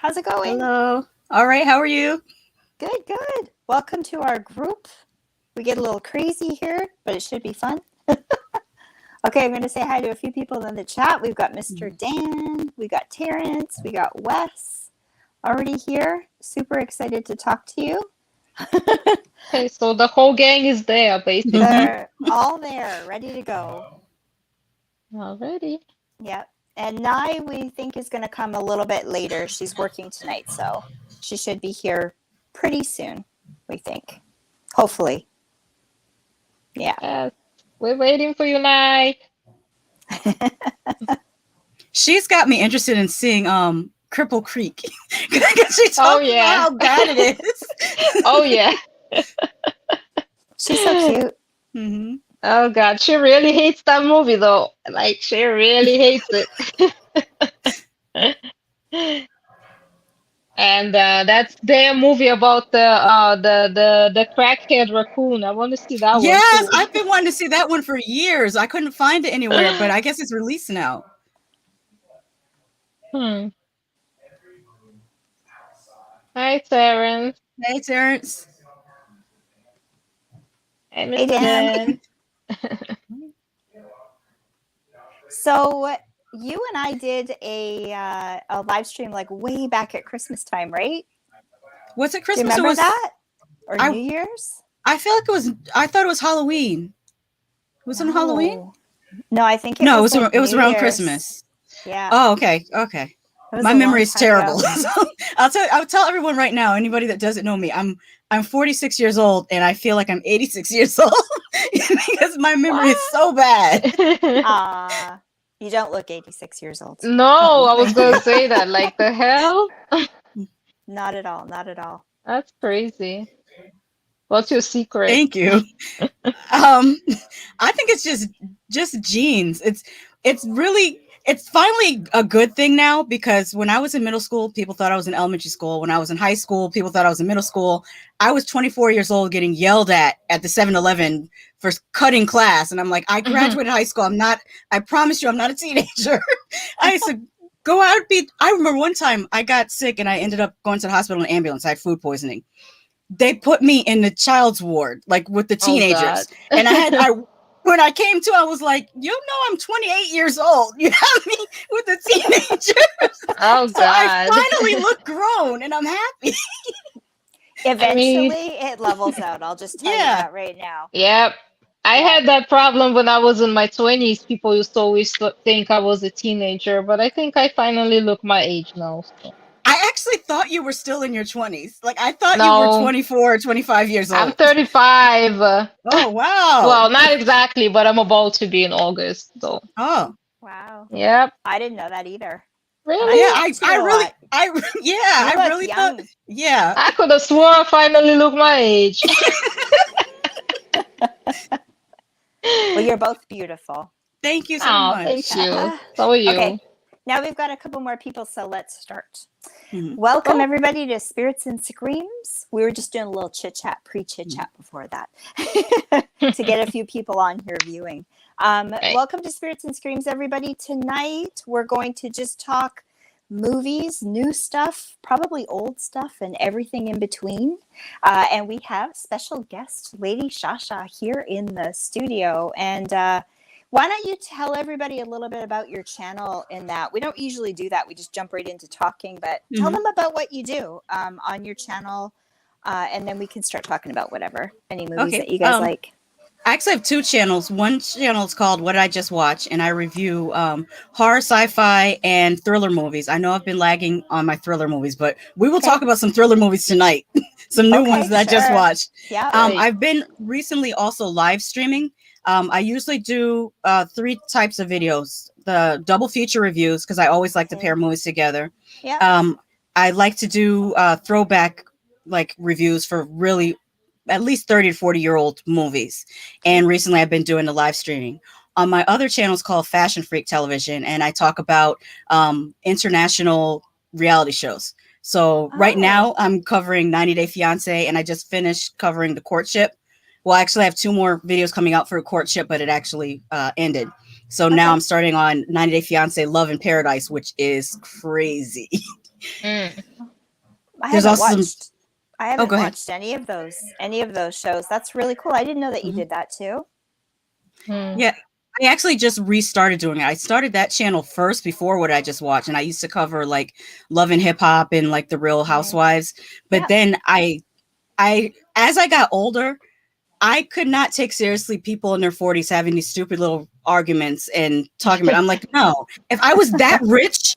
How's it going? Hello. All right. How are you? Good, good. Welcome to our group. We get a little crazy here, but it should be fun. Okay, I'm going to say hi to a few people in the chat. We've got Mr. Dan, we got Terrence, we got Wes already here. Super excited to talk to you. Okay, so the whole gang is there, basically. They're all there, ready to go. Already. Yep. And Nye, we think, is going to come a little bit later. She's working tonight, so she should be here pretty soon, we think. Hopefully. Yeah. Yes. We're waiting for you, Nye. She's got me interested in seeing Cripple Creek. She talks about how bad it is. Oh, yeah. She's so cute. Mm-hmm. Oh, God. She really hates that movie, though. Like, she really hates it. And that's their movie about the crackhead raccoon. I want to see that one. Yes, I've been wanting to see that one for years. I couldn't find it anywhere, but I guess it's released now. Hi, Terrence. Hey, Terrence. Hey, Hey, Mr. Dan. Dan. So you and I did a live stream like way back at Christmas time, right? Was it Do you Christmas? remember Or was that? Or I- New Year's? I feel like it was. I thought it was Halloween. Was it Halloween? No, I think No, was like it was New around Year's. Christmas. Yeah. Oh, okay. Okay. It was My a memory long is time terrible. ago. So I'll tell everyone right now, anybody that doesn't know me, I'm 46 years old and I feel like I'm 86 years old because my memory is so bad. You don't look 86 years old. No, I was going to say that. Like, the hell? Not at all. Not at all. That's crazy. What's your secret? Thank you. I think it's just genes. It's finally a good thing now, because when I was in middle school, people thought I was in elementary school. When I was in high school, people thought I was in middle school. I was 24 years old getting yelled at the 7-Eleven for cutting class. And I'm like, I graduated high school. I promise you, I'm not a teenager. I used to go out. I remember one time I got sick and I ended up going to the hospital in an ambulance. I had food poisoning. They put me in the child's ward, like with the teenagers. And when I came to, I was like, I'm 28 years old. You have me with the teenagers. Oh, so God. I finally look grown and I'm happy. Eventually, it levels out. I'll just tell you that right now. Yep. I had that problem when I was in my 20s. People used to always think I was a teenager, but I think I finally look my age now. So. I actually thought you were still in your 20s. Like, I thought you were 24 or 25 years old. I'm 35. Oh, wow. Well, not exactly, but I'm about to be in August, though. Oh. Wow. Yep. I didn't know that either. Really? Yeah, I really thought. Yeah. I could have swore I finally look my age. Well, you're both beautiful. Thank you so much. Thank you. So are you. Okay. Now we've got a couple more people, so let's start. Mm-hmm. Welcome, everybody, to Spirits and Screams. We were just doing a little chit-chat, pre-chit-chat before that to get a few people on here viewing. Welcome to Spirits and Screams, everybody. Tonight, we're going to just talk movies, new stuff, probably old stuff, and everything in between. And we have special guest, Lady Shasha, here in the studio. And why don't you tell everybody a little bit about your channel in that? We don't usually do that. We just jump right into talking, but tell them about what you do on your channel, and then we can start talking about whatever, any movies that you guys like. I actually have two channels. One channel is called What Did I Just Watch? And I review horror, sci-fi, and thriller movies. I know I've been lagging on my thriller movies, but we will talk about some thriller movies tonight. Some new ones that I just watched. Yeah. I've been recently also live streaming. I usually do 3 types of videos. The double feature reviews, because I always like to pair movies together. Yeah. I like to do throwback reviews for really at least 30 to 40-year-old movies. And recently I've been doing the live streaming. On my other channel is called Fashion Freak Television, and I talk about international reality shows. So right now I'm covering 90 Day Fiance, and I just finished covering The Courtship. Well, actually, I have 2 more videos coming out for Courtship, but it actually ended. So now I'm starting on 90 Day Fiance Love in Paradise, which is crazy. There's also some. I haven't go ahead. watched any of those shows. That's really cool. I didn't know that you did that too. Yeah, I actually just restarted doing it. I started that channel first before what I just watched, and I used to cover like Love and Hip Hop and like the Real Housewives. But then I as I got older, I could not take seriously people in their 40s having these stupid little arguments and talking about. I'm like, no, if I was that rich,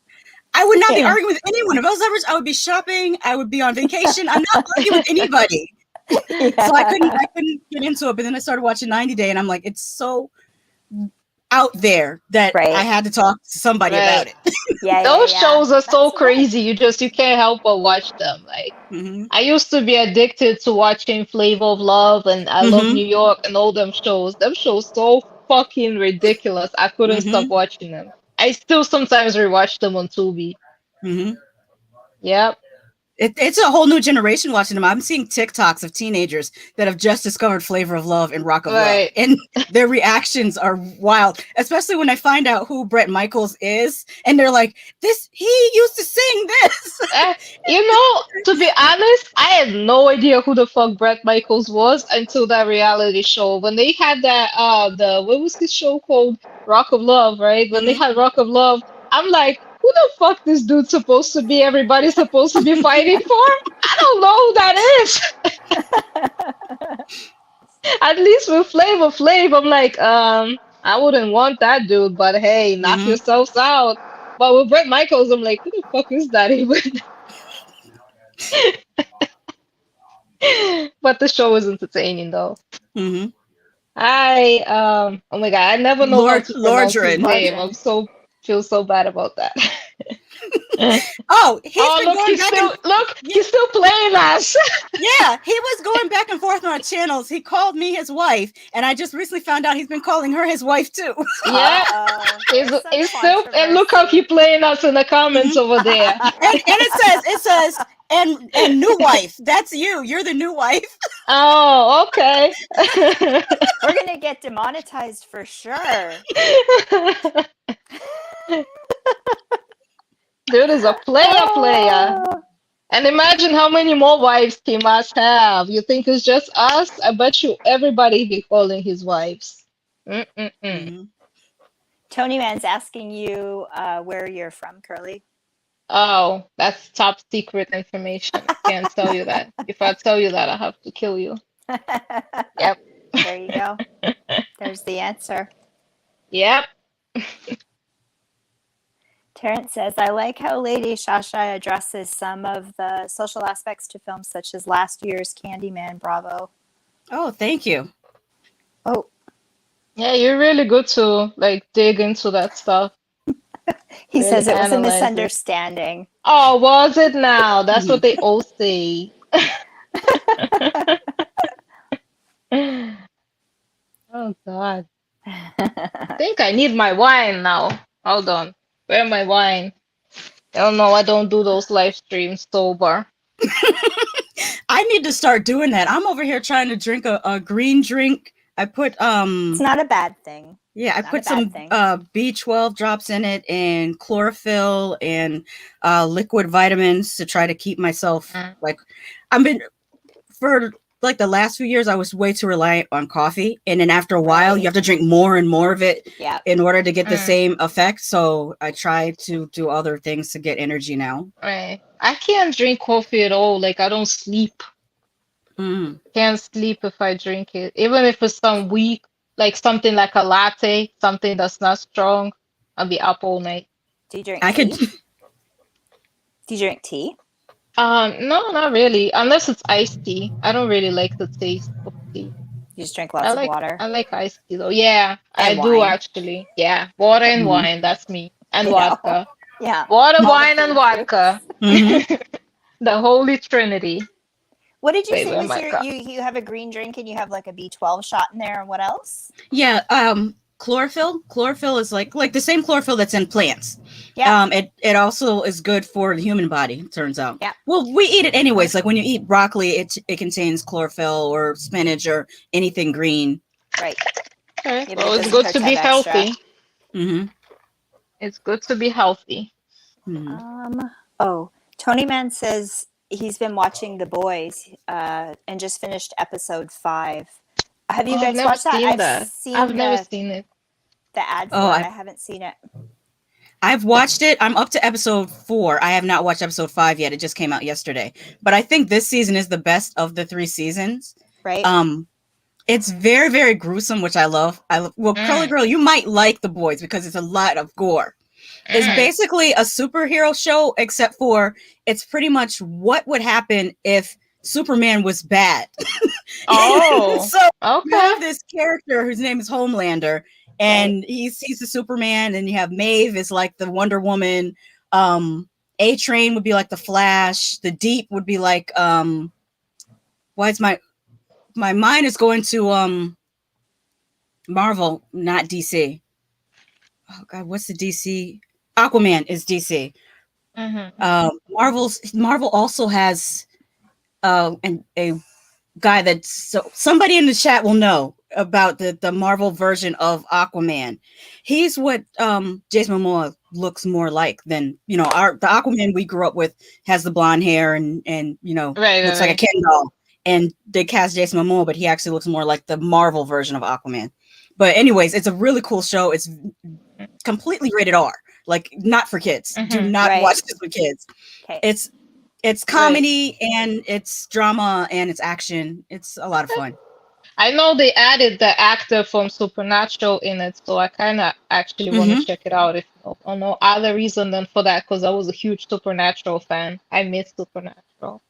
I would not be arguing with anyone. If I was that rich, I would be shopping. I would be on vacation. I'm not arguing with anybody. So I couldn't get into it. But then I started watching 90 Day, and I'm like, it's so out there that I had to talk to somebody about it. Those shows are so crazy. You can't help but watch them. Like I used to be addicted to watching Flavor of Love and I Love New York and all them shows. Them shows so fucking ridiculous. I couldn't stop watching them. I still sometimes rewatch them on Tubi. Yep. It's a whole new generation watching them. I'm seeing TikToks of teenagers that have just discovered Flavor of Love and Rock of Love, and their reactions are wild. Especially when I find out who Bret Michaels is, and they're like, he used to sing this." To be honest, I had no idea who the fuck Bret Michaels was until that reality show. When they had that, what was this show called? Rock of Love, right? When they had Rock of Love, I'm like, who the fuck this dude supposed to be? Everybody's supposed to be fighting for? I don't know who that is. At least with Flavor Flav, I'm like, I wouldn't want that dude, but hey, knock yourselves out. But with Bret Michaels, I'm like, who the fuck is that even? But the show is entertaining though. Oh my god, I never know how to pronounce his name. Feel so bad about that. He's still playing us. Yeah, he was going back and forth on our channels. He called me his wife, and I just recently found out he's been calling her his wife too. Yeah, he's still, and look how he's playing us in the comments over there. And it says, and new wife. That's you. You're the new wife. Oh, okay. We're gonna get demonetized for sure. Dude is a player. And imagine how many more wives he must have. You think it's just us? I bet you everybody be calling his wives. Tony Man's asking you where you're from, Curly. Oh, that's top secret information. I can't tell you that. If I tell you that, I have to kill you. Yep. There you go. There's the answer. Yep. Terrence says, I like how Lady Shasha addresses some of the social aspects to films such as last year's Candyman. Bravo. Oh, thank you. Oh. Yeah, you're really good to dig into that stuff. He says it was a misunderstanding. Oh, was it now? That's what they all say. Oh, God. I think I need my wine now. Hold on. Where's my wine? Oh, no, I don't do those live streams sober. I need to start doing that. I'm over here trying to drink a green drink. I put It's not a bad thing. Yeah, I put some B12 drops in it and chlorophyll and liquid vitamins to try to keep myself for the last few years I was way too reliant on coffee, and then after a while you have to drink more and more of it in order to get the same effect. So I try to do other things to get energy now. Right. I can't drink coffee at all. I don't sleep. Can't sleep if I drink it. Even if it's some weak, something like a latte, something that's not strong, I'll be up all night. Do you drink tea? Do you drink tea? No, not really. Unless it's iced tea. I don't really like the taste of tea. You just drink lots of water. I like iced tea though. Yeah, and I do actually. Yeah, water and wine. That's me. And vodka. Yeah. Water, wine, and vodka. The Holy Trinity. What did you say was you have a green drink and you have a B12 shot in there, and what else? Yeah, chlorophyll. Chlorophyll is like the same chlorophyll that's in plants. Yeah. It also is good for the human body, it turns out. Yeah. Well, we eat it anyways. When you eat broccoli, it contains chlorophyll or spinach or anything green. Right. Okay. Well, it's good to be healthy. It's good to be healthy. Tony Man says he's been watching The Boys and just finished episode 5. Have you guys watched that? I've never seen it. The ad for it. I haven't seen it. I've watched it. I'm up to episode 4. I have not watched episode 5 yet. It just came out yesterday. But I think this season is the best of the 3 seasons. Right. It's very, very gruesome, which I love. Well, Curly Girl, you might like The Boys because it's a lot of gore. It's basically a superhero show, except for it's pretty much what would happen if Superman was bad. Oh, so you have this character whose name is Homelander, and he's the Superman, and you have Maeve is like the Wonder Woman. A-Train would be like the Flash. The Deep would be like why is my mind is going to Marvel, not DC. Oh God, what's the DC? Aquaman is DC. Marvel also has a guy that's somebody in the chat will know about the Marvel version of Aquaman. He's what Jason Momoa looks more like than the Aquaman we grew up with has the blonde hair and looks like a Ken doll. And they cast Jason Momoa, but he actually looks more like the Marvel version of Aquaman. But anyways, it's a really cool show. It's completely rated R, like not for kids. Do not watch this with kids. Okay. It's comedy and it's drama and it's action. It's a lot of fun. I know they added the actor from Supernatural in it, so I kind of actually want to check it out. If for no other reason than for that, because I was a huge Supernatural fan. I miss Supernatural.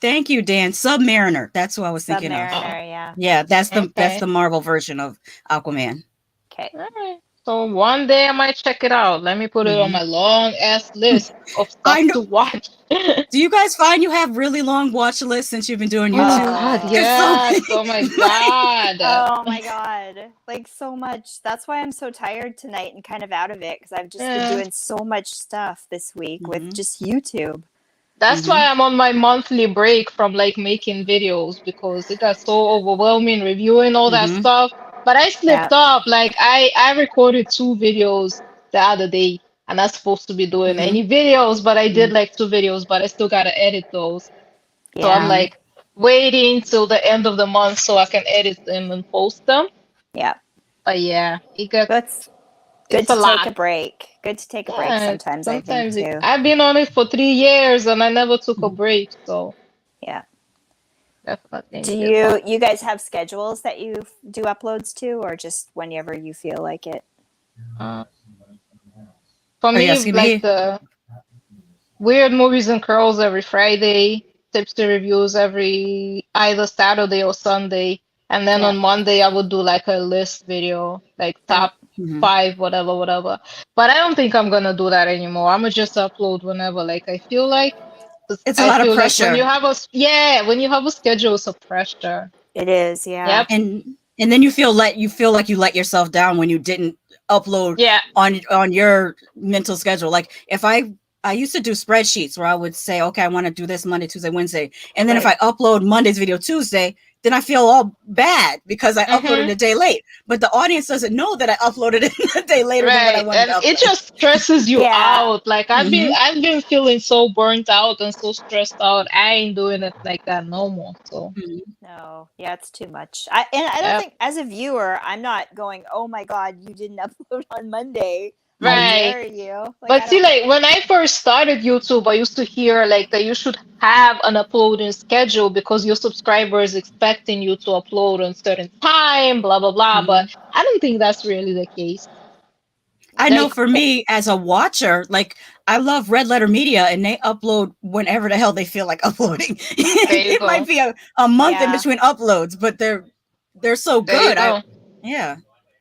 Thank you, Dan. Submariner. That's who I was thinking of. Yeah. Yeah, that's the Marvel version of Aquaman. Okay. All right. So one day I might check it out. Let me put it on my long ass list of stuff to watch. Do you guys find you have really long watch lists since you've been doing YouTube? Oh God, yes. Oh my God. Oh my God. Like so much. That's why I'm so tired tonight and kind of out of it, because I've just been doing so much stuff this week with just YouTube. That's why I'm on my monthly break from like making videos, because it got so overwhelming reviewing all that stuff. But I slipped up. Like I recorded 2 videos the other day, and I'm supposed to be doing any videos, but I did like 2 videos, but I still gotta edit those. So I'm like waiting till the end of the month so I can edit them and post them. Yeah. But yeah, it gets good to take a break. Good to take a break sometimes I think too. I've been on it for 3 years and I never took a break, so yeah. Definitely. Do you guys have schedules that you do uploads to, or just whenever you feel like it? For me, like the Weird Movies and Curls every Friday, Tipsy Reviews every either Saturday or Sunday, and then on Monday I would do like a list video, like top 5, whatever. But I don't think I'm gonna do that anymore. I'm gonna just upload whenever like I feel like. It's a lot of pressure. Like when you have a schedule, it's a pressure. It is, yeah. Yep. And then you feel like you let yourself down when you didn't upload on your mental schedule. Like if I used to do spreadsheets where I would say, okay, I want to do this Monday, Tuesday, Wednesday, and then if I upload Monday's video Tuesday, then I feel all bad because I uploaded a day late. But the audience doesn't know that I uploaded it a day later than what I wanted to upload. It just stresses you out. Like I've been feeling so burnt out and so stressed out. I ain't doing it like that no more. So no, it's too much. I don't think as a viewer, I'm not going, oh my God, you didn't upload on Monday. Right. How dare you? Like, but see, like when I first started YouTube, I used to hear like that you should have an uploading schedule because your subscribers expecting you to upload on certain time, blah blah blah. But I don't think that's really the case. I know for me as a watcher, like I love Red Letter Media and they upload whenever the hell they feel like uploading. It might be a month in between uploads, but they're so good.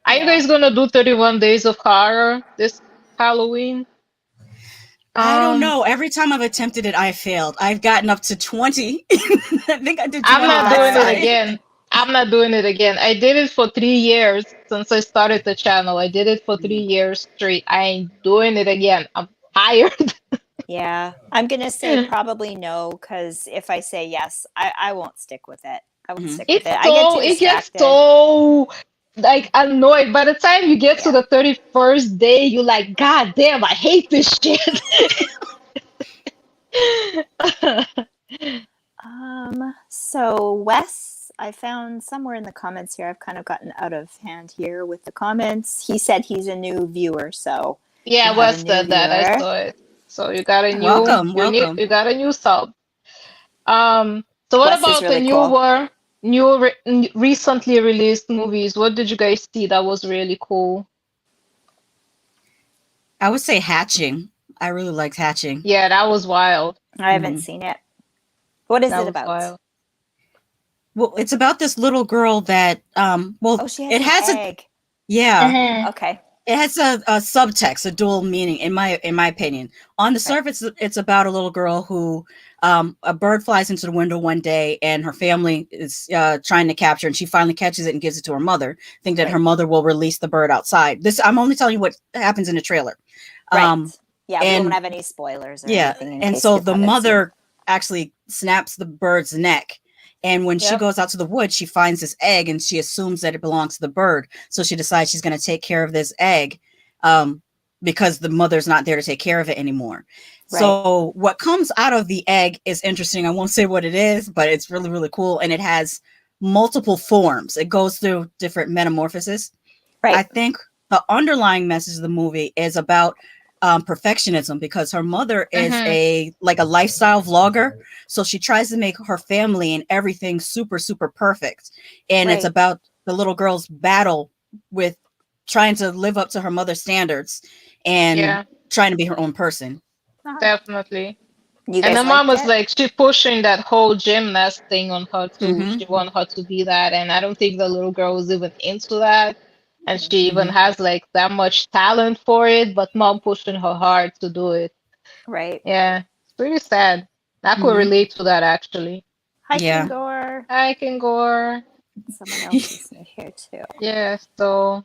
Are you guys gonna do 31 Days of Horror this Halloween? I don't know. Every time I've attempted it, I failed. I've gotten up to 20. I think I did 20. I'm not doing it again. I did it for 3 years since I started the channel. I did it for 3 years straight. I ain't doing it again. I'm tired. Yeah. I'm going to say probably no, because if I say yes, I won't stick with it. I won't stick with it. It gets so like annoyed. By the time you get to the 31st day, you're like, God damn, I hate this shit. So Wes, I found somewhere in the comments here, I've kind of gotten out of hand here with the comments. He said he's a new viewer, so Yeah, Wes said that. I saw it. So you got a new welcome. you got a new sub. So what Wes about really the recently released movies? What did you guys see that was really cool? I would say Hatching. I really liked Hatching. Yeah, that was wild. I haven't seen it. What is it about? Wild. Well, it's about this little girl that she has an egg. Okay. It has a subtext, a dual meaning, in my opinion. On the surface, it's about a little girl who a bird flies into the window one day, and her family is trying to capture, and she finally catches it and gives it to her mother, think that her mother will release the bird outside. This I'm only telling you what happens in the trailer. Right. Yeah, we don't have any spoilers or anything. And so the mother actually snaps the bird's neck. And when she goes out to the woods, she finds this egg and she assumes that it belongs to the bird. So she decides she's going to take care of this egg because the mother's not there to take care of it anymore. Right. So what comes out of the egg is interesting. I won't say what it is, but it's really, really cool. And it has multiple forms. It goes through different metamorphoses. Right. I think the underlying message of the movie is about perfectionism, because her mother is a lifestyle vlogger, so she tries to make her family and everything super, super perfect, and it's about the little girl's battle with trying to live up to her mother's standards and trying to be her own person. Definitely. And the mom was like, she pushing that whole gymnast thing on her too. She wanted her to be that, and I don't think the little girl was even into that. And she even has like that much talent for it, but mom pushing her hard to do it. Right. Yeah. It's pretty sad. I could relate to that actually. Hi, Kingor. Hi, Kingor. Someone else is in here too. Yeah, so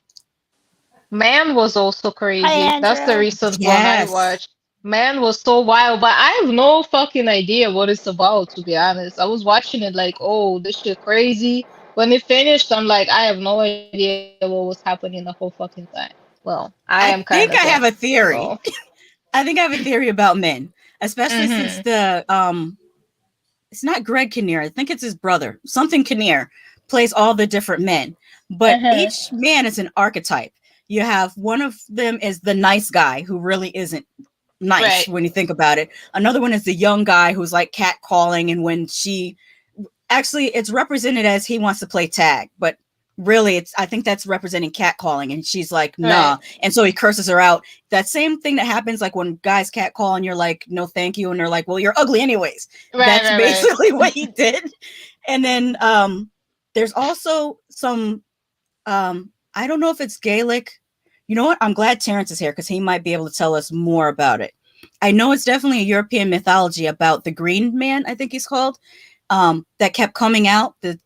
Man was also crazy. Hi, that's the recent one I watched. Man was so wild, but I have no fucking idea what it's about, to be honest. I was watching it like, oh, this shit crazy. When it finished, I'm like, I have no idea what was happening the whole fucking time. Well, I think I have a theory. So. I think I have a theory about Men, especially since it's not Greg Kinnear. I think it's his brother. Something Kinnear plays all the different men, but each man is an archetype. You have one of them is the nice guy who really isn't nice when you think about it. Another one is the young guy who's like catcalling, and when it's represented as he wants to play tag, but really I think that's representing catcalling, and she's like, nah. And so he curses her out. That same thing that happens like when guys catcall and you're like, no, thank you. And they're like, well, you're ugly anyways. That's basically what he did. And then there's also some, I don't know if it's Gaelic. You know what? I'm glad Terrence is here because he might be able to tell us more about it. I know it's definitely a European mythology about the Green Man, I think he's called, that kept coming out. But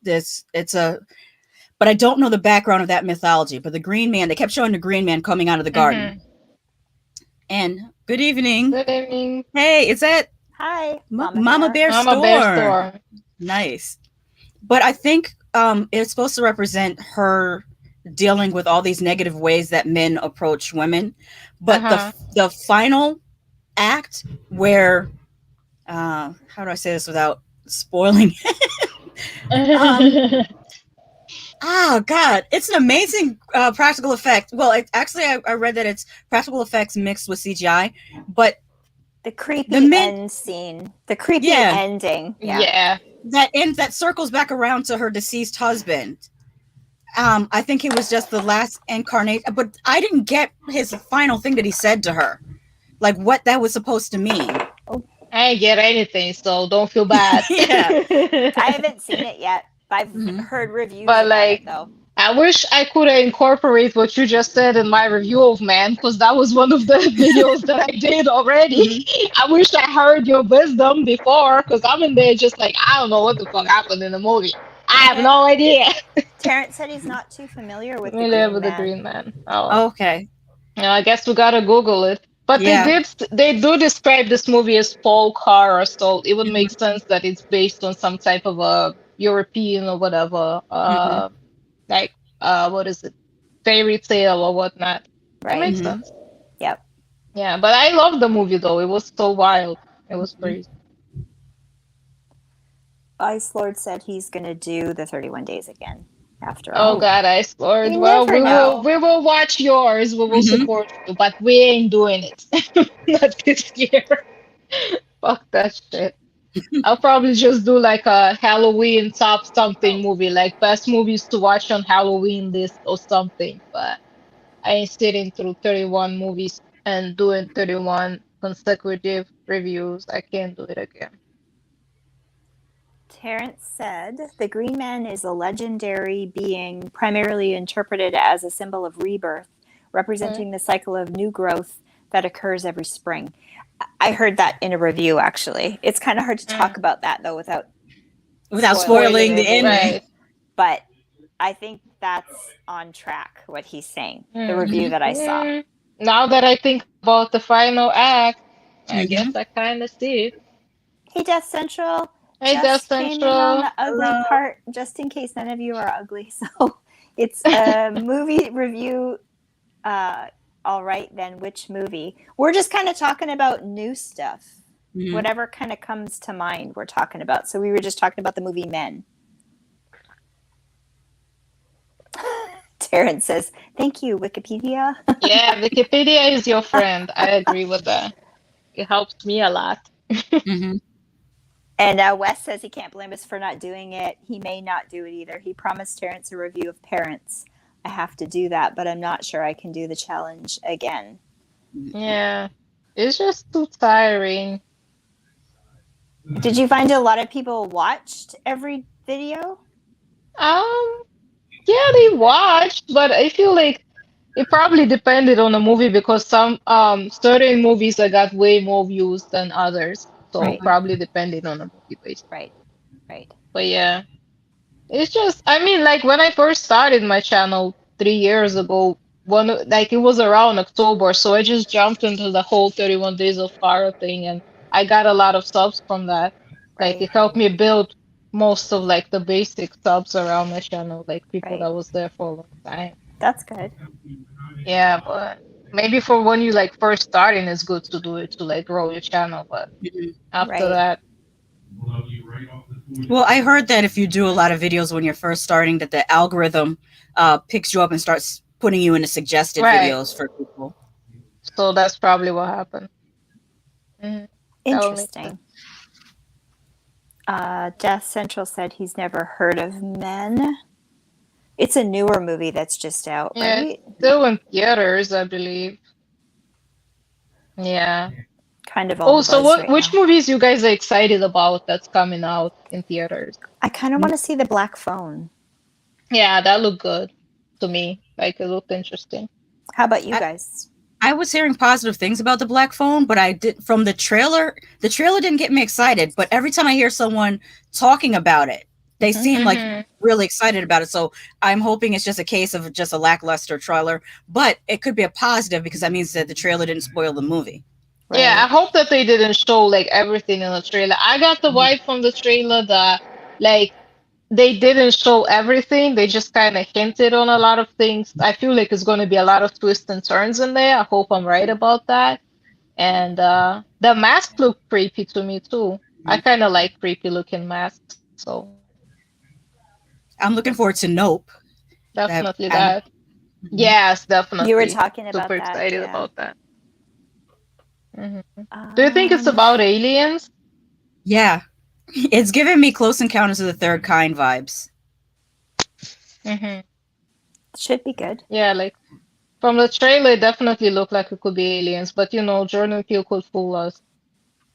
I don't know the background of that mythology. But the Green Man, they kept showing the Green Man coming out of the garden. And good evening. Good evening. Hey, is that Mama Bear Storm? Nice. But I think it's supposed to represent her dealing with all these negative ways that men approach women. But the final act where how do I say this without spoiling oh God, it's an amazing practical effect. Well, I read that it's practical effects mixed with CGI, but the end scene, the creepy ending, that circles back around to her deceased husband. I think it was just the last incarnation, but I didn't get his final thing that he said to her, like what that was supposed to mean. I didn't get anything, so don't feel bad. I haven't seen it yet. I've heard reviews about it, though. I wish I could incorporate what you just said in my review of Man, because that was one of the videos that I did already. I wish I heard your wisdom before, because I'm in there just like, I don't know what the fuck happened in the movie. I have no idea. Terrence said he's not too familiar with the Green Man. Oh, okay. I guess we gotta Google it. But they do describe this movie as folk horror, so it would make sense that it's based on some type of a European or whatever, what is it, fairy tale or whatnot. That makes sense. Yep. Yeah, but I love the movie though. It was so wild. It was crazy. Ice Lord said he's going to do the 31 Days again after all. Oh God, Ice Lord. You Well, never know. we will watch yours. We will support you, but we ain't doing it. Not this year. Fuck that shit. I'll probably just do like a Halloween top something movie, like best movies to watch on Halloween list or something. But I ain't sitting through 31 movies and doing 31 consecutive reviews. I can't do it again. Terrence said the Green Man is a legendary being primarily interpreted as a symbol of rebirth, representing the cycle of new growth that occurs every spring. I heard that in a review, actually. It's kind of hard to talk about that, though, without spoiling the ending. Right. But I think that's on track, what he's saying, the review that I saw. Now that I think about the final act, I guess I kind of see it. Hey, Death Central. Hey, Death Central. Came in on the ugly part, just in case none of you are ugly. So it's a movie review. All right, then, which movie? We're just kind of talking about new stuff. Whatever kind of comes to mind, we're talking about. So we were just talking about the movie Men. Terrence says, thank you, Wikipedia. Yeah, Wikipedia is your friend. I agree with that. It helps me a lot. And Wes says he can't blame us for not doing it. He may not do it either. He promised Terrence a review of Parents. I have to do that, but I'm not sure I can do the challenge again. Yeah, it's just too tiring. Did you find a lot of people watched every video? Yeah, they watched, but I feel like it probably depended on the movie because some certain movies I got way more views than others. So probably depending on the movie basically. Right. But yeah. It's just, I mean, like when I first started my channel 3 years ago, it was around October, so I just jumped into the whole 31 Days of Horror thing, and I got a lot of subs from that. Like it helped me build most of like the basic subs around my channel, like people that was there for a long time. That's good. Yeah, but maybe for when you like first starting, it's good to do it to like grow your channel, but after that. Well, I heard that if you do a lot of videos when you're first starting, that the algorithm picks you up and starts putting you into suggested videos for people. So that's probably what happened. Interesting. Death Central said he's never heard of Men. It's a newer movie that's just out, right? It's still in theaters, I believe. Yeah. Kind of all. So which movies you guys are excited about that's coming out in theaters? I kind of want to see The Black Phone. Yeah, that looked good to me. Like it looked interesting. How about you guys? I was hearing positive things about The Black Phone, but I did from the trailer didn't get me excited. But every time I hear someone talking about it, they seem like really excited about it. So I'm hoping it's just a case of just a lackluster trailer, but it could be a positive because that means that the trailer didn't spoil the movie. Right. Yeah, I hope that they didn't show like everything in the trailer. I got the vibe from the trailer that like they didn't show everything. They just kind of hinted on a lot of things. I feel like it's going to be a lot of twists and turns in there. I hope I'm right about that. And the mask looked creepy to me too. I kind of like creepy looking masks. So I'm looking forward to Nope. Definitely that. Yes, definitely. You were talking about super that. Super excited about that. Do you think it's about aliens? Yeah. It's giving me Close Encounters of the Third Kind vibes. Should be good. Yeah, like from the trailer, it definitely looked like it could be aliens, but you know, Jordan Peele could fool us.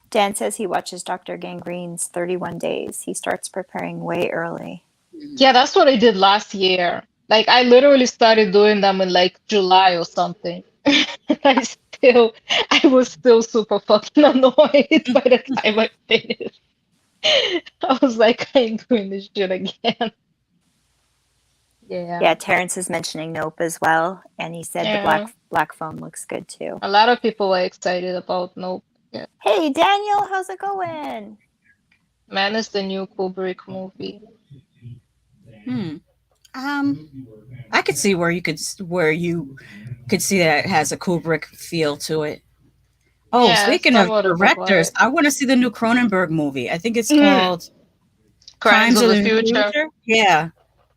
Dan says he watches Dr. Gangrene's 31 Days. He starts preparing way early. Yeah, that's what I did last year. Like I literally started doing them in like July or something. I was still super fucking annoyed by the time I finished. I was like, I ain't doing this shit again. Yeah, Terrence is mentioning Nope as well, and he said the Black Phone looks good too. A lot of people are excited about Nope. Yeah. Hey, Daniel, how's it going? Man, it's the new Kubrick movie. I could see where you could see that it has a Kubrick feel to it. Oh, speaking of directors, I want to see the new Cronenberg movie. I think it's called Crimes of the Future. Yeah.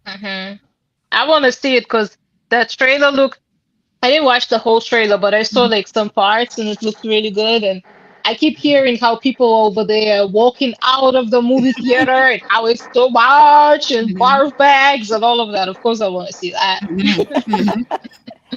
I want to see it because that trailer looked. I didn't watch the whole trailer, but I saw like some parts and it looked really good. And I keep hearing how people over there are walking out of the movie theater and how it's so much and barf bags and all of that. Of course, I want to see that.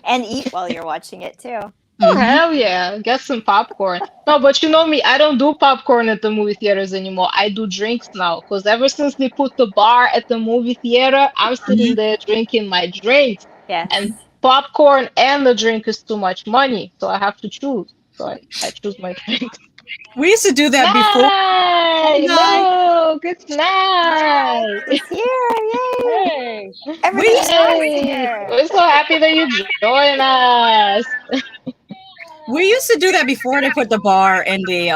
And eat while you're watching it too. Oh, hell yeah. Get some popcorn. No, but you know me, I don't do popcorn at the movie theaters anymore. I do drinks now. Because ever since they put the bar at the movie theater, I'm sitting there drinking my drinks. Yes. And popcorn and the drink is too much money. So I have to choose. So I choose my drinks. We used to do that before. Look, it's nice. It's here. Yay. Hey. Everything's here. We're so happy that you join us. We used to do that before they put the bar in the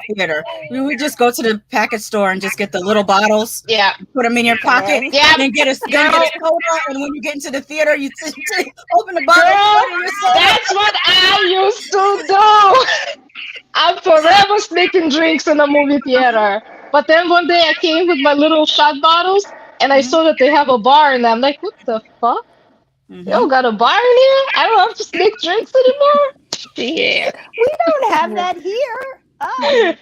theater. We would just go to the package store and just get the little bottles. Yeah. Put them in your pocket. Yeah. And then get a soda. And when you get into the theater, you open the bottle. Girl, that's what I used to do. I'm forever sneaking drinks in the movie theater. But then one day I came with my little shot bottles and I saw that they have a bar and I'm like, what the fuck? Yo, got a bar in here? I don't have to sneak drinks anymore? Yeah. We don't have that here. Oh.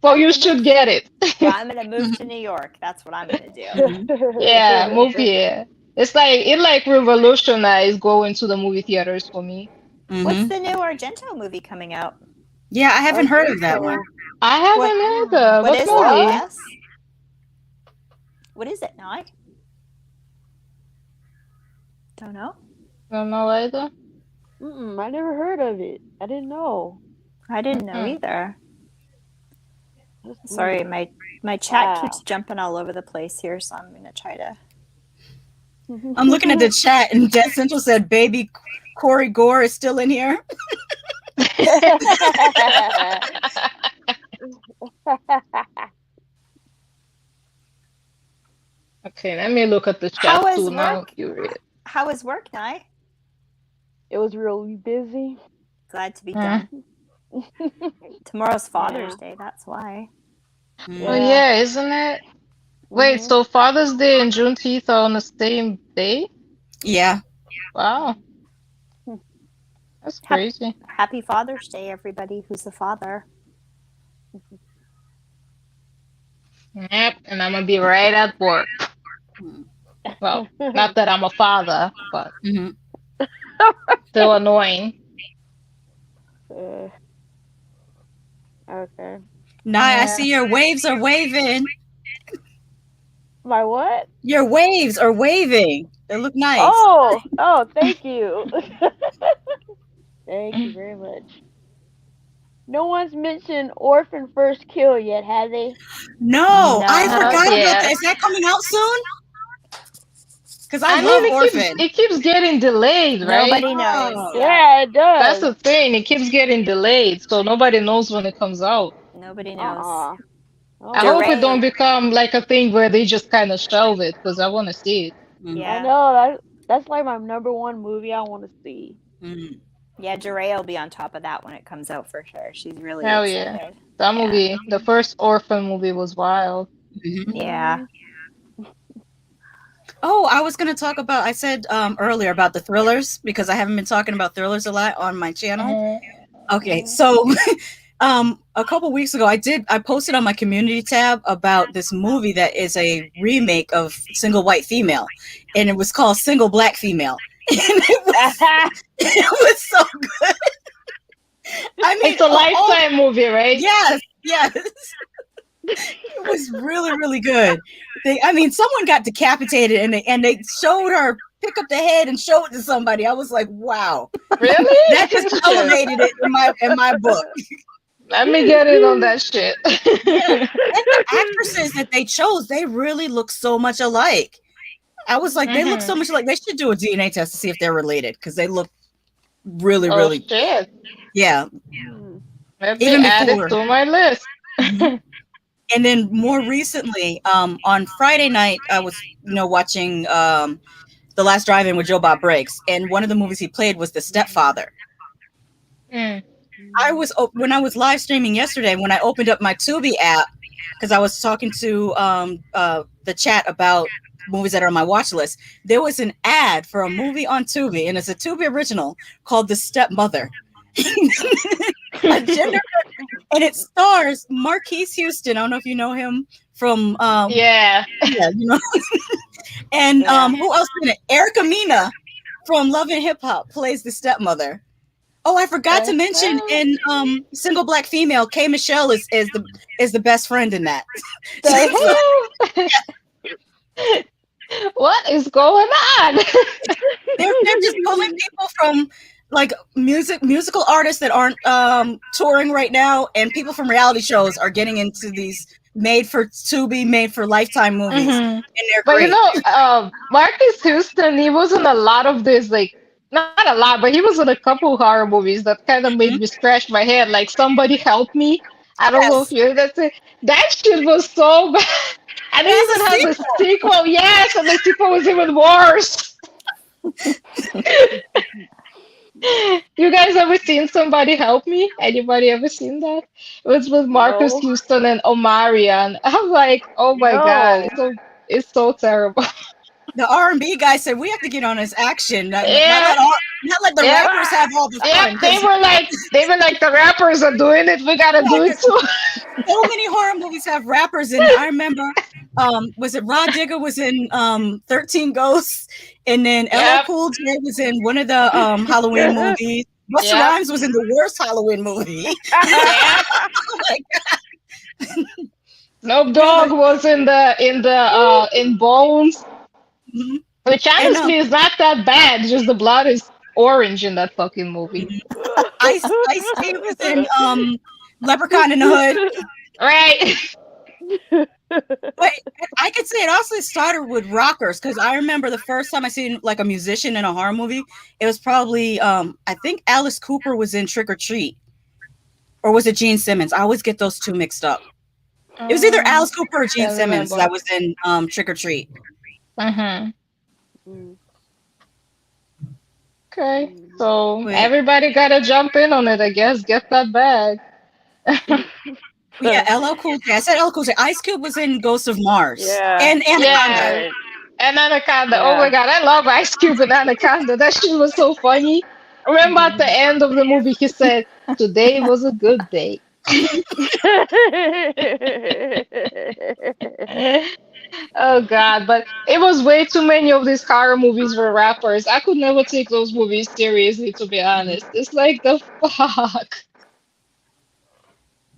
Well, you should get it. Well, I'm going to move to New York. That's what I'm going to do. Yeah, move here. It's like, it revolutionized going to the movie theaters for me. What's the new Argento movie coming out? Yeah, I haven't heard of that one. I haven't either. What is movie? it? What is it, Nye? Don't know. Don't know either. I never heard of it. I didn't know. I didn't know either. Sorry, my chat keeps jumping all over the place here, so I'm going to try to. I'm looking at the chat, and Death Central said, "Baby Corey Gore is still in here." Okay, let me look at the chat too now. How was work, Nye? It was really busy. Glad to be done. Tomorrow's Father's Day, that's why. Oh yeah, isn't it? Wait, so Father's Day and Juneteenth are on the same day? Yeah. Wow. That's crazy. Happy Father's Day, everybody who's a father. Yep, and I'm gonna be right at work. Well, not that I'm a father, but still annoying. Okay. Nye, I see your waves are waving. My what? Your waves are waving. They look nice. Oh, thank you. Thank you very much. No one's mentioned Orphan First Kill yet, have they? No, I forgot about that. Is that coming out soon? Because I love Orphan. It keeps getting delayed, right? Nobody knows. Yeah, it does. That's the thing. It keeps getting delayed, so nobody knows when it comes out. Nobody knows. I hope it don't become like a thing where they just kind of shelve it, because I want to see it. Yeah. I know. That's like my #1 movie I want to see. Yeah, Jeray will be on top of that when it comes out for sure. She's really Hell excited. yeah. That movie, the first Orphan movie was wild. Yeah. Oh, I was going to talk about, I said earlier about the thrillers, because I haven't been talking about thrillers a lot on my channel. Okay, so a couple weeks ago, I posted on my community tab about this movie that is a remake of Single White Female, and it was called Single Black Female. And it was so good. I mean, it's a Lifetime movie, right? Yes. It was really, really good. Someone got decapitated, and they showed her pick up the head and show it to somebody. I was like, wow. Really? That just elevated it in my book. Let me get in on that shit. And the actresses that they chose, they really look so much alike. I was like, they look so much alike. They should do a DNA test to see if they're related, because they look really, really. Shit. Yeah. Let me add it to my list. And then more recently, on Friday night, I was, watching The Last Drive-In with Joe Bob Briggs, and one of the movies he played was The Stepfather. When I was live streaming yesterday, when I opened up my Tubi app, because I was talking to the chat about movies that are on my watch list. There was an ad for a movie on Tubi, and it's a Tubi original called The Stepmother. A gender, and it stars Marquise Houston. I don't know if you know him from yeah, you know. And who else in it? Erica Mena from Love and Hip Hop plays the stepmother. Oh, I forgot to mention in Single Black Female, K. Michelle is the best friend in that. What is going on? they're just pulling people from like musical artists that aren't touring right now, and people from reality shows are getting into these made for Tubi, made for Lifetime movies, and they're but great. Marcus Houston, he was in a lot of this, like not a lot, but he was in a couple horror movies that kind of made me scratch my head. Like Somebody Help Me. I don't know if you that's it. That shit was so bad. And it even has a sequel. Yes, and the sequel was even worse. You guys ever seen Somebody Help Me? Anybody ever seen that? It was with Marcus Houston and Omarion. I'm like, oh my God, it's so terrible. The R&B guy said we have to get on this action. Not let the rappers have all the fun. Yeah, they were like the rappers are doing it. We gotta do it too. So many horror movies have rappers in it. I remember, was it Rod Digger was in 13 Ghosts, and then LL Cool J was in one of the Halloween movies. Busta Rhymes was in the worst Halloween movie. Oh my God. Snoop Dogg was in Bones. Mm-hmm. Which honestly is not that bad. Just the blood is orange in that fucking movie. Ice-T was in Leprechaun in the Hood. Right. But I could say it also started with rockers, because I remember the first time I seen like a musician in a horror movie, it was probably I think Alice Cooper was in Trick or Treat. Or was it Gene Simmons? I always get those two mixed up. It was either Alice Cooper or Gene Simmons that was in Trick or Treat. Okay, so everybody gotta jump in on it, I guess. Get that bag. Yeah, LL Cool J. I said LL Cool J. Ice Cube was in Ghost of Mars. Yeah. And Anaconda. Yeah. And Anaconda. Oh my God, I love Ice Cube and Anaconda. That shit was so funny. Remember at the end of the movie, he said, "Today was a good day." Oh God, but it was way too many of these horror movies for rappers. I could never take those movies seriously, to be honest. It's like the fuck.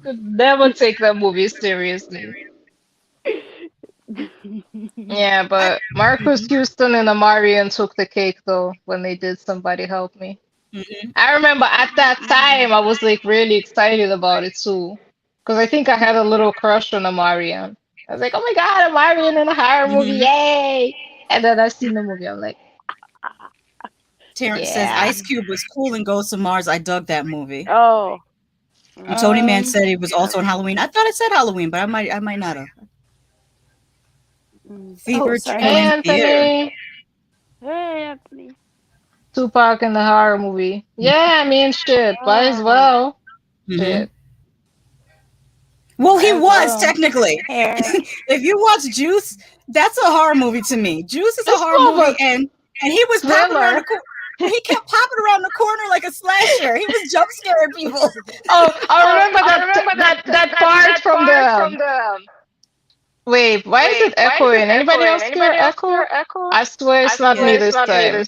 Could never take that movie seriously. Yeah, but Marcus Houston and Amarian took the cake though when they did Somebody Help Me. I remember at that time I was like really excited about it too, because I think I had a little crush on Amarian. I was like, oh my God, Amarian in a horror movie, yay! And then I seen the movie, I'm like, Terrence says Ice Cube was cool in Ghost of Mars. I dug that movie. Oh. And Tony Man said he was also on Halloween. I thought it said Halloween, but I might not have. Fever Hey Anthony. Hey Anthony. Tupac in the horror movie. Yeah, I mean shit, might as well. Shit. Well, he was technically. If you watch Juice, that's a horror movie to me. Juice is a horror movie, and he was popping around the corner. He kept popping around the corner like a slasher. He was jump scaring people. Oh, I remember that part from the. Wait, why is it echoing? Anybody else hear echo? I swear it's not me this time.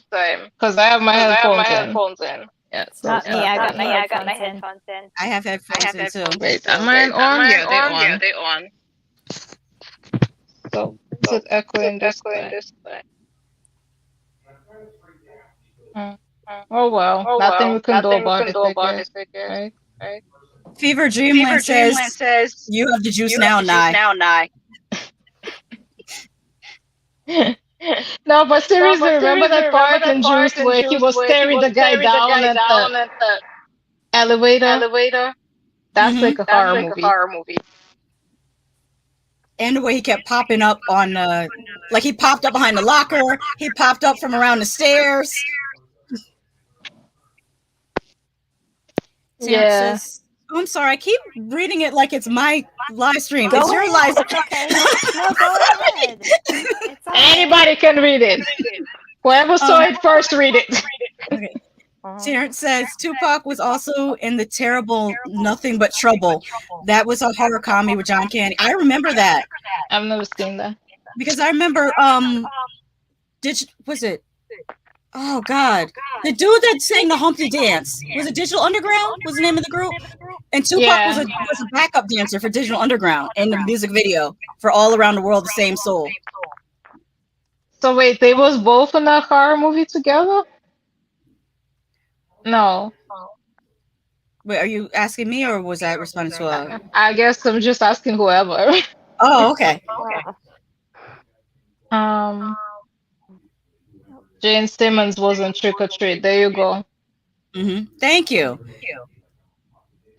Because I have my headphones in. Yeah, it's not me. I got my headphones in. I have headphones in too. Wait, am I on? Yeah, they're on. So, is it echoing this way? Oh well, nothing we can do about it, I guess. Right? Fever Dreamland says you have the juice now, Nye. No, but seriously, remember that part in Juice where he was staring the guy down at the elevator? That's like a horror movie. And the way he kept popping up on, like he popped up behind the locker, he popped up from around the stairs. Yeah. I'm sorry. I keep reading it like it's my live stream. Go It's your ahead. live It's okay. No, go ahead. It's all Anybody can read it. Whoever saw it first, read it. Okay. Terrence says Tupac was also in the terrible Nothing But Trouble. That was a horror comedy with John Candy. I remember that. I've never seen that. Because I remember was it? Oh God. The dude that sang the Humpty Dance. Was it Digital Underground? Was the name of the group? And Tupac was a backup dancer for Digital Underground in the music video for All Around the World, the Same Soul. So wait, they was both in a horror movie together? No. Wait, are you asking me or was I responding to a... I guess I'm just asking whoever. Oh, okay. Jane Simmons was in Trick or Treat. There you go. Thank you.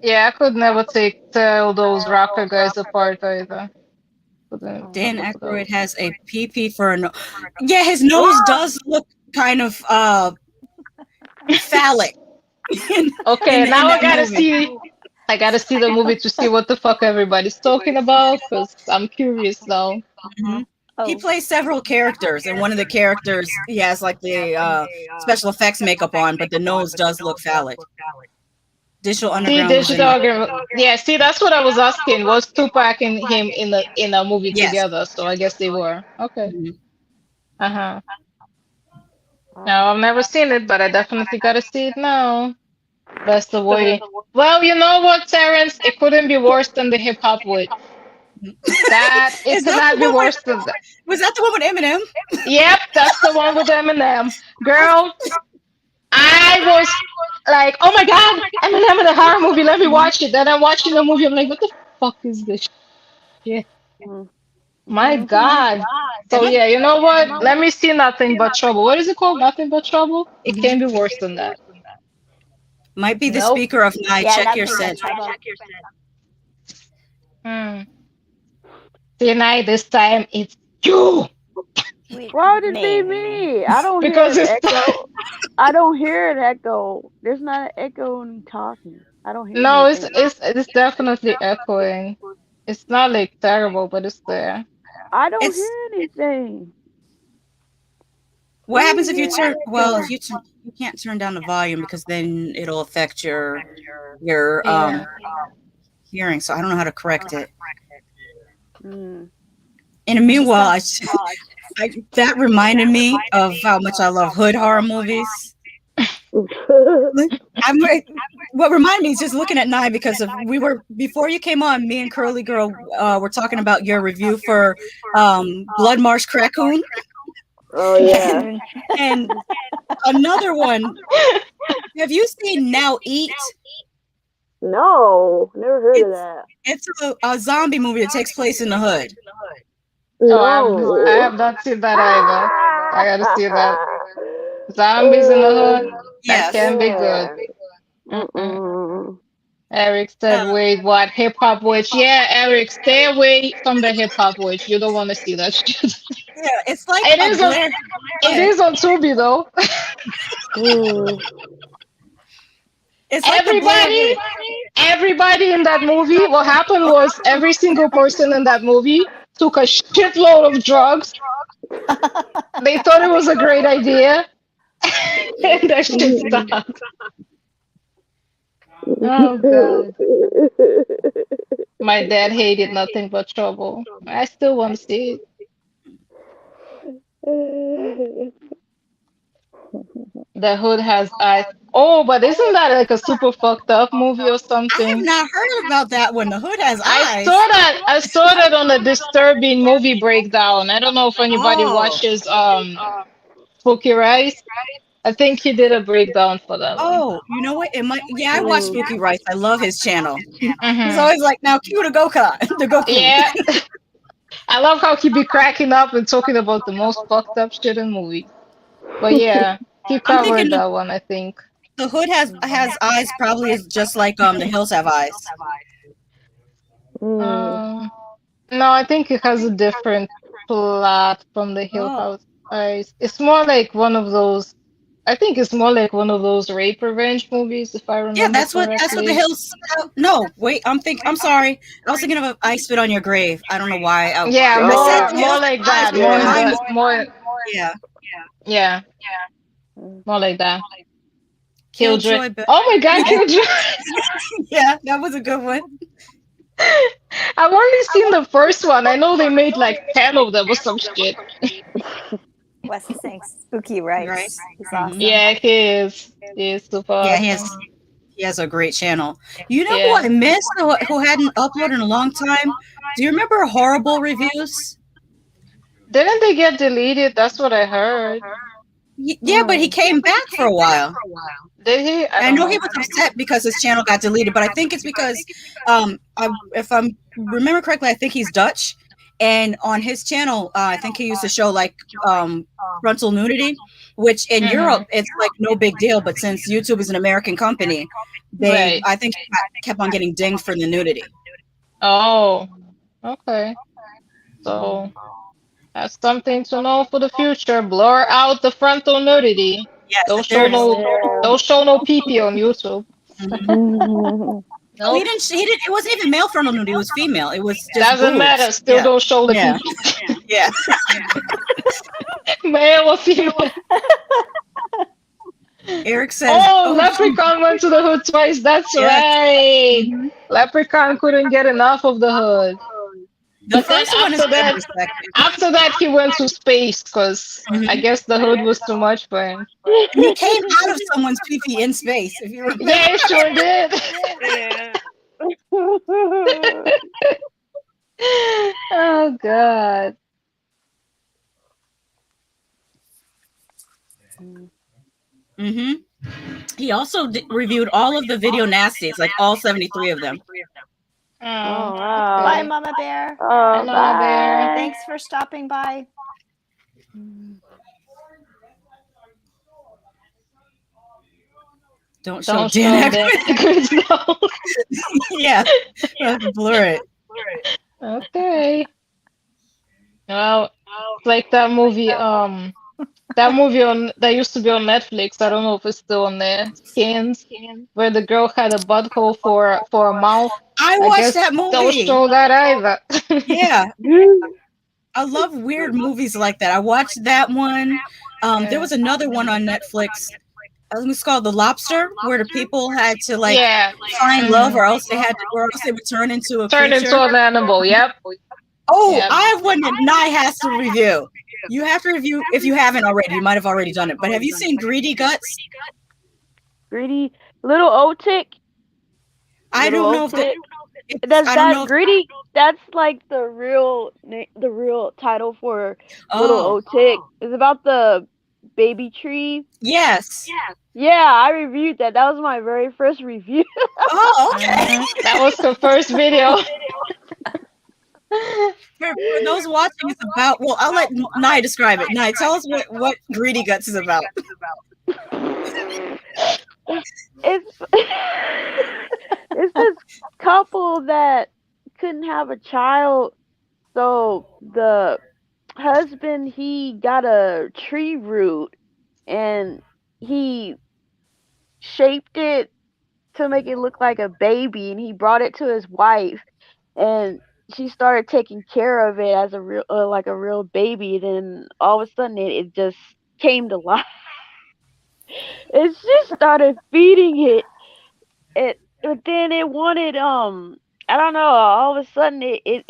Yeah, I could never tell those rocker guys apart either. Dan Aykroyd has a PP for a nose. Yeah, his nose does look kind of phallic. Okay, now I gotta see. I gotta see the movie to see what the fuck everybody's talking about because I'm curious now. He plays several characters, and one of the characters he has like the special effects makeup on, but the nose does look phallic. Digital Underground. Yeah, see, that's what I was asking. Was Tupac and him in a movie together? So I guess they were. Okay. No, I've never seen it, but I definitely gotta see it now. That's the way. Well, you know what, Terrence? It couldn't be worse than the Hip Hop Witch. That it cannot be worse than that. Was that the one with Eminem? Yep, that's the one with Eminem. Girl, I was like, oh my god, Eminem in a horror movie, let me watch it. Then I'm watching the movie, I'm like, what the fuck is this shit? My god. So yeah, you know what? Let me see Nothing But Trouble. What is it called? Nothing But Trouble? It can't be worse than that. Might be the speaker of my check your set. Tonight, this time it's you. Why would it be me? I don't because hear an echo. I don't hear an echo. There's not an echo in talking. I don't hear. No, it's definitely echoing. It's not like terrible, but it's there. I don't hear anything. What happens if you turn? Well, if you can't turn down the volume because then it'll affect your hearing. So I don't know how to correct it. In the meanwhile, that reminded me of how much I love hood horror movies. What reminded me is just looking at Nye because before you came on, me and Curly Girl were talking about your review for Blood Marsh Crackoon. Oh yeah. And another one. Have you seen Now Eat? No, never heard of that. It's a zombie movie that takes place in the hood. No, I have not seen that either. I gotta see that. Zombies in the hood? That can be good. Eric said, wait, what? Hip Hop Witch? Yeah, Eric, stay away from the Hip Hop Witch. You don't want to see that shit. Yeah, it's like it is on Tubi though. It's like everybody in that movie, what happened was every single person in that movie took a shitload of drugs. They thought it was a great idea. And that shit stopped. Oh god. My dad hated Nothing But Trouble. I still want to see it. The Hood Has Eyes. Oh, but isn't that like a super fucked up movie or something? I have not heard about that one. The Hood Has Eyes. I saw that on a Disturbing movie breakdown. I don't know if anybody watches Spooky Rice. I think he did a breakdown for that one. Oh, you know what? It might. Yeah, I watch Spooky Rice. I love his channel. He's always like, now cue the Goku. Yeah. I love how he be cracking up and talking about the most fucked up shit in movies. But yeah, he covered that one, I think. The Hood has eyes probably is just like The Hills Have Eyes. No, I think it has a different plot from The Hill House Eyes. It's more like one of those I think it's more like one of those rape revenge movies, if I remember Yeah, that's what correctly. the Hills. No, wait, I'm sorry. I was thinking of I Spit on Your Grave. I don't know why. Yeah, I more like that. Yeah, more like that. Killjoy. Oh my God, Killjoy! Yeah, that was a good one. I've only seen the first one. I know they made like 10 of them or some shit. Wes is saying spooky rice. He's awesome. Yeah, he is. He is super awesome. He has a great channel. You know who I missed who hadn't uploaded in a long time? Do you remember Horrible Reviews? Didn't they get deleted? That's what I heard. Yeah, but he came back for a while. Did he? I know he was upset because his channel got deleted, but I think it's because, if I remember correctly, I think he's Dutch, and on his channel, I think he used to show like frontal nudity, which in Europe it's like no big deal, but since YouTube is an American company, I think he kept on getting dinged for the nudity. Oh, okay. So that's something to know for the future. Blur out the frontal nudity. Yes, don't show no pee-pee on YouTube. No, he didn't. It wasn't even male frontal nudity. It was female. It was just doesn't boobs. matter. Still don't show the pee-pee. Yeah. Male or female. Eric says, "Oh, Leprechaun went to the hood twice. That's right. Leprechaun couldn't get enough of the hood." But then after that, he went to space because I guess the hood was too much for him. He came out of someone's pee-pee in space. If you remember. Yeah, he sure did. Oh God. He also reviewed all of the video nasties, like all 73 of them. Oh, wow. Bye, Mama Bear. Oh, Mama Bear. Thanks for stopping by. Don't show Dan Aykroyd's nose. Yeah, blur it. Okay. Well, like that movie. That movie that used to be on Netflix. I don't know if it's still on there. Skins, where the girl had a butthole for a mouth. I watched that movie. Don't show that either. Yeah. I love weird movies like that. I watched that one. There was another one on Netflix. I think it's called The Lobster, where the people had to find love, or else they would turn into a creature. Into an animal. Yep. Oh, I have one that Nye has to review. You have to review if you haven't already. You might have already done it. But have you seen Greedy Guts? Greedy Little Otik? I don't know if Greedy. That's like the real title for Little Otik. It's about the baby tree. Yes. Yeah, I reviewed that. That was my very first review. Oh, okay. That was the first video. For those watching, it's about. Well, I'll let Nye describe it. Nye, tell us what Greedy Guts is about. It's this couple that couldn't have a child, so the husband, he got a tree root and he shaped it to make it look like a baby, and he brought it to his wife, and she started taking care of it as a real baby. Then all of a sudden it just came to life. It just started feeding it, but then it wanted I don't know, all of a sudden it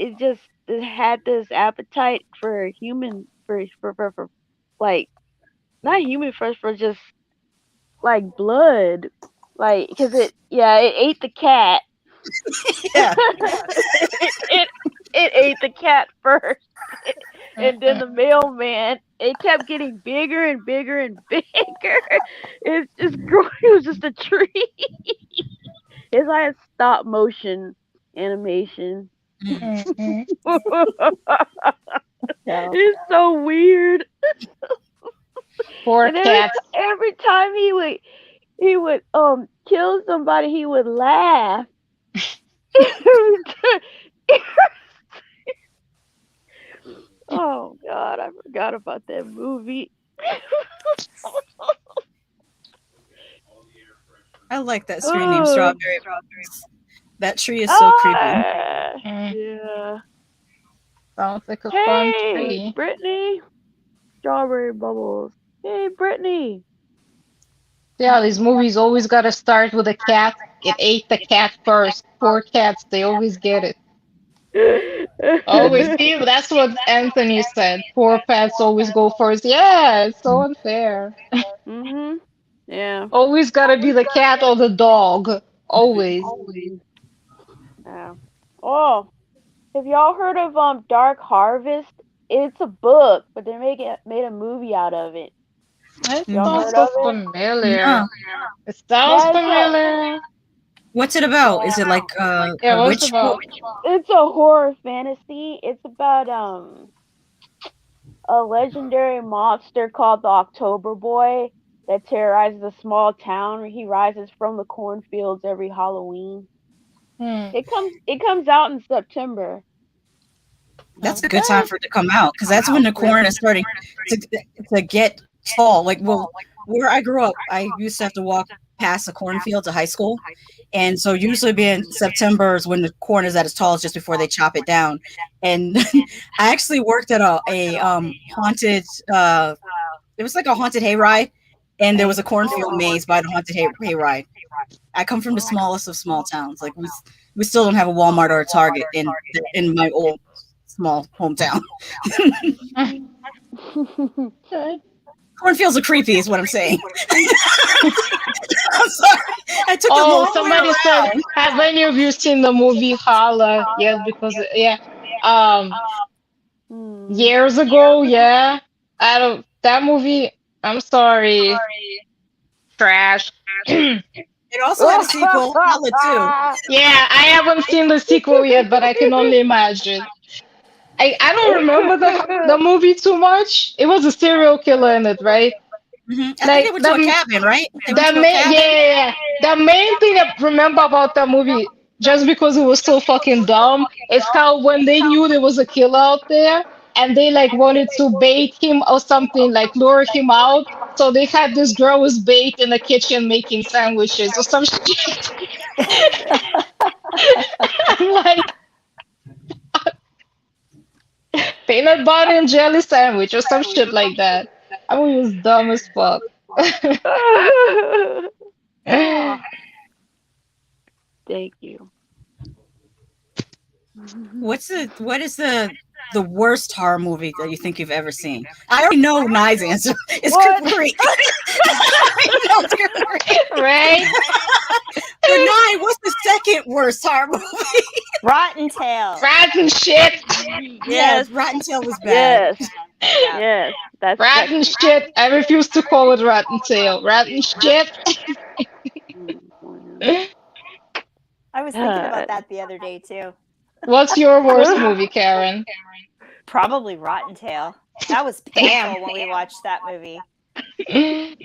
had this appetite for human for like not human flesh, for just like blood, like because it ate the cat. Yeah. it ate the cat first, and then the mailman. It kept getting bigger and bigger and bigger. It's just growing. It was just a tree. It's like a stop motion animation. It's so weird. Poor cat. Every time he would kill somebody, he would laugh. Oh God, I forgot about that movie. I like that tree named Strawberry. That tree is so creepy. Yeah. Sounds like a fun tree. Hey, Brittany. Strawberry bubbles. Hey, Brittany. Yeah, these movies always gotta start with a cat. It ate the cat first. Poor cats, they always get it. Always. See, that's what Anthony said. Poor pets always go first. Yeah, it's so unfair. Mhm. Yeah. Always gotta be the cat or the dog. Always. Yeah. Oh, have y'all heard of Dark Harvest? It's a book, but they made a movie out of it. It Y'all sounds heard so of it? familiar. No. It sounds Yeah, familiar. What's it about? Is it like Yeah, a what's witch about? book? It's a horror fantasy. It's about a legendary monster called the October Boy that terrorizes a small town. He rises from the cornfields every Halloween. It comes out in September. That's a good time for it to come out because that's when the corn is starting to get tall. Like, well, where I grew up, I used to have to walk past a cornfield to high school, and so usually being September is when the corn is at its tallest, just before they chop it down. And I actually worked at a haunted. It was like a haunted hayride, and there was a cornfield maze by the haunted hayride. I come from the smallest of small towns. Like we still don't have a Walmart or a Target in my old small hometown. Cornfields are creepy, is what I'm saying. I'm sorry. I took somebody said, have any of you seen the movie Holla? Yes, because years ago, yeah. That movie, I'm sorry. Trash. It also had a sequel, Holla 2. Yeah, I haven't seen the sequel yet, but I can only imagine. I don't remember the movie too much. It was a serial killer in it, right? I think they went to a cabin, right? Yeah. The main thing I remember about that movie, just because it was so fucking dumb, is how when they knew there was a killer out there and they like wanted to bait him or something, like lure him out. So they had this girl with bait in the kitchen making sandwiches or some shit. I'm like, peanut butter and jelly sandwich or some shit like that. I mean, it was dumb as fuck. Thank you. What is the worst horror movie that you think you've ever seen? I already know Nye's answer. It's Creek. Right? But Nye, what's the second worst horror movie? Rotten Tail. Rotten shit. Yes, Rotten Tail was bad. Yes. That's Rotten shit. I refuse to call it Rotten Tail. Rotten shit. I was thinking about that the other day too. What's your worst movie, Karen? Probably Rotten Tail. That was painful when we watched that movie. I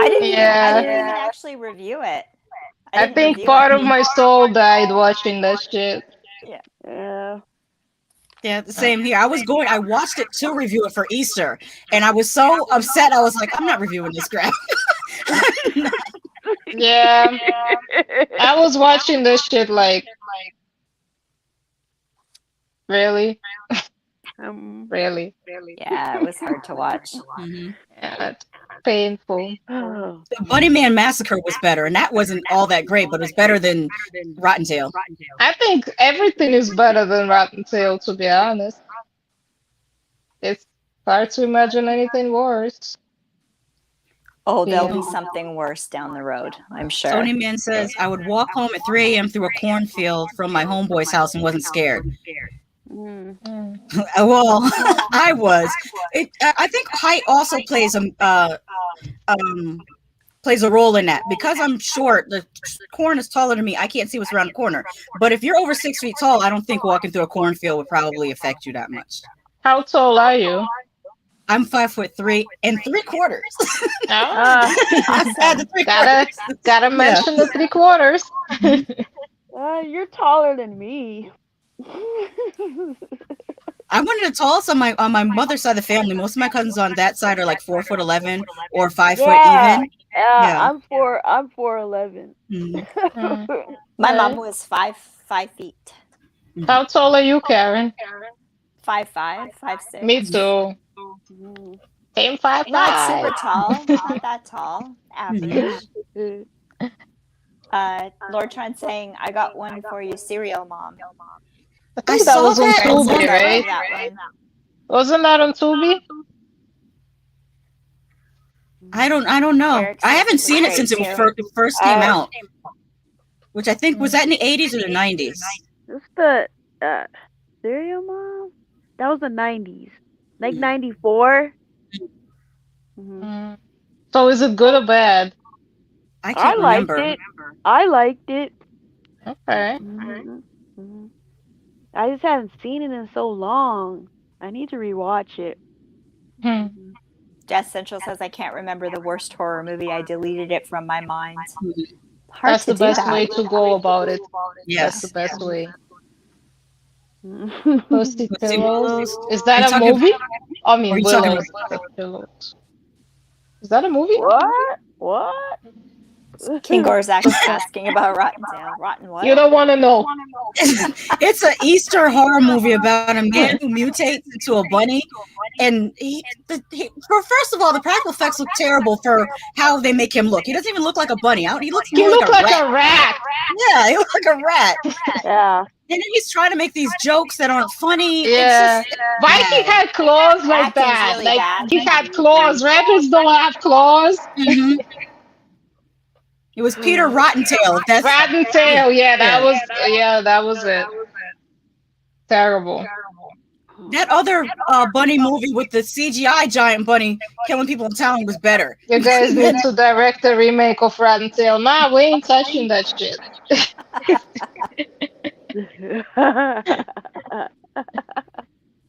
didn't even actually review it. I think part of my soul died watching that shit. Yeah, the same here. I watched it to review it for Easter, and I was so upset. I was like, I'm not reviewing this crap. Yeah. I was watching this shit like, really? Really? Yeah, it was hard to watch. Yeah, it's painful. The Bunny Man Massacre was better, and that wasn't all that great, but it's better than Rotten Tail. I think everything is better than Rotten Tail, to be honest. It's hard to imagine anything worse. Oh, there'll be something worse down the road, I'm sure. Tony Man says, I would walk home at 3 a.m. through a cornfield from my homeboy's house and wasn't scared. Well, I was. I think height also plays a role in that. Because I'm short, the corn is taller than me. I can't see what's around the corner. But if you're over 6 feet tall, I don't think walking through a cornfield would probably affect you that much. How tall are you? I'm 5'3" and 3/4. Gotta mention the 3/4. You're taller than me. I'm one of the tallest on my mother's side of the family. Most of my cousins on that side are like 4'11" or 5 foot even. Yeah. I'm 4'11". My mom was 5 feet. How tall are you, Karen? 5'5", 5'6". Me too. Same 5'5". Not super tall, not that tall, average. Lord Tron saying, "I got one for you, cereal mom." I think that was on Karen says, Tubi, "I love right? that one." Wasn't that on Tubi? I don't know. Eric I says haven't it's a seen it great since it cereal. first came out, which I think was that in the 80s or the 90s. What's the Cereal Mom? That was the 90s, like 94. So is it good or bad? I can't remember. I liked it. Okay. I just haven't seen it in so long. I need to rewatch it. Jess Central says, "I can't remember the worst horror movie. I deleted it from my mind." Hard That's to the do best that. way to go about it. Yes. That's the best way. Toasty Pillows. Is that a movie? I mean, Willows. Pillows. Is that a movie? What? King Gorzak's asking about Rotten Tail. Rotten what? You don't want to know. It's an Easter horror movie about a man who mutates into a bunny, and first of all, the practical effects look terrible for how they make him look. He doesn't even look like a bunny. He looks more like a rat. Yeah, he looks like a rat. Yeah. And then he's trying to make these jokes that aren't funny. Yeah. Why he had claws like that? Really like bad. he had claws. Rabbits don't have claws. It was Peter Rottentail. Rottentail. Yeah, that was it. Terrible. That other bunny movie with the CGI giant bunny killing people in town was better. You guys need to direct a remake of Rottentail. Nah, we ain't touching that shit.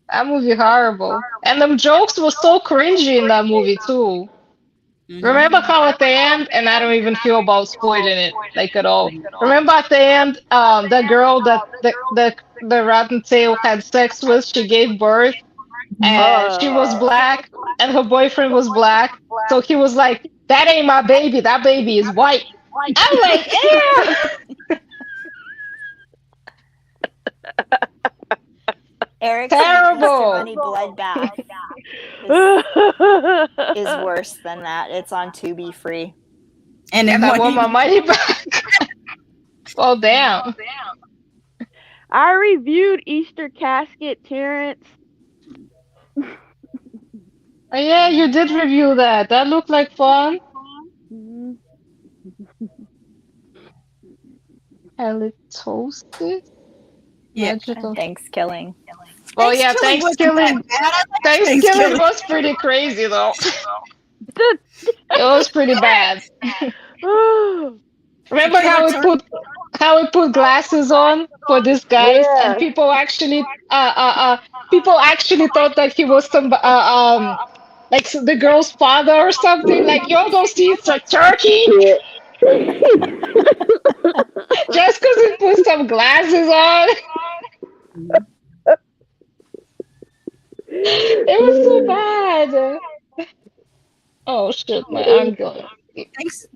That movie horrible. And them jokes were so cringy in that movie too. Remember how at the end, and I don't even feel about spoiling it like at all. Remember at the end, the girl that the Rottentail had sex with, she gave birth, and she was black, and her boyfriend was black. So he was like, "That ain't my baby. That baby is white." I'm like, "Ew." Eric Terrible. Bunny Bloodbath is worse than that. It's on Tubi free. And then I want my money back. Oh, damn. I reviewed Easter Casket, Terrence. Oh, yeah, you did review that. That looked like fun. Halitosis? Yeah, Thanksgiving. Well, yeah, Thanksgiving. Thanksgiving was pretty crazy, though. It was pretty bad. Remember how we put glasses on for this guy, and people actually thought that he was some like the girl's father or something. Like, y'all don't see it's a turkey. Just because he put some glasses on. It was so bad. Oh shit, my arm going.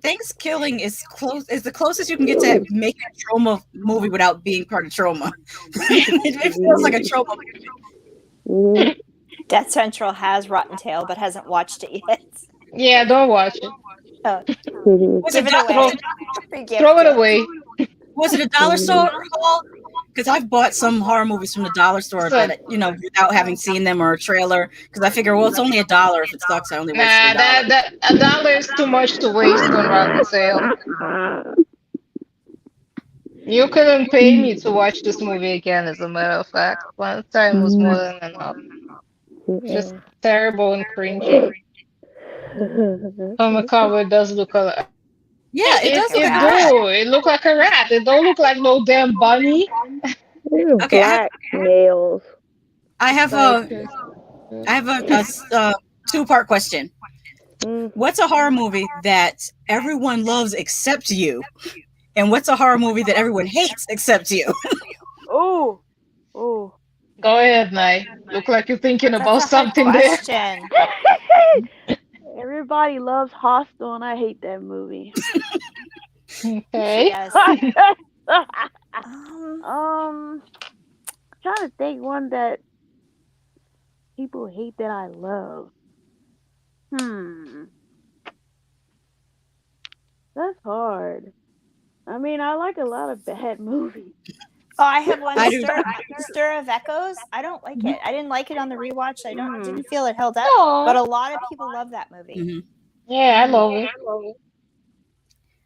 Thanksgiving is the closest you can get to making a trauma movie without being part of trauma. It feels like a trauma movie. Death Central has Rotten Tail but hasn't watched it yet. Yeah, don't watch it. Throw it away. Was it a dollar store haul? Because I've bought some horror movies from the dollar store, but without having seen them or a trailer. Because I figure, well, it's only $1. If it sucks, I only waste $1. $1 is too much to waste on Rotten Sale. You couldn't pay me to watch this movie again, as a matter of fact. One time was more than enough. Just terrible and cringy. Oh my god, it does look like. Yeah, it does. It look like a rat. It don't look like no damn bunny. Black nails. I have a two-part question. What's a horror movie that everyone loves except you? And what's a horror movie that everyone hates except you? Oh. Go ahead, Nye. Look like you're thinking about something there. everybody loves Hostel, and I hate that movie. Okay. Yes. Trying to think one that people hate that I love. That's hard. I mean, I like a lot of bad movies. Oh, I have one. Stir of Echoes. I don't like it. I didn't like it on the rewatch. I didn't feel it held up. But a lot of people love that movie. Yeah, I love it.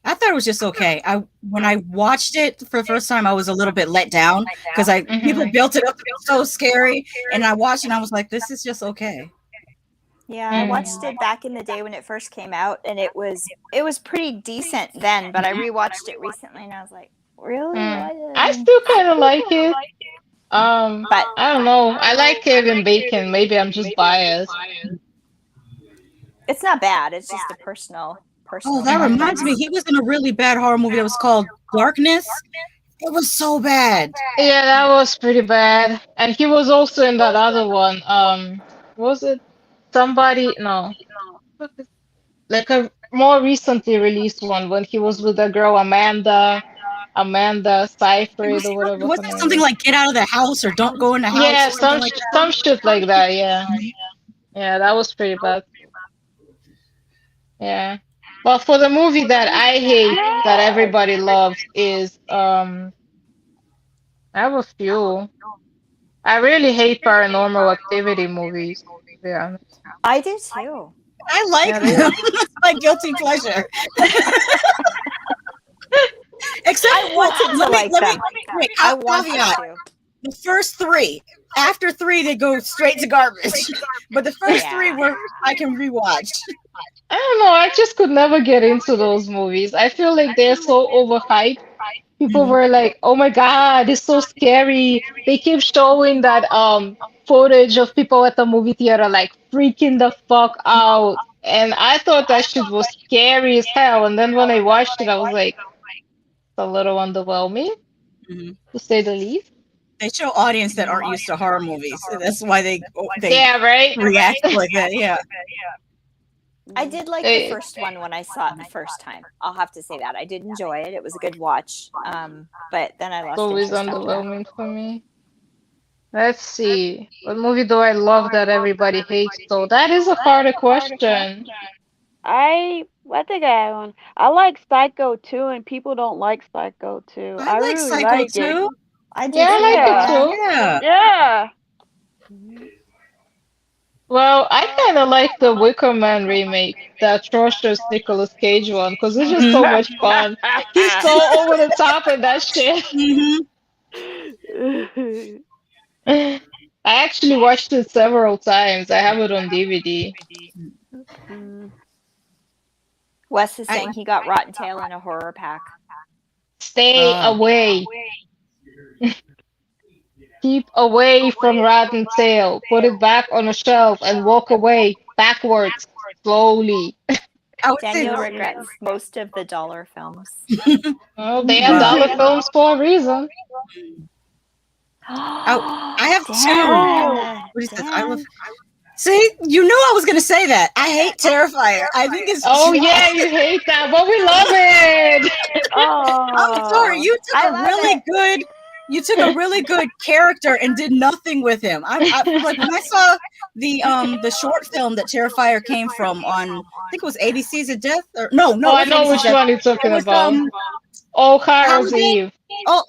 I thought it was just okay. When I watched it for the first time, I was a little bit let down because people built it up to be so scary, and I watched it and I was like, "This is just okay." Yeah, I watched it back in the day when it first came out, and it was pretty decent then. But I rewatched it recently, and I was like, "Really?" I still kind of like it. But I don't know. I like Kevin Bacon. Maybe I'm just biased. It's not bad. It's just a personal. Oh, that reminds me. He was in a really bad horror movie that was called Darkness. It was so bad. Yeah, that was pretty bad. And he was also in that other one. Was it somebody? No, like a more recently released one when he was with the girl Amanda Seyfried or whatever. Wasn't it something like "Get Out of the House" or "Don't Go in the House"? Yeah, some shit like that. Yeah, yeah, that was pretty bad. Yeah. But for the movie that I hate that everybody loves is I have a few. I really hate Paranormal Activity movies, to be honest. I do too. I like them. It's my guilty pleasure. Except I wanted to like them. I wanted to. The first three. After three, they go straight to garbage. But the first three were I can rewatch. I don't know. I just could never get into those movies. I feel like they're so overhyped. People were like, "Oh my God, it's so scary." They keep showing that footage of people at the movie theater like freaking the fuck out. And I thought that shit was scary as hell. And then when I watched it, I was like, it's a little underwhelming, to say the least. They show audience that aren't used to horror movies. So that's why they react like that. Yeah. I did like the first one when I saw it the first time. I'll have to say that. I did enjoy it. It was a good watch. But then I lost It's always underwhelming for me. Let's see. What movie do I love that everybody hates, though? That is a harder question. I think I have one. I like Psycho 2, and people don't like Psycho 2. I like really Psycho like 2. It. I do. Yeah, I like it too. Yeah. Well, I kind of like the Wicker Man remake, the atrocious Nicolas Cage one, because it's just so much fun. He's so over the top in that shit. I actually watched it several times. I have it on DVD. Wes is saying he got Rotten Tail in a horror pack. Stay away. Keep away from Rotten Tail. Put it back on a shelf and walk away backwards, slowly. Daniel regrets most of the dollar films. Well, they are dollar films for a reason. I have two. What is this? I love. See, you knew I was going to say that. I hate Terrifier. I think it's. Oh yeah, you hate that, but we love it. I'm sorry. You took a really good character and did nothing with him. I like when I saw the short film that Terrifier came from on, I think it was 80 Seas of Death or no. Oh, I know which one you're talking about. All Hallows Eve. All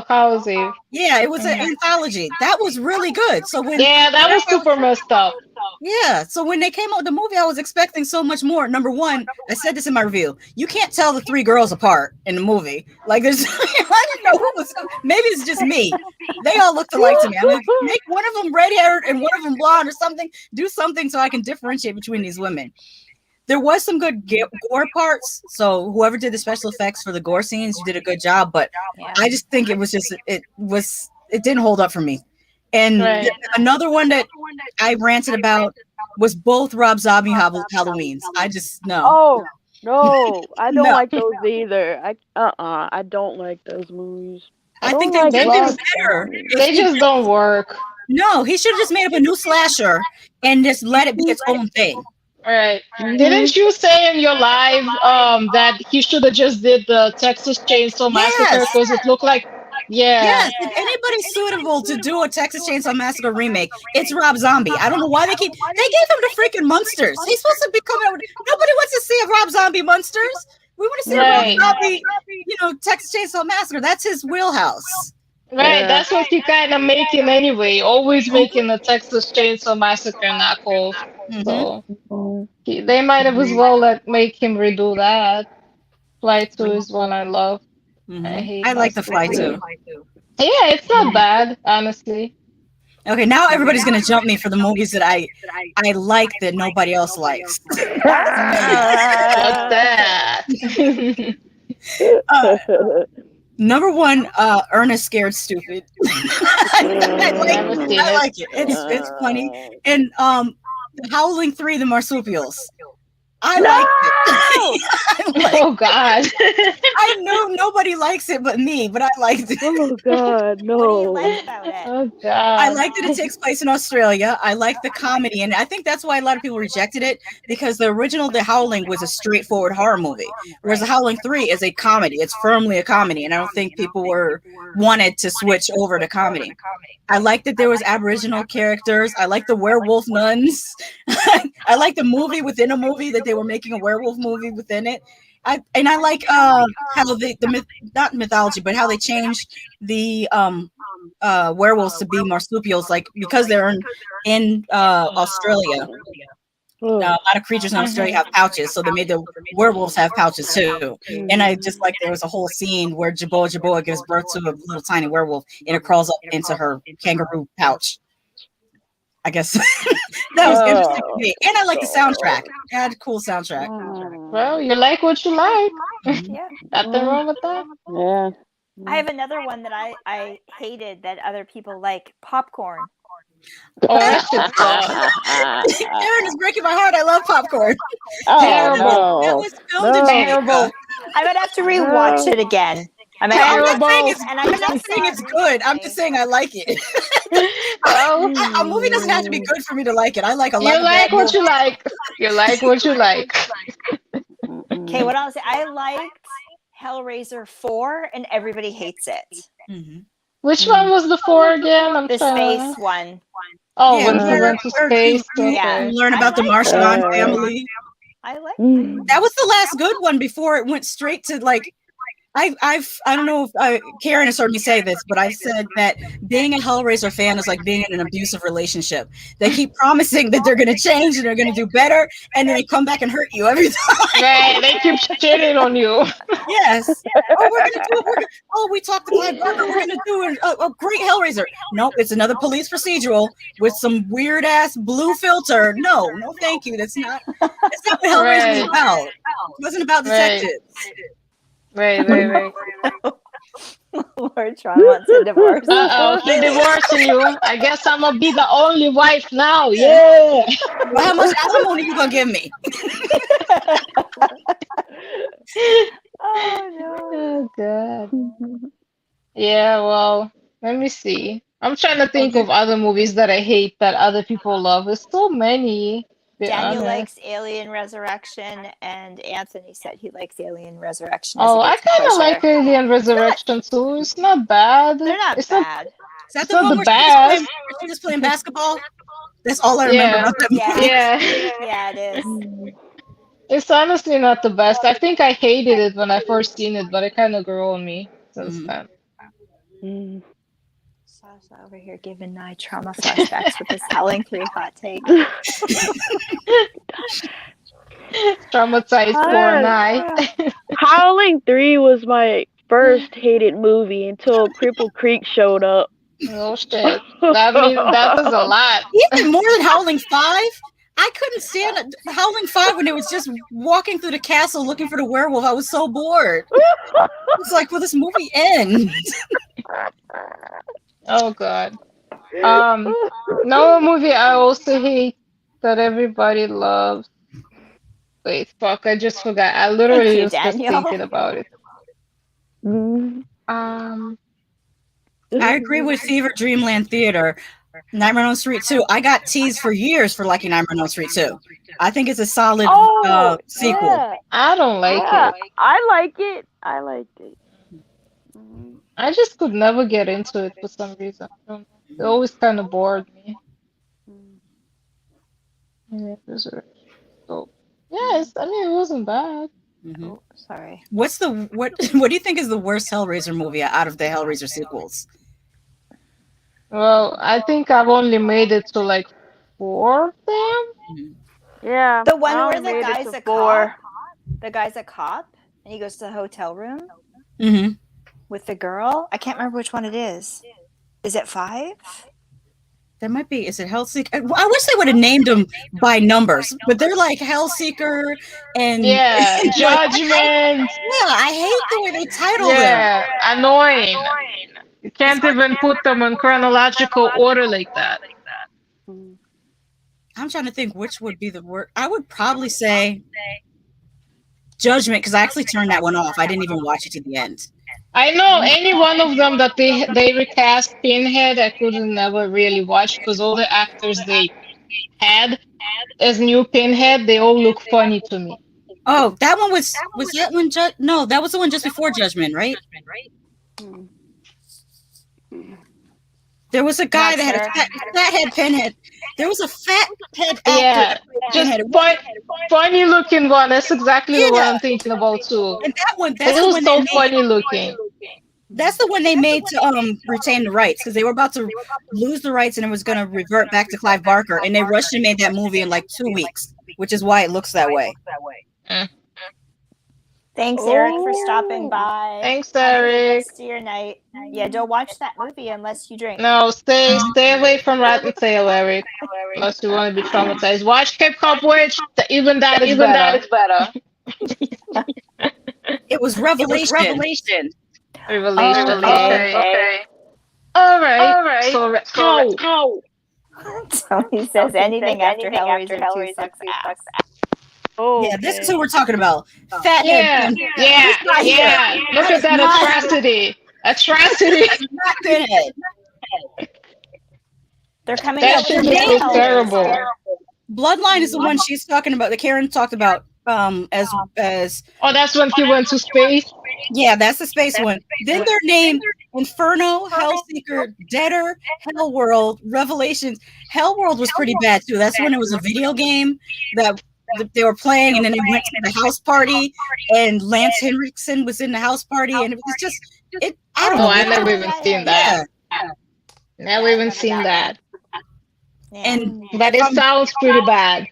Hallows Eve. Yeah, it was an anthology. That was really good. So that was super messed up. Yeah, so when they came out with the movie, I was expecting so much more. Number one, I said this in my review. You can't tell the three girls apart in the movie. Like, there's, I didn't know who was. Maybe it's just me. They all looked alike to me. I'm like, make one of them red-haired and one of them blonde or something. Do something so I can differentiate between these women. There was some good gore parts. So whoever did the special effects for the gore scenes, you did a good job. But I just think it didn't hold up for me. And another one that I ranted about was both Rob Zombie Halloweens. I just no. Oh no, I don't like those either. I don't like those movies. I think they did better. They just don't work. No, he should have just made up a new slasher and just let it be its own thing. Right. Didn't you say in your live that he should have just did the Texas Chainsaw Massacre Yes. because it looked like Yes, if anybody's suitable to do a Texas Chainsaw Massacre remake, it's Rob Zombie. I don't know why they gave him the freaking Munsters. He's supposed to be coming out. Nobody wants to see a Rob Zombie Munsters. We want to see a Rob Zombie, Texas Chainsaw Massacre. That's his wheelhouse. Right, that's what he kind of making anyway. Always making a Texas Chainsaw Massacre knockoff. So they might have as well make him redo that. Fly 2 is one I love. I like the Fly 2. Yeah, it's not bad, honestly. Okay, now everybody's gonna jump me for the movies that I like that nobody else likes. What's that? Number one, Ernest Scared Stupid. I like it. It's funny. And Howling 3, The Marsupials. I like it. Oh God! I know nobody likes it but me, but I liked it. Oh God, no! What do you like about it? Oh God! I like that it takes place in Australia. I like the comedy, and I think that's why a lot of people rejected it, because the original The Howling was a straightforward horror movie, whereas The Howling 3 is a comedy. It's firmly a comedy, and I don't think people wanted to switch over to comedy. I like that there was Aboriginal characters. I like the werewolf nuns. I like the movie within a movie that they were making a werewolf movie within it. I like how not mythology, but how they changed the werewolves to be marsupials, like because they're in Australia. A lot of creatures in Australia have pouches, so they made the werewolves have pouches too. And I just like there was a whole scene where Jaboa gives birth to a little tiny werewolf, and it crawls up into her kangaroo pouch. I guess that was interesting to me. And I like the soundtrack. It had a cool soundtrack. Well, you like what you like. Yeah. Nothing wrong with that. Yeah. I have another one that I hated that other people like, popcorn. Oh, that shit's Aaron is breaking my heart. I love popcorn. Terrible. No. That was filmed in Terrible. I would have to rewatch it again. I'm not saying it's good. I'm just saying I like it. A movie doesn't have to be good for me to like it. I like a lot. You like what you like. You like what you like. Okay, what I'll say, I liked Hellraiser 4, and everybody hates it. Which one was the 4 again? The space one. Oh, when he went to space. Yeah. Learn about the Marshman family. I like that was the last good one before it went straight to like. I don't know if Karen has heard me say this, but I've said that being a Hellraiser fan is like being in an abusive relationship. They keep promising that they're going to change and they're going to do better, and then they come back and hurt you every time. Right, they keep shitting on you. Yes. Oh, we're going to do it. We talked to Clive Barker. We're going to do a great Hellraiser. Nope, it's another police procedural with some weird ass blue filter. No, thank you. That's not what Hellraiser was about. It wasn't about detectives. Right. Lord Tron wants a divorce. She's divorcing you. I guess I'm gonna be the only wife now. Yeah. Well, how much alimony you gonna give me? Oh no. Oh God. Yeah. Well, let me see. I'm trying to think of other movies that I hate that other people love. There's so many. Daniel likes Alien Resurrection, and Anthony said he likes Alien Resurrection. Oh, I kind of like Alien Resurrection too. It's not bad. They're not bad. Is that the one where she's just playing basketball? That's all I remember about that movie. Yeah, it is. It's honestly not the best. I think I hated it when I first seen it, but it kind of grew on me since then. Shasha over here giving Nye trauma flashbacks with this Howling 3 hot take. Traumatized poor Nye. Howling 3 was my first hated movie until Cripple Creek showed up. Oh shit. That was a lot. Even more than Howling 5? I couldn't stand Howling 5 when it was just walking through the castle looking for the werewolf. I was so bored. It's like, will this movie end? Oh God. No movie I also hate that everybody loves. Wait, fuck, I just forgot. I literally was just thinking about it. I agree with Fever Dreamland Theater. Nightmare on Elm Street 2. I got teased for years for liking Nightmare on Elm Street 2. I think it's a solid sequel. Yeah. I don't like it. I like it. I liked it. Mhm. I just could never get into it for some reason. I don't know. It always kind of bored me. Mhm. Yeah, so yes, I mean it wasn't bad. Mm-hmm. Oh, sorry. What do you think is the worst Hellraiser movie out of the Hellraiser sequels? Well, I think I've only made it to like 4 of them. Yeah. The one I where only the made it guy's to a 4. cop. The guy's a cop, and he goes to the hotel room Mm-hmm. with the girl. I can't remember which one it is. Is it 5? That might be. Is it Hellseeker? I wish they would have named them by numbers, but they're like Hellseeker and Yeah, Judgment. Yeah, I hate the way they title them. Yeah, annoying. You can't even put them in chronological order like that. Mhm. I'm trying to think which would be the worst. I would probably say Judgment, because I actually turned that one off. I didn't even watch it to the end. I know any one of them that they recast Pinhead, I couldn't never really watch because all the actors they had as new Pinhead, they all look funny to me. Oh, that one was that one? No, that was the one just before Judgment, right? Mhm. There was a guy Not that had sure. a fat head Pinhead. There was a fat head actor. Yeah, just Pinhead. funny looking one. That's exactly the one Yeah. I'm thinking about too. And that one, It that's the was one so they made. funny looking. That's the one they made to retain the rights because they were about to lose the rights and it was going to revert back to Clive Barker, and they rushed and made that movie in like 2 weeks, which is why it looks that way. Thanks, Eric, for stopping by. Thanks, Have a good Eric. rest of your night. Yeah, don't watch that movie unless you drink. No, stay away from Rat and Tail, Eric. Unless you want to be traumatized. Watch Hip Hop Witch. Even that is better. It was Revelation. Revelation. Okay. Okay. All right. So, how? So he says anything after Hellraiser 2 sucks ass. Oh, Yeah, this is who we're talking about. Fat head. Yeah. Look at that atrocity. Not Pinhead. They're coming That up shit with just new looks terrible. Hellraiser. Bloodline is the one she's talking about. That Karen talked about. As Oh, that's when he went to space. yeah, that's the space one. Then they're named Inferno, Hellseeker, Deader, Hellworld, Revelations. Hellworld was pretty bad too. That's when it was a video game that they were playing, and then they went to the house party, and Lance Henriksen was in the house party, and it was just it. I don't know. I never even seen that. Yeah. Never even seen that. And But it sounds pretty bad.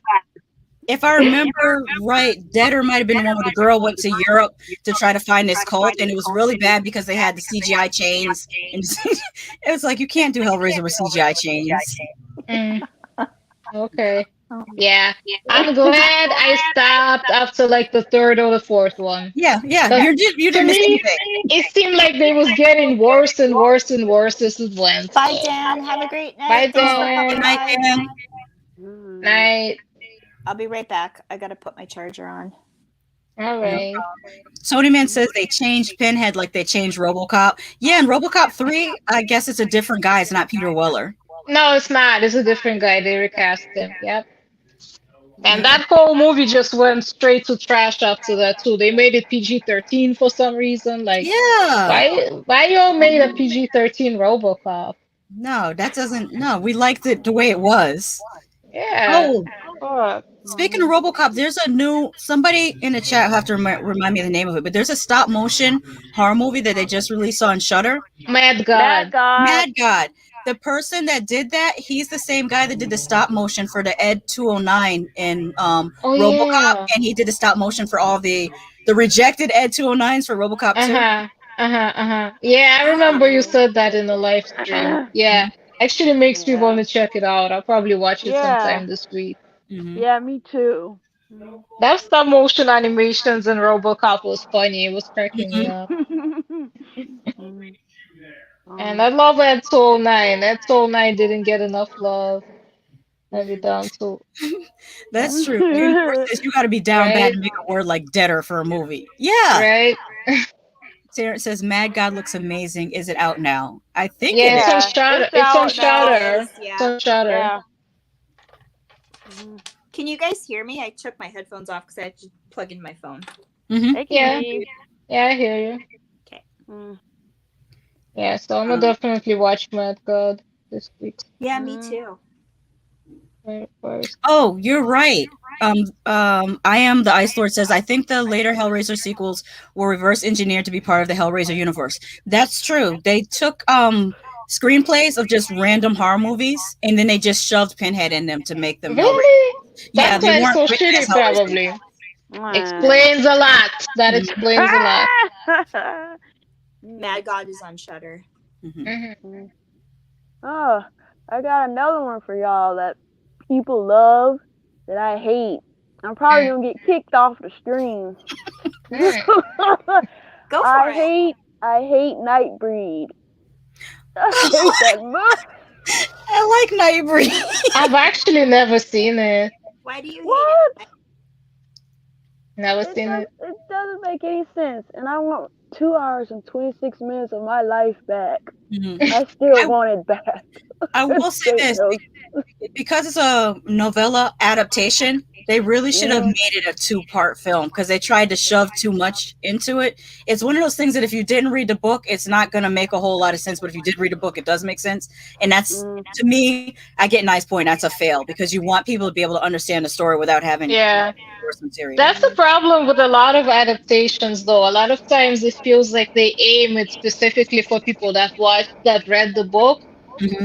if I remember right, Deader might have been the one where the girl went to Europe to try to find this cult, and it was really bad because they had the CGI chains. And it was like, you can't do Hellraiser with CGI chains. Okay. Yeah. I'm glad I stopped after like the 3rd or the 4th one. Yeah. You didn't miss anything. It seemed like they was getting worse and worse and worse as it went. Bye, Dan. Have a great night. Bye, Thanks for Dan. coming Good night, by. Dan. Night. I'll be right back. I gotta put my charger on. All right. Sony Man says they changed Pinhead like they changed RoboCop. Yeah, in RoboCop 3, I guess it's a different guy. It's not Peter Weller. No, it's not. It's a different guy. They recast him. Yep. And that whole movie just went straight to trash after that too. They made it PG-13 for some reason. Like, yeah, why y'all made a PG-13 RoboCop? No, that doesn't. No, we liked it the way it was. Yeah. Oh, speaking of RoboCop, there's a new somebody in the chat will have to remind me of the name of it, but there's a stop motion horror movie that they just released on Shudder. Mad God. Mad God. The person that did that, he's the same guy that did the stop motion for the Ed 209 in RoboCop, and he did the stop motion for all the rejected Ed 209s for RoboCop 2. Yeah, I remember you said that in the live stream. Yeah, actually makes me want to check it out. I'll probably watch it sometime this week. Mm-hmm. Yeah, me too. That stop motion animations in RoboCop was funny. It was cracking me up. And I love Ed 209. Ed 209 didn't get enough love. Maybe down to. That's true. Universe says you got to be down bad to make a word like Deader for a movie. Yeah. Right. Sarah says Mad God looks amazing. Is it out now? I think it's on Shudder. It's on Shudder. Yeah. It's on Shudder. Yeah. Can you guys hear me? I took my headphones off because I had to plug in my phone. Yeah, I hear you. Okay. Yeah, so I'm gonna definitely watch Mad God this week. Yeah, me too. First. Oh, you're right. I am the Ice Lord says I think the later Hellraiser sequels were reverse engineered to be part of the Hellraiser universe. That's true. They took screenplays of just random horror movies and then they just shoved Pinhead in them to make them Hellraiser. Really? Yeah, That's they why it's weren't so written as shitty, Hellraiser. probably. Explains a lot. That explains a lot. Mad God is on Shudder. Oh, I got another one for y'all that people love that I hate. I'm probably gonna get kicked off the stream. Go for it. I hate Nightbreed. I hate that movie. I like Nightbreed. I've actually never seen it. Why do you hate it? Never seen it. It doesn't make any sense, and I want 2 hours and 26 minutes of my life back. I still want it back. I will say this, because it's a novella adaptation, they really should have made it a 2-part film because they tried to shove too much into it. It's one of those things that if you didn't read the book, it's not going to make a whole lot of sense. But if you did read a book, it does make sense. And that's, to me, I get Nice point. That's a fail because you want people to be able to understand the story without having source material. That's the problem with a lot of adaptations, though. A lot of times it feels like they aim it specifically for people that read the book.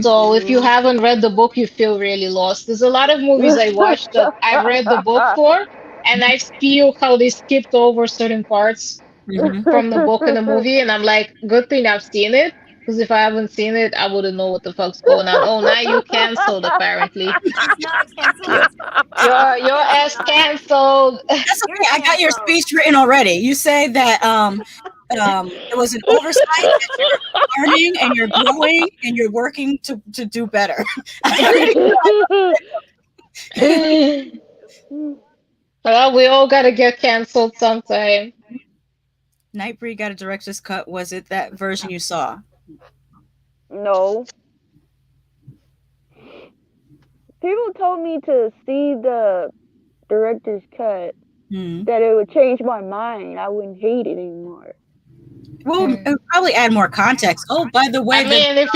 So if you haven't read the book, you feel really lost. There's a lot of movies I watched that I've read the book for, and I feel how they skipped over certain parts from the book in the movie, and I'm like, good thing I've seen it, because if I haven't seen it, I wouldn't know what the fuck's going on. Oh, now you canceled, apparently. It's not canceled. Your ass canceled. That's okay. I got your speech written already. You say that it was an oversight, that you're learning and you're growing and you're working to do better. Well, we all gotta get canceled sometime. Nightbreed got a director's cut. Was it that version you saw? No. People told me to see the director's cut, that it would change my mind. I wouldn't hate it anymore. Well, it would probably add more context. Oh, by the way, I mean, if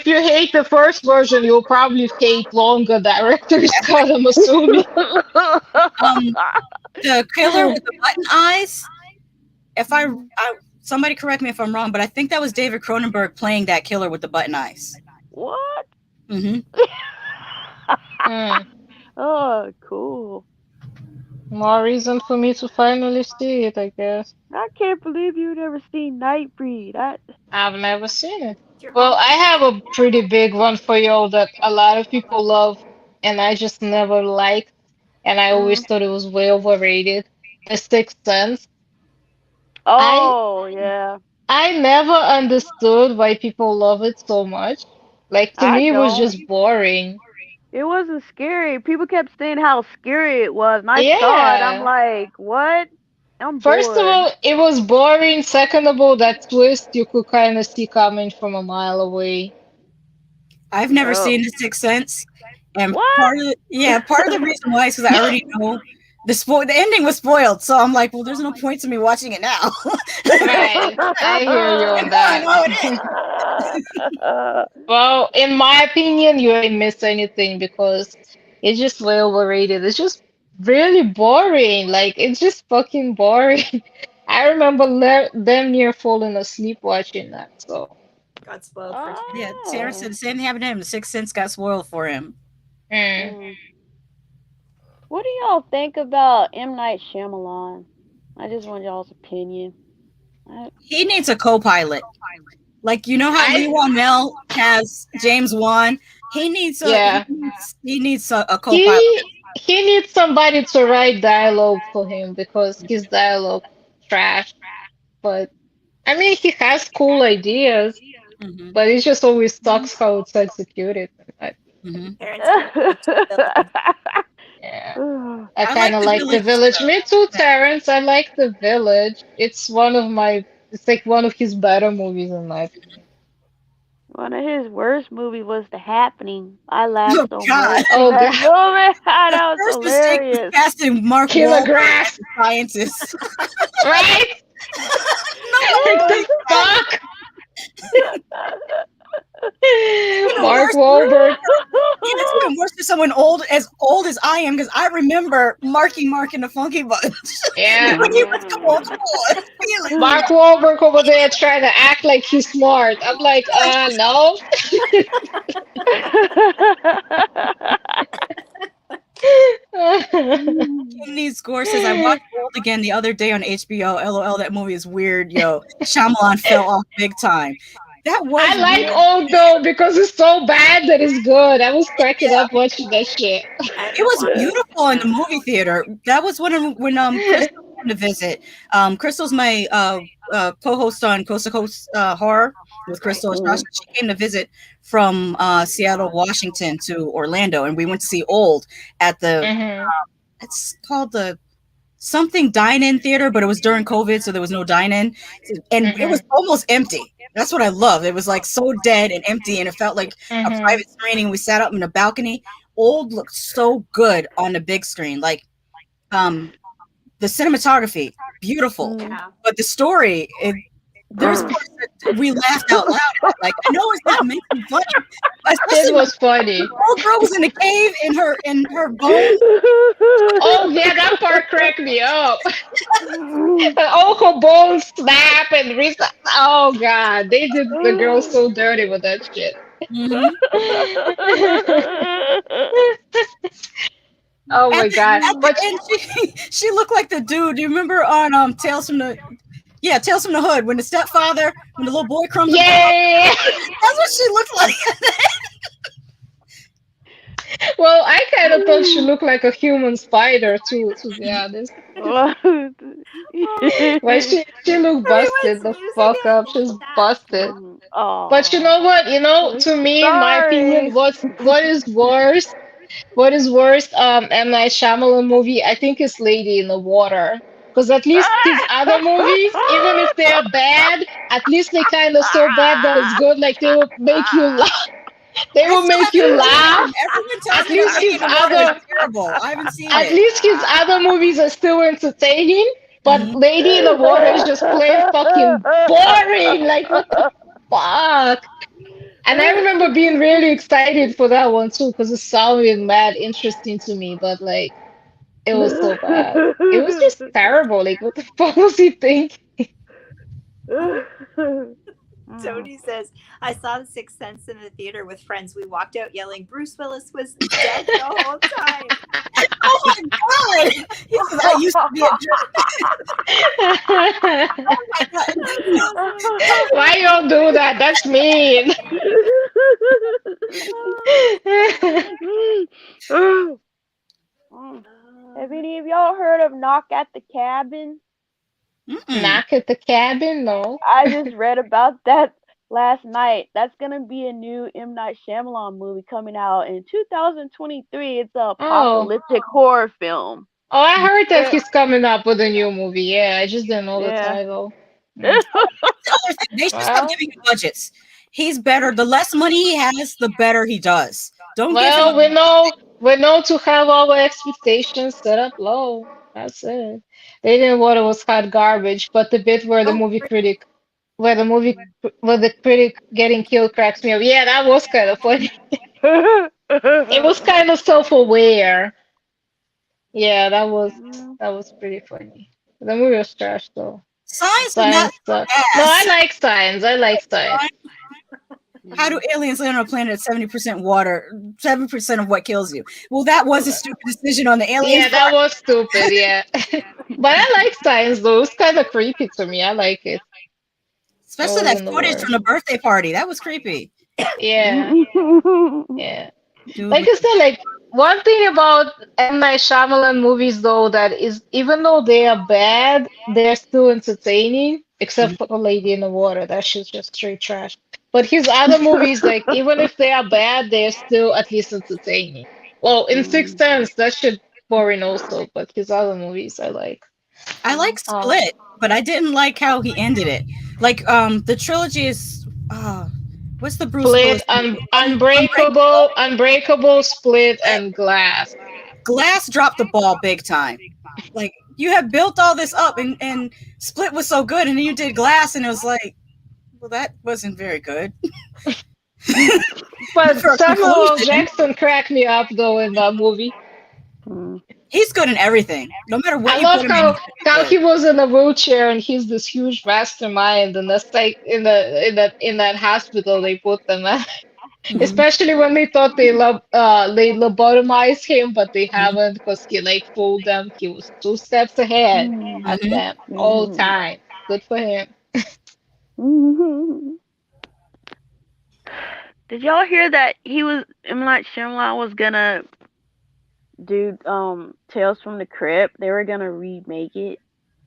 you hate the first version, you'll probably hate longer director's cut, I'm assuming. The killer with the button eyes. If I somebody correct me if I'm wrong, but I think that was David Cronenberg playing that killer with the button eyes. What? Oh, cool. More reason for me to finally see it, I guess. I can't believe you've never seen Nightbreed. I've never seen it. Well, I have a pretty big one for you that a lot of people love, and I just never liked, and I always thought it was way overrated. The Sixth Sense. Oh, yeah. I never understood why people love it so much. Like, to me, it was just boring. It wasn't scary. People kept saying how scary it was, and I saw it. I'm like, what? I'm bored. First of all, it was boring. Second of all, that twist you could kind of see coming from a mile away. I've never seen The Sixth Sense, and part of the reason why is because I already know the ending was spoiled. So I'm like, well, there's no point to me watching it now. Right, I hear you on that. Well, in my opinion, you ain't missed anything because it's just way overrated. It's just really boring. Like, it's just fucking boring. I remember them near falling asleep watching that. So got spoiled for him. Yeah, Sarah said the same thing happened to him. The Sixth Sense got spoiled for him. What do y'all think about M. Night Shyamalan? I just want y'all's opinion. He needs a co-pilot. Like, you know how Lee Whannell has James Wan? He needs a co-pilot. He needs somebody to write dialogue for him because his dialogue trash. But I mean, he has cool ideas, but it just always sucks how it's executed. Yeah, I kind of like The Village. Me too, Terrence. I like The Village. It's like one of his better movies in my opinion. One of his worst movies was The Happening. I laughed so much Oh in that movie. That The was first mistake was hilarious. casting Mark Killer Wahlberg Grass. as a scientist. Right? Like the fuck? Mark Wahlberg. Yeah, it's even worse for someone old as I am, because I remember Mark and the Funky Bunch. Yeah. When he was come on. Mark Wahlberg over there trying to act like he's smart. I'm like, no. Kidney Score says, I watched Old again the other day on HBO. LOL, that movie is weird, yo. Shyamalan fell off big time. That was I like weird. Old though because it's so bad that it's good. I was cracking up watching that shit. It was beautiful in the movie theater. That was when Crystal came to visit. Crystal's my co-host on Coast to Coast Horror with Crystal and Shasha. She came to visit from Seattle, Washington to Orlando, and we went to see Old at the it's called the something dine-in theater, but it was during COVID, so there was no dine-in, and it was almost empty. That's what I love. It was like so dead and empty, and it felt like a private screening. We sat up in the balcony. Old looked so good on the big screen. Like the cinematography, beautiful, but the story, there's parts that we laughed out loud at. Like, I know it's not making fun. It was funny. The old girl was in the cave in her bone. Oh yeah, that part cracked me up. And all her bones snap and reset. Oh god, they did the girl so dirty with that shit. Oh my god! But she looked like the dude. You remember on Tales from the Hood when the stepfather, when the little boy crumbs. Yeah, that's what she looked like. Well, I kind of thought she looked like a human spider too, to be honest. But she looked busted the fuck up. She's busted. But you know what? To me, in my opinion, what is worse? What is worse? M. Night Shyamalan movie, I think it's Lady in the Water. Because at least his other movies, even if they're bad, at least they kind of so bad that it's good. Like they will make you laugh. They will make you laugh. At least his other terrible. I haven't seen At least his other movies are still entertaining. But Lady in the Water is just plain fucking boring. Like what the fuck? And I remember being really excited for that one too, because it sounded mad interesting to me. But like, it was so bad. It was just terrible. Like, what the fuck was he thinking? Tony says, I saw The Sixth Sense in the theater with friends. We walked out yelling, Bruce Willis was dead the whole time. Oh my god! He says, I used to be a jerk. Why y'all do that? That's mean. Have any of y'all heard of Knock at the Cabin? Knock at the Cabin? No. I just read about that last night. That's gonna be a new M. Night Shyamalan movie coming out in 2023. It's a apocalyptic horror film. Oh, I heard that he's coming up with a new movie. Yeah, I just didn't know the title. They should stop giving him budgets. He's better. The less money he has, the better he does. Don't give him. We know to have our expectations set up low. That's it. They didn't want it was hot garbage, but the bit where the critic getting killed cracks me up. Yeah, that was kind of funny. It was kind of self-aware. Yeah, that was pretty funny. The movie was trash though. Science No, I like Signs. How do aliens land on a planet at 70% water, 7% of what kills you? Well, that was a stupid decision on the aliens. Yeah, that was stupid, yeah. But I like Signs though. It's kind of creepy to me. I like it. Especially that footage from the birthday party. That was creepy. Yeah. Yeah. Like I said, like one thing about M. Night Shyamalan movies though, that is even though they are bad, they're still entertaining, except for The Lady in the Water. That shit's just straight trash. But his other movies, like even if they are bad, they're still at least entertaining. Well, in Sixth Sense, that shit boring also, but his other movies I like. I like Split, but I didn't like how he ended it. Like the trilogy is What's the Bruce Willis? Unbreakable, Split, and Glass. Glass dropped the ball big time. Like, you have built all this up, and Split was so good, and then you did Glass, and it was like, well, that wasn't very good. But Samuel L. Jackson cracked me up though in that movie. He's good in everything, no matter what. I love how he was in a wheelchair and he's this huge mastermind, and that's like in that hospital they put them at. Especially when they thought they lobotomized him, but they haven't, because he like fooled them. He was 2 steps ahead of them all the time. Good for him. Did y'all hear that M. Night Shyamalan was gonna do Tales from the Crypt? They were gonna reboot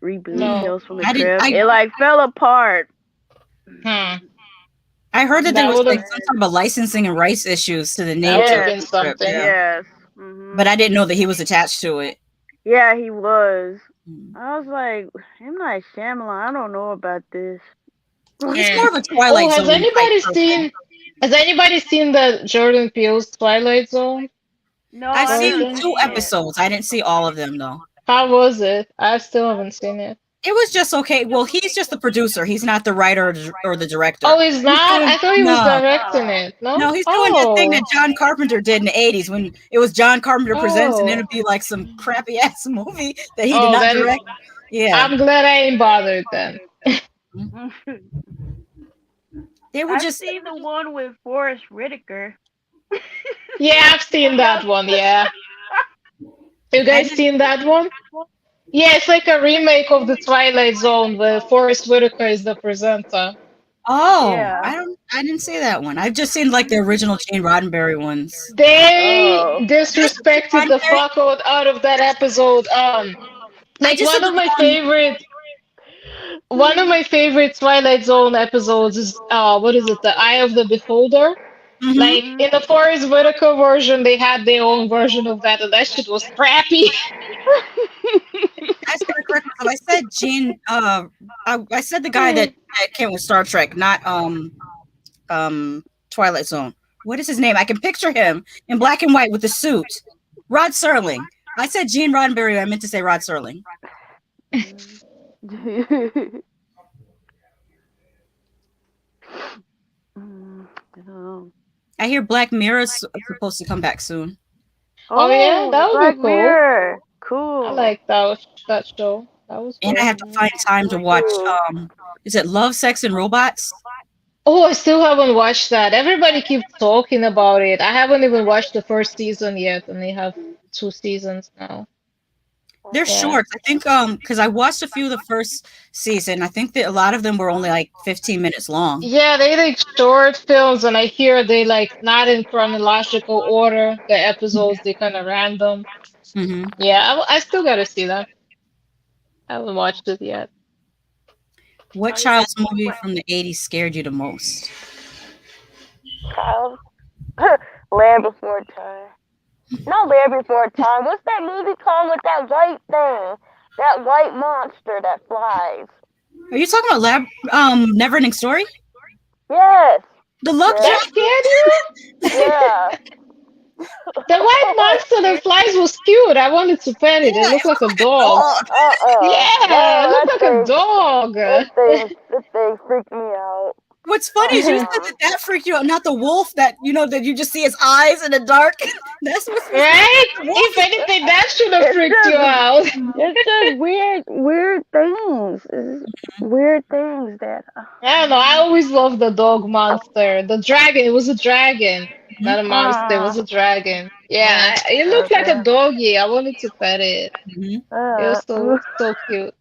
Tales from the Crypt. It like fell apart. I heard that there was like some sort of a licensing and rights issues to the nature of the script. Yes. But I didn't know that he was attached to it. Yeah, he was. I was like, M. Night Shyamalan, I don't know about this. He's more of a Twilight Zone. Has anybody seen the Jordan Peele's Twilight Zone? No, I've seen 2 episodes. I didn't see all of them though. How was it? I still haven't seen it. It was just okay. Well, he's just the producer. He's not the writer or the director. Oh, he's not? I thought he was directing it. No, he's doing that thing that John Carpenter did in the 80s when it was John Carpenter Presents, and it'd be like some crappy ass movie that he did not direct. Yeah. I'm glad I ain't bothered then. They were I've seen the one with Forrest Whitaker. Yeah, I've seen that one, yeah. You guys seen that one? Yeah, it's like a remake of the Twilight Zone where Forrest Whitaker is the presenter. Oh, yeah. I didn't see that one. I've just seen like the original Gene Roddenberry ones. They disrespected the fuck out of that episode. Like one of my favorite Twilight Zone episodes is what is it? The Eye of the Beholder. Mm-hmm. Like in the Forrest Whitaker version, they had their own version of that, and that shit was crappy. I said correctly. So I said Gene. I said the guy that came with Star Trek, not Twilight Zone. What is his name? I can picture him in black and white with the suit. Rod Serling. I said Gene Roddenberry. I meant to say Rod Serling. I hear Black Mirror's supposed to come back soon. Oh yeah, that would be cool. Mirror. Cool. I like that show. That was cool. And I have to find time to watch. Is it Love, Sex, and Robots? Oh, I still haven't watched that. Everybody keeps talking about it. I haven't even watched the first season yet, and they have 2 seasons now. They're short. I think because I watched a few of the first season. I think that a lot of them were only like 15 minutes long. Yeah, they like short films, and I hear they like not in chronological order. The episodes, they kind of random. Mm-hmm. Yeah, I still gotta see that. I haven't watched it yet. What child's movie from the 80s scared you the most? Child? Land Before Time. Not Land Before Time. What's that movie called with that white thing? That white monster that flies. Are you talking about Neverending Story? Yes. The Love That scared you? Yeah. The white monster that flies was cute. I wanted to pet it. It looked like a dog. Yeah, it looked like a dog. This thing freaked me out. What's funny is you said that freaked you out, not the wolf that that you just see his eyes in the dark. That's what's right. If anything, that should have freaked you out. It's just weird things. Weird things that. I don't know. I always loved the dog monster. The dragon. It was a dragon, not a monster. It was a dragon. Yeah, it looked like a doggy. I wanted to pet it. It was so cute.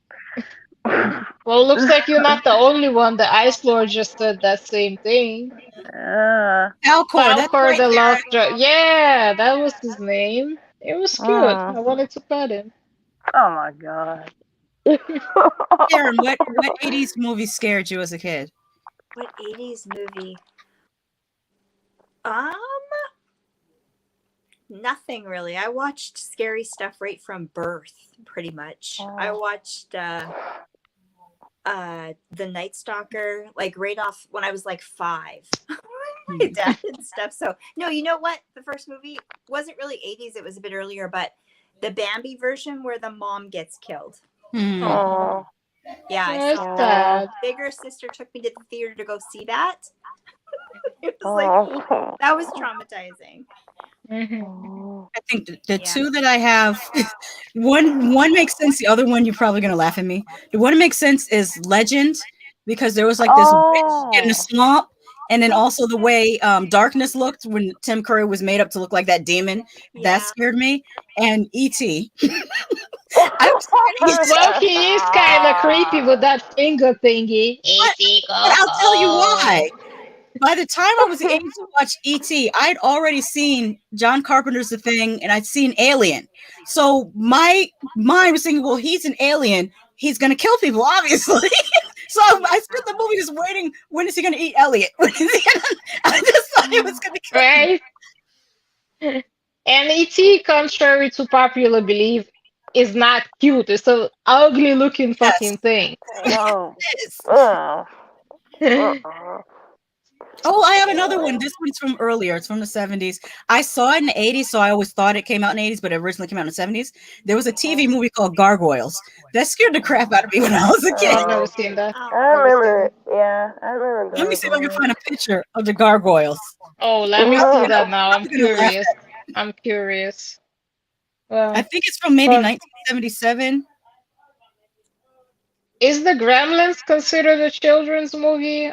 Well, it looks like you're not the only one. The Ice Lord just said that same thing. Falcor, the Lobster. Yeah, that was his name. It was cute. I wanted to pet him. Oh my god. Karen, what 80s movie scared you as a kid? What 80s movie? Nothing really. I watched scary stuff right from birth, pretty much. I watched The Night Stalker, like right off when I was like 5. my dad and stuff. So no, you know what? The first movie wasn't really 80s. It was a bit earlier, but the Bambi version where the mom gets killed. Oh. Yeah, I saw sad. bigger sister took me to the theater to go see that. It was like that was traumatizing. I think the two that I have, one makes sense. The other one, you're probably gonna laugh at me. The one that makes sense is Legend, because there was like this witch in the swamp, and then also the way Darkness looked when Tim Curry was made up to look like that demon. That scared me. And E.T. Well, he is kind of creepy with that finger thingy. But I'll tell you why. By the time I was able to watch E.T., I'd already seen John Carpenter's The Thing, and I'd seen Alien. So my mind was thinking, well, he's an alien. He's going to kill people, obviously. So I spent the movie just waiting. When is he going to eat Elliot? I just thought he was going to kill him. Right? And E.T., contrary to popular belief, is not cute. It's an ugly looking fucking thing. No. Oh, I have another one. This one's from earlier. It's from the 70s. I saw it in the 80s, so I always thought it came out in the 80s, but it originally came out in the 70s. There was a TV movie called Gargoyles. That scared the crap out of me when I was a kid. I've never seen that. I remember it. Yeah, I remember. Let me see if I can find a picture of the gargoyles. Oh, let me see that now. I'm curious. I'm curious. Well, I think it's from maybe 1977. Is the Gremlins considered a children's movie?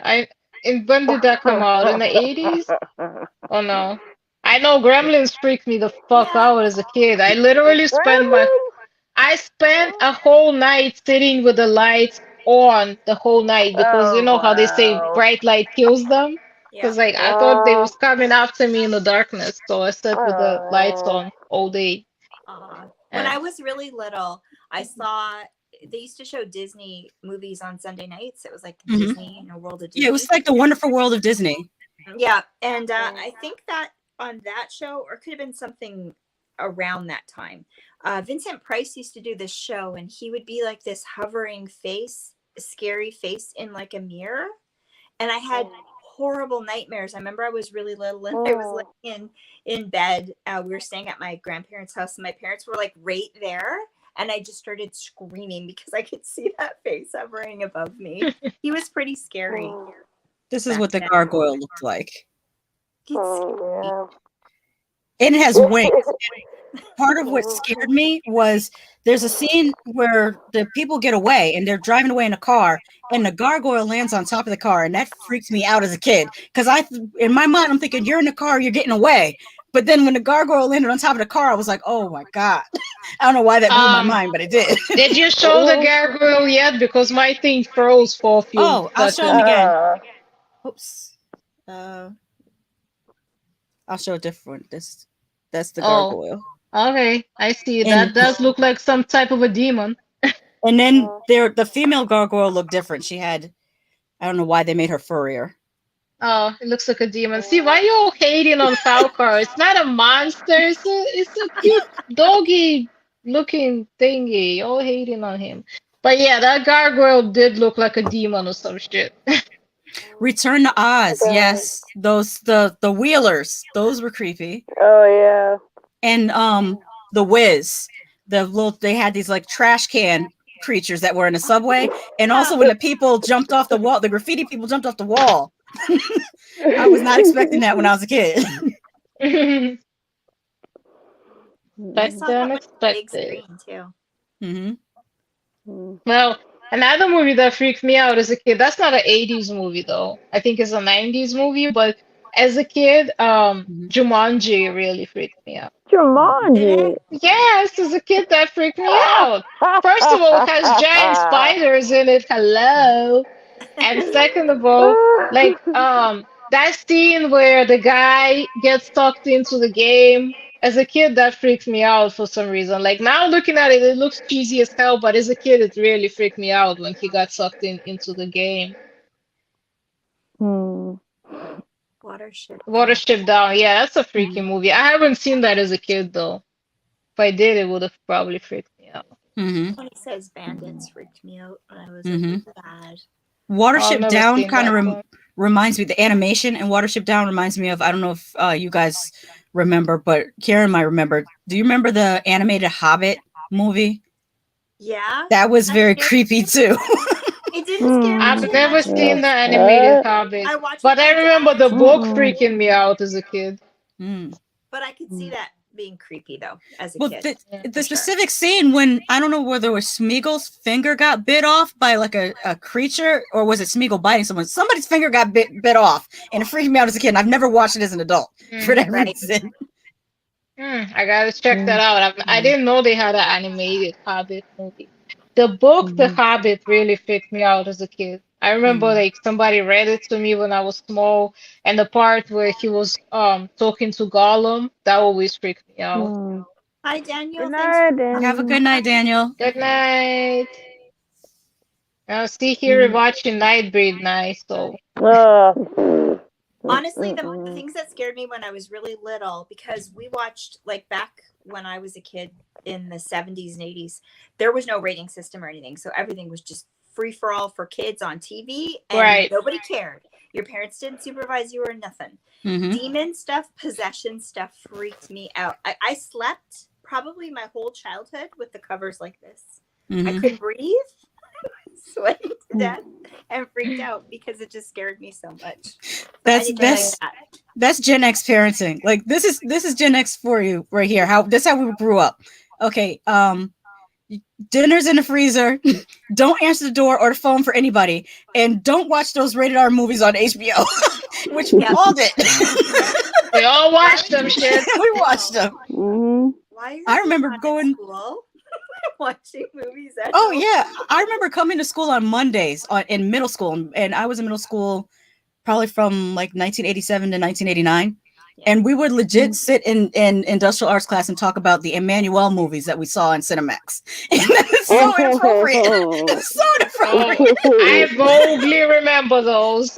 When did that come out? In the 80s? Oh no. I know Gremlins freaked me the fuck out as a kid. I literally spent a whole night sitting with the lights on the whole night because you know how they say bright light kills them? Because like I thought they was coming after me in the darkness, so I sat with the lights on all day. When I was really little, I saw they used to show Disney movies on Sunday nights. It was like Disney in a World of Disney. Yeah, it was like the Wonderful World of Disney. Yeah, and I think that on that show, or it could have been something around that time, Vincent Price used to do this show, and he would be like this hovering face, scary face in like a mirror, and I had horrible nightmares. I remember I was really little, and I was like in bed. We were staying at my grandparents' house, and my parents were like right there. And I just started screaming because I could see that face hovering above me. He was pretty scary. This is what the gargoyle looked like. Yeah. And it has wings. Part of what scared me was there's a scene where the people get away and they're driving away in a car and the gargoyle lands on top of the car, and that freaked me out as a kid because in my mind I'm thinking you're in the car, you're getting away. But then when the gargoyle landed on top of the car, I was like, oh my God. I don't know why that blew my mind, but it did. Did you show the gargoyle yet? Because my thing froze for a few I'll show him again. Oops. I'll show a different one. That's the gargoyle. Okay, I see. That does look like some type of a demon. And then the female gargoyle looked different. She had, I don't know why they made her furrier. Oh, it looks like a demon. See, why you all hating on Falcar? It's not a monster. It's a cute doggy looking thingy. You're all hating on him. But yeah, that gargoyle did look like a demon or some shit. Return to Oz. Yes. Those the Wheelers. Those were creepy. Oh yeah. And the Wiz. They had these like trash can creatures that were in the subway. And also when the people jumped off the wall, the graffiti people jumped off the wall. I was not expecting that when I was a kid. But unexpected. Too. Well, another movie that freaked me out as a kid, that's not an 80s movie though. I think it's a 90s movie, but as a kid, Jumanji really freaked me out. Jumanji? Yes, as a kid that freaked me out. First of all, it has giant spiders in it. Hello. And second of all, like that scene where the guy gets sucked into the game, as a kid that freaked me out for some reason. Like now looking at it, it looks cheesy as hell, but as a kid it really freaked me out when he got sucked into the game. Watership Down. Yeah, that's a freaky movie. I haven't seen that as a kid though. If I did, it would have probably freaked me out. When he says bandits freaked me out when I was a bad. Watership Down kind of reminds me, the animation and Watership Down reminds me of, I don't know if you guys remember, but Karen might remember. Do you remember the animated Hobbit movie? Yeah. That was very creepy too. It didn't scare me. I've never seen the animated Hobbit, but I remember the book freaking me out as a kid. But I could see that being creepy though as a kid. The specific scene when, I don't know whether it was Smeagol's finger got bit off by like a creature, or was it Smeagol biting someone? Somebody's finger got bit off, and it freaked me out as a kid. And I've never watched it as an adult for that reason. I gotta check that out. I didn't know they had an animated Hobbit movie. The book, The Hobbit, really freaked me out as a kid. I remember like somebody read it to me when I was small, and the part where he was talking to Gollum, that always freaked me out. Hi, Daniel. Good night, Daniel. Have a good night, Daniel. Good night. I'll see here watching Nightbreed nice, so. Honestly, the things that scared me when I was really little, because we watched, like, back when I was a kid in the 70s and 80s, there was no rating system or anything. So everything was just free for all for kids on TV, and nobody cared. Your parents didn't supervise you or nothing. Demon stuff, possession stuff freaked me out. I slept probably my whole childhood with the covers like this. I couldn't breathe, sweating to death, and freaked out because it just scared me so much. That's Gen X parenting. Like this is Gen X for you right here. That's how we grew up. Okay, dinner's in the freezer. Don't answer the door or the phone for anybody, and don't watch those rated R movies on HBO, which we all did. We all watched them. Shit, we watched them. I remember going. Watching movies. Yeah, I remember coming to school on Mondays in middle school, and I was in middle school probably from like 1987 to 1989, and we would legit sit in industrial arts class and talk about the Emmanuel movies that we saw in Cinemax. And it's so inappropriate. It's so inappropriate. I vaguely remember those.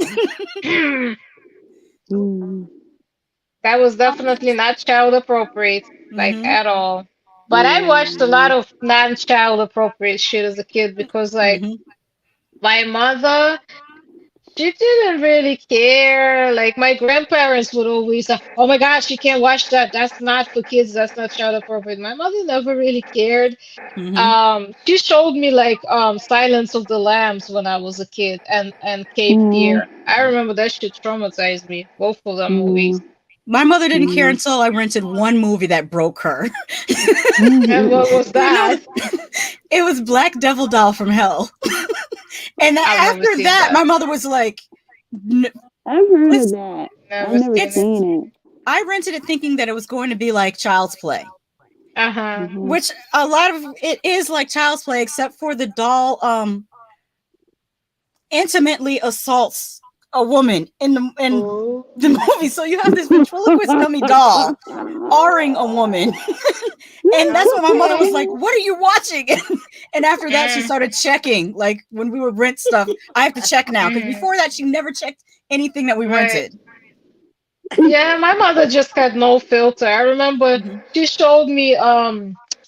That was definitely not child appropriate, like at all. But I watched a lot of non-child appropriate shit as a kid because, like, my mother, she didn't really care. Like, my grandparents would always say, "Oh my gosh, you can't watch that. That's not for kids. That's not child appropriate." My mother never really cared. She showed me like Silence of the Lambs when I was a kid, and Cape Fear. I remember that shit traumatized me. Both of them movies. My mother didn't care until I rented one movie that broke her. And what was that? It was Black Devil Doll from Hell. And after that, my mother was like, I've heard of that. I've never seen it. I rented it thinking that it was going to be like Child's Play. Which a lot of it is like Child's Play, except for the doll intimately assaults a woman in the movie. So you have this ventriloquist dummy doll R-ing a woman. And that's when my mother was like, "What are you watching?" And after that, she started checking. Like when we would rent stuff, I have to check now. Because before that, she never checked anything that we rented. Yeah, my mother just had no filter. I remember she showed me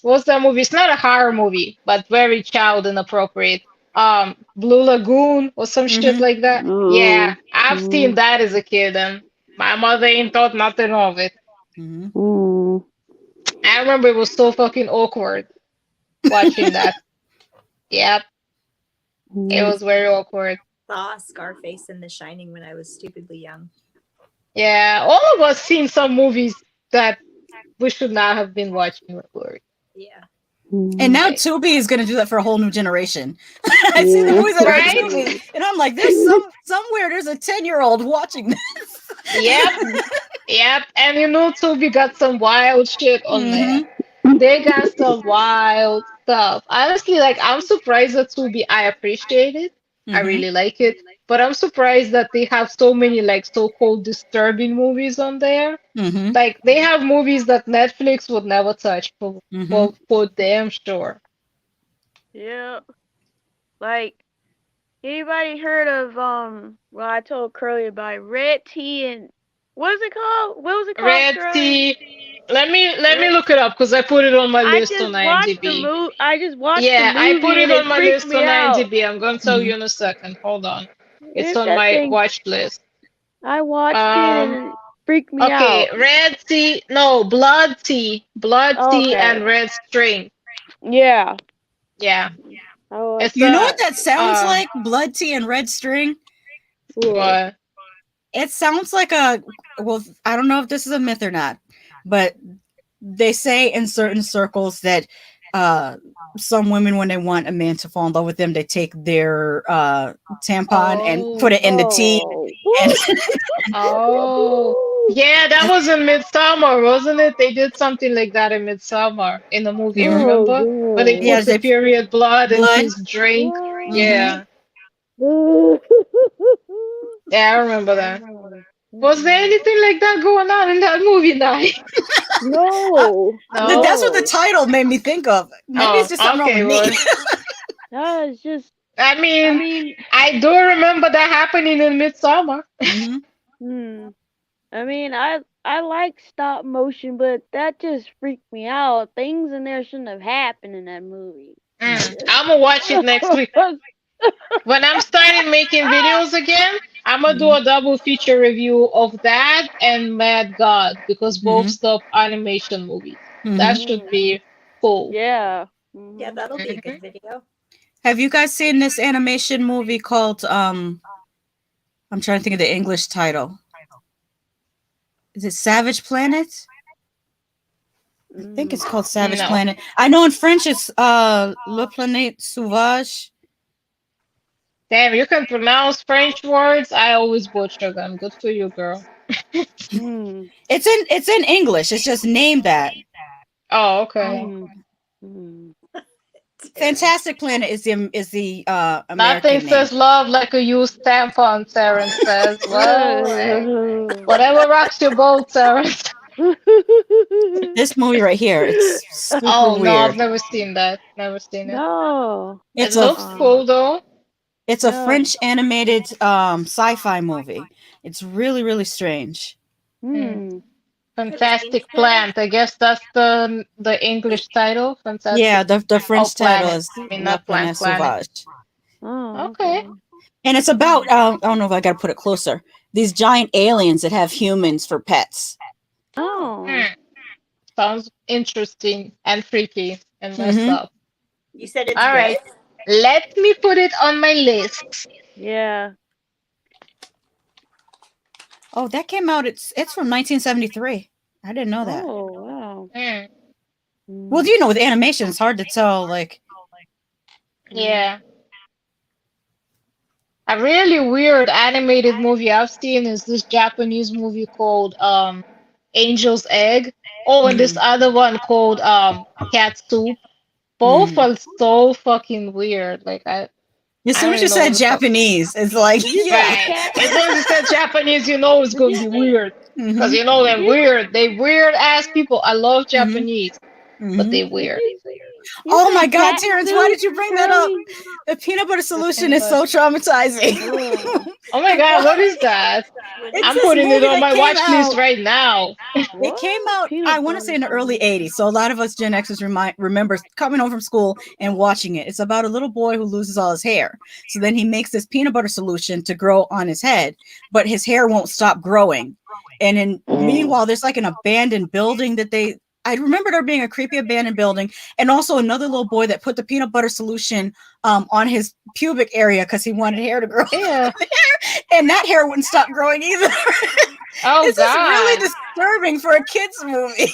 what's that movie? It's not a horror movie, but very child inappropriate. Blue Lagoon or some shit like that. Yeah, I've seen that as a kid, and my mother ain't thought nothing of it. I remember it was so fucking awkward watching that. Yep. It was very awkward. Saw Scarface and The Shining when I was stupidly young. Yeah, all of us seen some movies that we should not have been watching regularly. Yeah. And now Tubi is going to do that for a whole new generation. I see the movies that are on Tubi, and I'm like, there's somewhere there's a 10-year-old watching this. Yep. And you know, Tubi got some wild shit on there. They got some wild stuff. Honestly, like, I'm surprised that Tubi. I appreciate it. I really like it, but I'm surprised that they have so many like so-called disturbing movies on there. Like they have movies that Netflix would never touch for damn sure. Yeah. Like, anybody heard of well, I told Curly about Red Tea and what is it called? What was it called? Red Tea, Let me look it up because I put it on my list on IMDb. I just watched the Yeah, movie I put it and on it my freaked list me on out. IMDb. I'm gonna tell you in a second. Hold on. It's on That my thing, watch list. I watched it and it freaked me Okay, out. Red Tea, no, Blood Tea, Okay. and Red String. Yeah. Yeah, Oh, it's You know what that sounds like? Blood tea and red string. What? It sounds like I don't know if this is a myth or not, but they say in certain circles that some women, when they want a man to fall in love with them, they take their tampon and put it in the tea. Yeah, that was in Midsummer, wasn't it? They did something like that in Midsummer in the movie, remember? When they put the period blood into his drink. Yeah. Yeah, I remember that. Was there anything like that going on in that movie night? No. That's what the title made me think of. Maybe it's just something wrong with me. No, it's just. I mean, I do remember that happening in Midsummer. I mean, I like stop motion, but that just freaked me out. Things in there shouldn't have happened in that movie. I'm gonna watch it next week. When I'm starting making videos again, I'm gonna do a double feature review of that and Mad God because both stop animation movies. That should be cool. Yeah. Yeah, that'll be a good video. Have you guys seen this animation movie called I'm trying to think of the English title. Is it Savage Planet? I think it's called Savage Planet. I know in French it's Le Planète Sauvage. Damn, you can pronounce French words. I always butcher them. Good for you, girl. It's in English. It's just named that. Oh, okay. Fantastic Planet is the American That thing name. says love like a used tampon, Terrence says. Well, whatever rocks your boat, Terrence. This movie right here, it's super weird. No, I've never seen that. Never seen it. No. It looks cool though. It's a French animated sci-fi movie. It's really, really strange. Fantastic Plant. I guess that's the English title. Fantastic. Yeah, the French title is La Planète Sauvage. Okay. And it's about I don't know if I gotta put it closer. These giant aliens that have humans for pets. Sounds interesting and freaky and messed up. You said it's all good? Right. Let me put it on my list. Yeah. Oh, that came out. It's from 1973. I didn't know that. Oh wow. Well, you know, with animation, it's hard to tell. Like, yeah. A really weird animated movie I've seen is this Japanese movie called Angel's Egg. Oh, and this other one called Cat Soup. Both are so fucking weird. Like as soon as you said Japanese, it's like yeah. As soon as you said Japanese, you know it's gonna be weird because you know they're weird. They weird ass people. I love Japanese, but they weird. Oh my God, Terrence, why did you bring that up? The peanut butter solution is so traumatizing. Oh my God, what is that? I'm putting it on my watch list right now. It came out, I want to say in the early 80s. So a lot of us Gen Xers remember coming home from school and watching it. It's about a little boy who loses all his hair. So then he makes this peanut butter solution to grow on his head, but his hair won't stop growing. And meanwhile, there's like an abandoned building that I remember there being a creepy abandoned building and also another little boy that put the peanut butter solution on his pubic area because he wanted hair to grow. Yeah. And that hair wouldn't stop growing either. This is really disturbing for a kid's movie.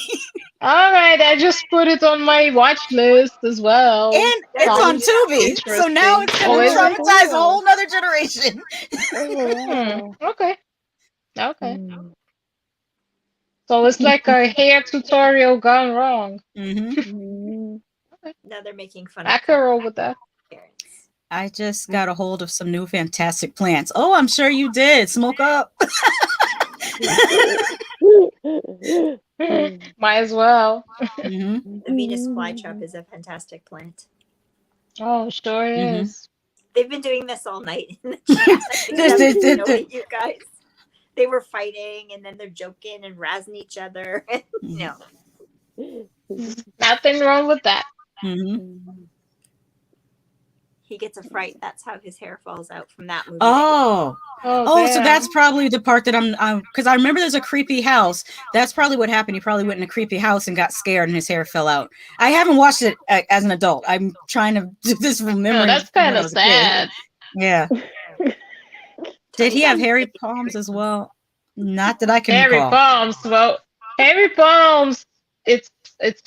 All right, I just put it on my watch list as well. And it's on Tubi. So now it's going to traumatize a whole nother generation. Okay. So it's like a hair tutorial gone wrong. Now they're making fun of I can roll with that. I just got a hold of some new fantastic plants. Oh, I'm sure you did. Smoke up. Might as well. The Venus flytrap is a fantastic plant. Oh, sure is. They've been doing this all night in the chat. You guys. They were fighting and then they're joking and razzing each other. Nothing wrong with that. Mm-hmm. He gets a fright. That's how his hair falls out from that movie. Oh, so that's probably the part that I'm because I remember there's a creepy house. That's probably what happened. He probably went in a creepy house and got scared and his hair fell out. I haven't watched it as an adult. I'm trying to do this from memory. No, that's kind of sad. Yeah. Did he have hairy palms as well? Not that I can recall. Hairy palms. Well, hairy palms. It's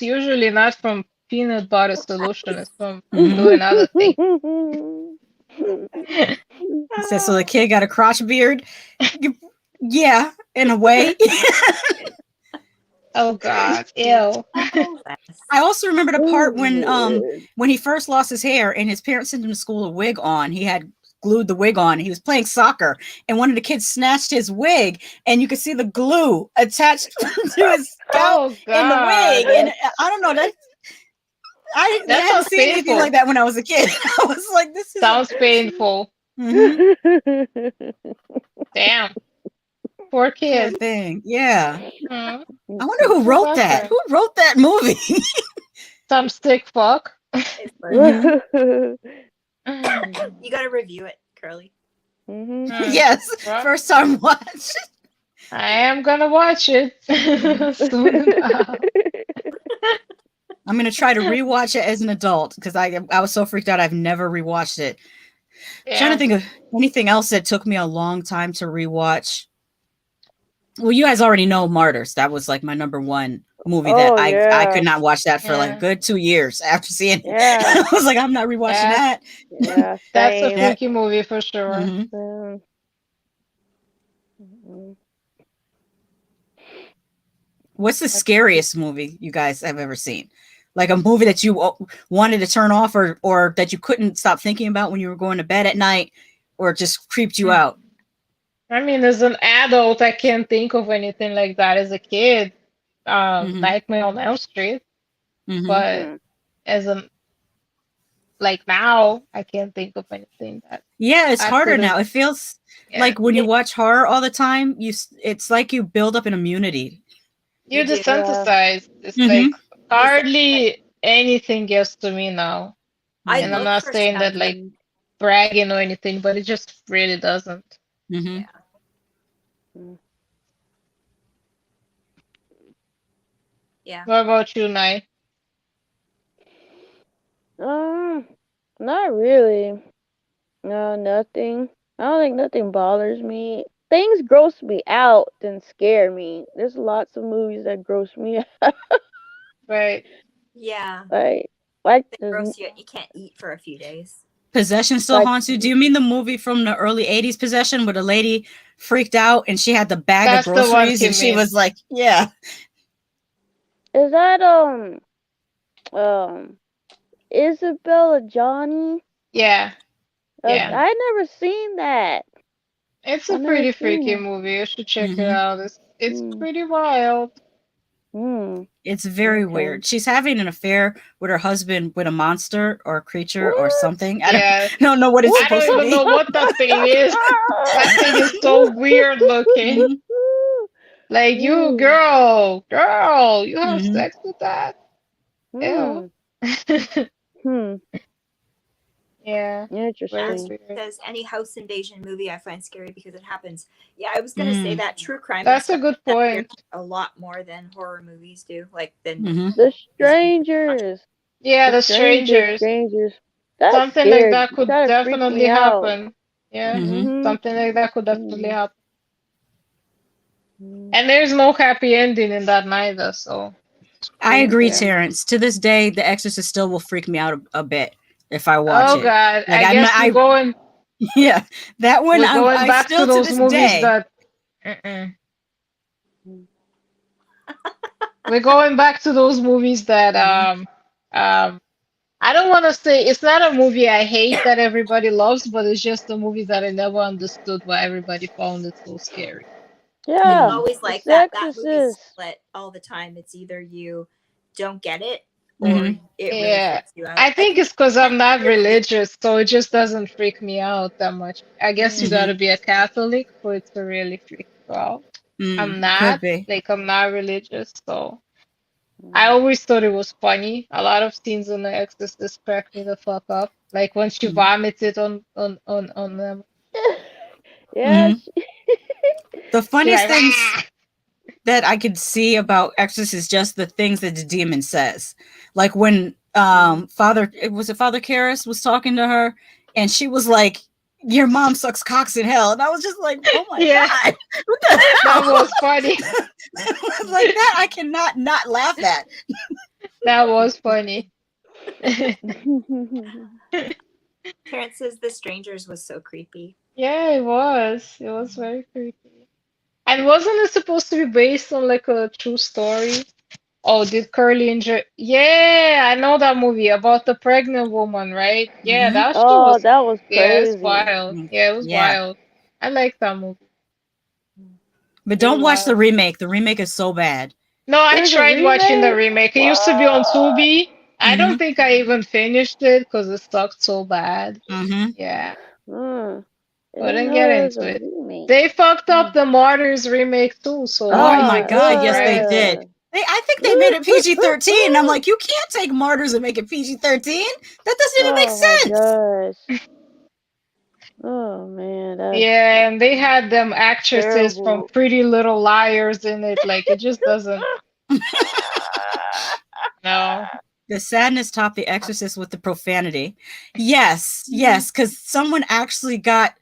usually not from peanut butter solution. It's from doing other things. So the kid got a crotch beard. Yeah, in a way. Oh God, ew. I also remember the part when he first lost his hair and his parents sent him to school with a wig on. He had glued the wig on. He was playing soccer, and one of the kids snatched his wig, and you could see the glue attached to his scalp in the wig. And I don't know that. I hadn't seen anything like that when I was a kid. I was like, "This sounds painful." Mm-hmm. Damn, poor kid. Thing, yeah. I wonder who wrote that. Who wrote that movie? Some sick fuck. You gotta review it, Curly. Yes, first time watch. I am gonna watch it soon enough. I'm gonna try to rewatch it as an adult because I was so freaked out. I've never rewatched it. Yeah. Trying to think of anything else that took me a long time to rewatch. Well, you guys already know Martyrs. That was like my number one movie that I could not watch that for like a good 2 years after seeing it. I was like, I'm not rewatching that. Yeah, that's a freaky movie for sure. What's the scariest movie you guys have ever seen? Like a movie that you wanted to turn off or that you couldn't stop thinking about when you were going to bed at night or it just creeped you out? I mean, as an adult, I can't think of anything like that. As a kid, Nightmare on Elm Street. But as like now, I can't think of anything that. Yeah, it's harder now. It feels like when you watch horror all the time, it's like you build up an immunity. You're desensitized. It's like hardly anything gets to me now. And I'm not saying that like bragging or anything, but it just really doesn't. Yeah. What about you, Nai? Not really. No, nothing. I don't think nothing bothers me. Things gross me out than scare me. There's lots of movies that gross me out. Right. Yeah. Like they gross you out. You can't eat for a few days. Possession still haunts you? Do you mean the movie from the early 80s, Possession, where the lady freaked out and she had the bag of groceries and she was like, yeah. Is that Isabella Johnny? Yeah. I never seen that. It's a pretty freaky movie. You should check it out. It's pretty wild. It's very weird. She's having an affair with her husband with a monster or a creature or something. I don't know what it's supposed to be. I don't even know what that thing is. That thing is so weird looking. Like, you, girl, you have sex with that? Ew. Yeah. Interesting. Says any house invasion movie I find scary because it happens. Yeah, I was gonna say that true crime. That's a good point. A lot more than horror movies do. Like than The Strangers. Yeah, the Strangers. That's something scary. like that could definitely happen. Yeah, something like that could definitely happen. And there's no happy ending in that neither. So I agree, Terrence. To this day, The Exorcist still will freak me out a bit. If I watch it. Oh God! Like, I guess we're going. Yeah, that one. We're going back still to those this movies day. that. We're going back to those movies that I don't want to say it's not a movie I hate that everybody loves, but it's just a movie that I never understood why everybody found it so scary. Yeah, it's always like that. That movie's split all the time. It's either you don't get it. Or it really freaks you out. I think it's because I'm not religious, so it just doesn't freak me out that much. I guess you gotta be a Catholic for it to really freak you out. I'm not, like, I'm not religious, so I always thought it was funny. A lot of scenes in The Exorcist cracked me the fuck up. Like when she vomited on them. Yes. The She funniest like, things "Ah!" that I could see about Exorcist is just the things that the demon says. Like when Father Karras was talking to her, and she was like, "Your mom sucks cocks in hell," and I was just like, "Oh my Yeah. god, what the hell?" That was funny. Like that, I cannot not laugh at. That was funny. Terrence says The Strangers was so creepy. Yeah, it was. It was very creepy. And wasn't it supposed to be based on like a true story? Oh, did Curly enjoy? Yeah, I know that movie about the pregnant woman, right? Yeah, that shit Oh, was. that was Yeah, it's crazy. wild. Yeah, it was Yeah, wild. I like that movie. but Pretty don't watch the wild. remake. The remake is so bad. No, I There's a tried watching the remake? remake. It used to be on What? Tubi. I Mm-hmm. don't think I even finished it because it sucked so bad. Mm-hmm. Yeah, Mm. I didn't couldn't know get there was into a it. remake. They fucked up Mm. the Martyrs remake too, so Oh watch my it. god, yes they Right? did. I think they made it PG-13. I'm like, you can't take Martyrs and make it PG-13. That doesn't even make Oh my sense. gosh. Oh man, that's Yeah, and they had them actresses from terrible. Pretty Little Liars in it. Like it just doesn't. No. The sadness topped The Exorcist with the profanity. Yes, because someone actually got.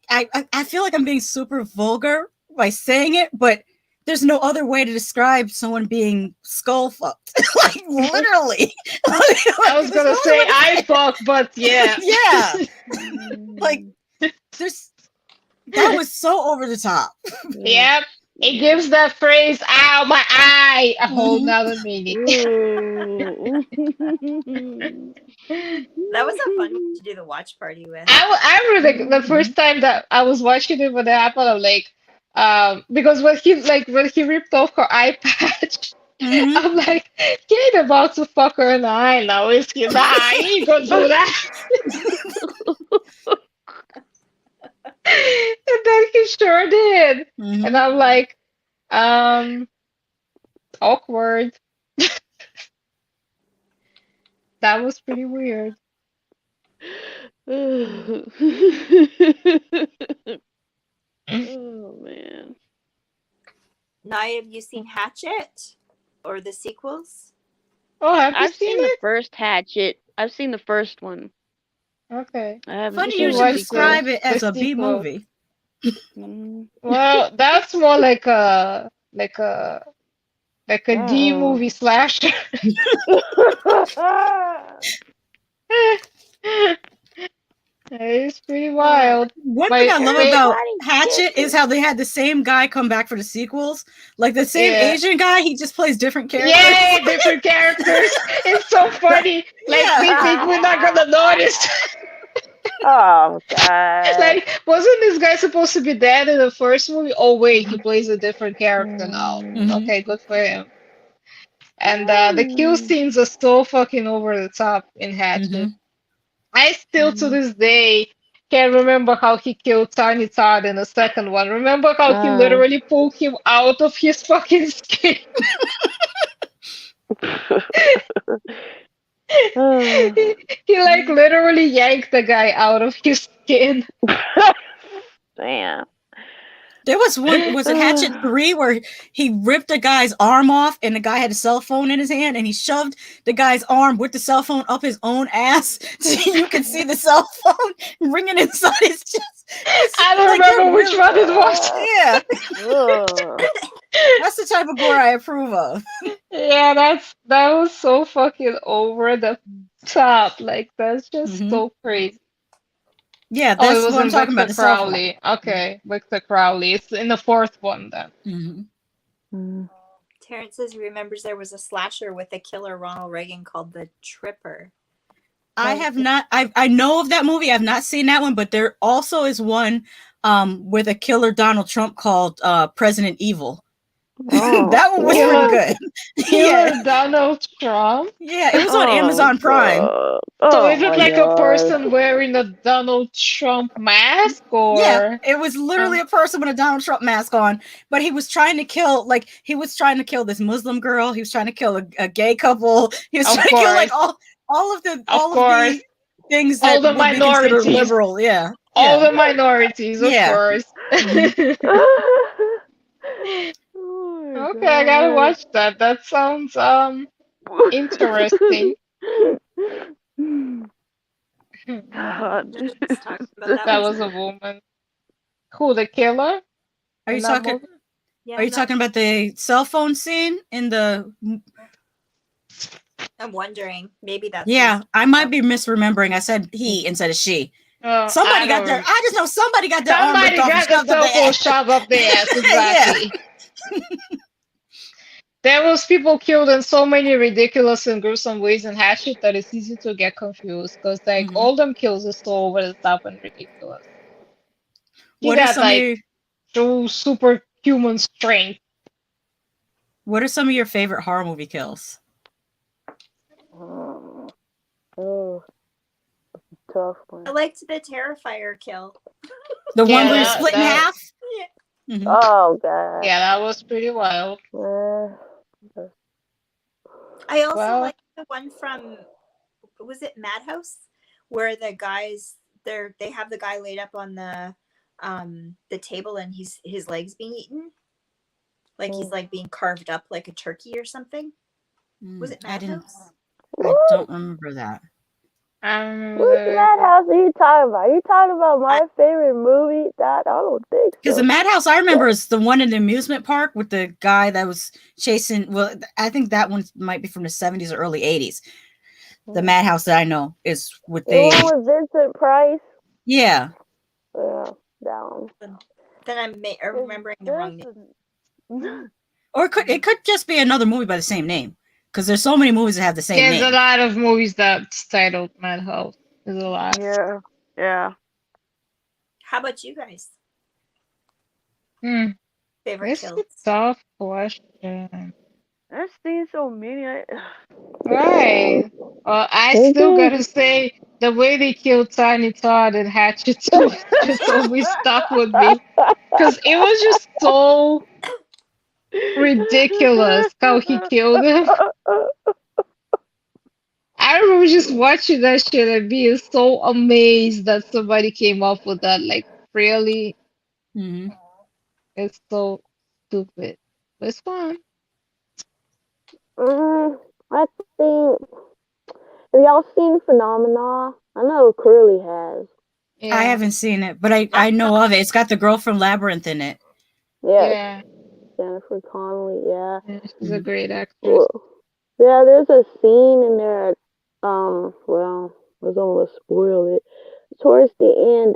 I feel like I'm being super vulgar by saying it, but there's no other way to describe someone being skull fucked. Like literally. I was gonna say I fuck, but yeah. Yeah. Like that was so over the top. Yep. It gives that phrase, ow, my eye, a whole nother meaning. That was a fun one to do the watch party with. I really, the first time that I was watching it when it happened, I'm like, because when he ripped off her eye patch, I'm like, he ain't about to fuck her in the eye now, is he? Nah, he ain't gonna do that. And then he sure did. And I'm like, awkward. That was pretty weird. Oh man. Naya, have you seen Hatchet or the sequels? Oh, have you I've seen seen the it? first Hatchet. I've seen the first one. Okay. I haven't Funny seen you should should the watch describe sequel. it as the a B sequel. movie. Well, that's more like a D movie slasher. It's pretty wild. One thing I love about Everybody Hatchet is how they had the same guy come back for the sequels. Like the same Yeah. Asian guy, he just plays different characters. Yay, different characters. It's so funny. Like we think we're not gonna notice. Oh god. Like, wasn't this guy supposed to be dead in the first movie? Oh wait, he plays a different character now. Okay, good for him. And the kill scenes are so fucking over the top in Hatchet. I still to this day can't remember how he killed Tiny Todd in the second one. Remember how he literally pulled him out of his fucking skin? He like literally yanked the guy out of his skin. Damn. There was one, was it Hatchet 3, where he ripped a guy's arm off and the guy had a cell phone in his hand and he shoved the guy's arm with the cell phone up his own ass so you could see the cell phone ringing inside his chest. I don't remember which one it was. Yeah. That's the type of gore I approve of. Yeah, that was so fucking over the top. Like that's just so crazy. Yeah, that's it was what I'm talking about. Victor Crowley. Okay, Victor Crowley. It's in the fourth one then. Terrence says he remembers there was a slasher with a killer Ronald Reagan called The Tripper. I have not. I know of that movie. I've not seen that one, but there also is one with a killer Donald Trump called President Evil. That one was pretty good. Yeah, Donald Trump. Yeah, it was on Amazon Prime. So is it like a person wearing a Donald Trump mask, or? Yeah, it was literally a person with a Donald Trump mask on, but he was trying to kill this Muslim girl. He was trying to kill a gay couple. He was trying to kill like all of the things that all the would be considered liberal. Yeah. All the minorities, of course. Okay, I gotta watch that. That sounds interesting. God. That was a woman. Who, the killer? Are you talking? Yeah, are you talking about the cell phone scene in the? I'm wondering. Maybe that's. Yeah, I might be misremembering. I said he instead of she. Somebody got their. I just know somebody got their arm ripped off and shoved up their ass. Shoved up their ass. Exactly. There was people killed in so many ridiculous and gruesome ways in Hatchet that it's easy to get confused because like all them kills are so over the top and ridiculous. He got like true superhuman strength. What are some of your favorite horror movie kills? Tough one. I liked the Terrifier kill. The one where you split in half? Yeah. Mm-hmm. Oh god. Yeah, that was pretty wild. I also like the one from, was it Madhouse, where the guys they have the guy laid up on the table and his legs being eaten, like he's like being carved up like a turkey or something. Was it Madhouse? I don't remember that. Which Madhouse are you talking about? Are you talking about my favorite movie? That I don't think so. Because the Madhouse I remember is the one in the amusement park with the guy that was chasing. Well, I think that one might be from the 70s or early 80s. The Madhouse that I know is with the one with Vincent Price. Yeah. Yeah, that one. Then I'm remembering the wrong name. Or it could just be another movie by the same name. Because there's so many movies that have the same name. There's a lot of movies that's titled Madhouse. There's a lot. Yeah. Yeah. How about you guys? Favorite kills? It's a tough question. I've seen so many. Right. I still gotta say the way they killed Tiny Todd and Hatchet just always stuck with me. Because it was just so ridiculous how he killed him. I remember just watching that shit and being so amazed that somebody came up with that. Like, really? It's so stupid. But it's fun. I think. Have y'all seen Phenomena? I know Curly has. Yeah. I haven't seen it, but I know of it. It's got the girl from Labyrinth in it. Yeah. Jennifer Connelly, yeah. She's a great actress. Well, yeah, there's a scene in there, well, I was almost spoil it. Towards the end,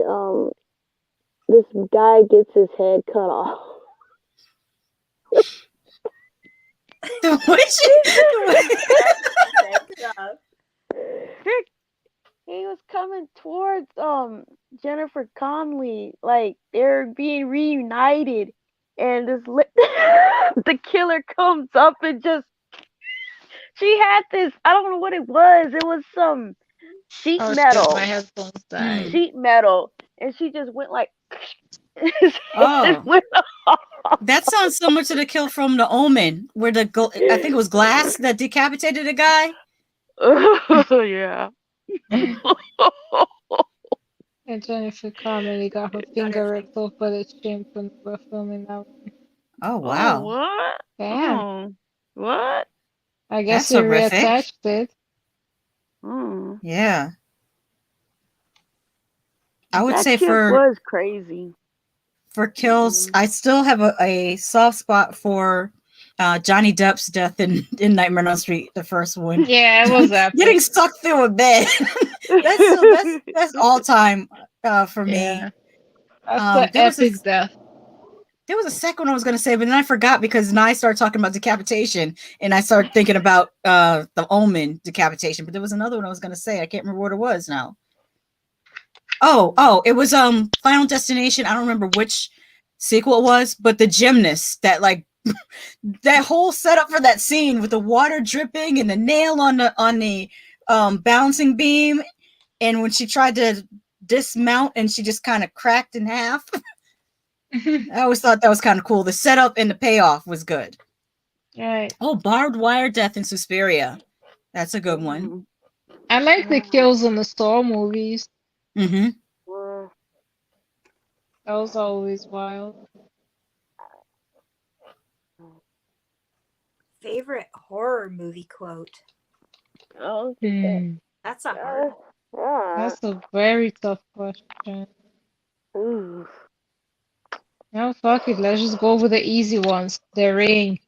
this guy gets his head cut off. He was coming towards Jennifer Connelly, like they're being reunited. And this the killer comes up and she had this, I don't know what it was. It was some sheet metal. My headphones died. Sheet metal. And she just went like that sounds similar to the kill from The Omen, where I think it was Glass that decapitated a guy. Yeah. And Jennifer Connelly got her finger ripped off by the chimp when we were filming that one. Oh, wow. What? Yeah. What? I guess we reattached it. Yeah. I would say was crazy. For kills, I still have a soft spot for Johnny Depp's death in Nightmare on Elm Street, the first one. Yeah, it was epic. Getting sucked through a bed. that's all time for me. Yeah. That's the epic death. There was a second one I was going to say, but then I forgot because now I started talking about decapitation and I started thinking about the Omen decapitation. But there was another one I was going to say. I can't remember what it was now. Oh, it was Final Destination. I don't remember which sequel it was, but the gymnast that like that whole setup for that scene with the water dripping and the nail on the bouncing beam, and when she tried to dismount and she just kind of cracked in half. I always thought that was kind of cool. The setup and the payoff was good. Right. Oh, barbed wire death in Suspiria. That's a good one. I like the kills in the Saw movies. Mm-hmm. That was always wild. Favorite horror movie quote? Oh, That's a hard. That's a very tough question. Ooh. No, fuck it. Let's just go with the easy ones. The Ring.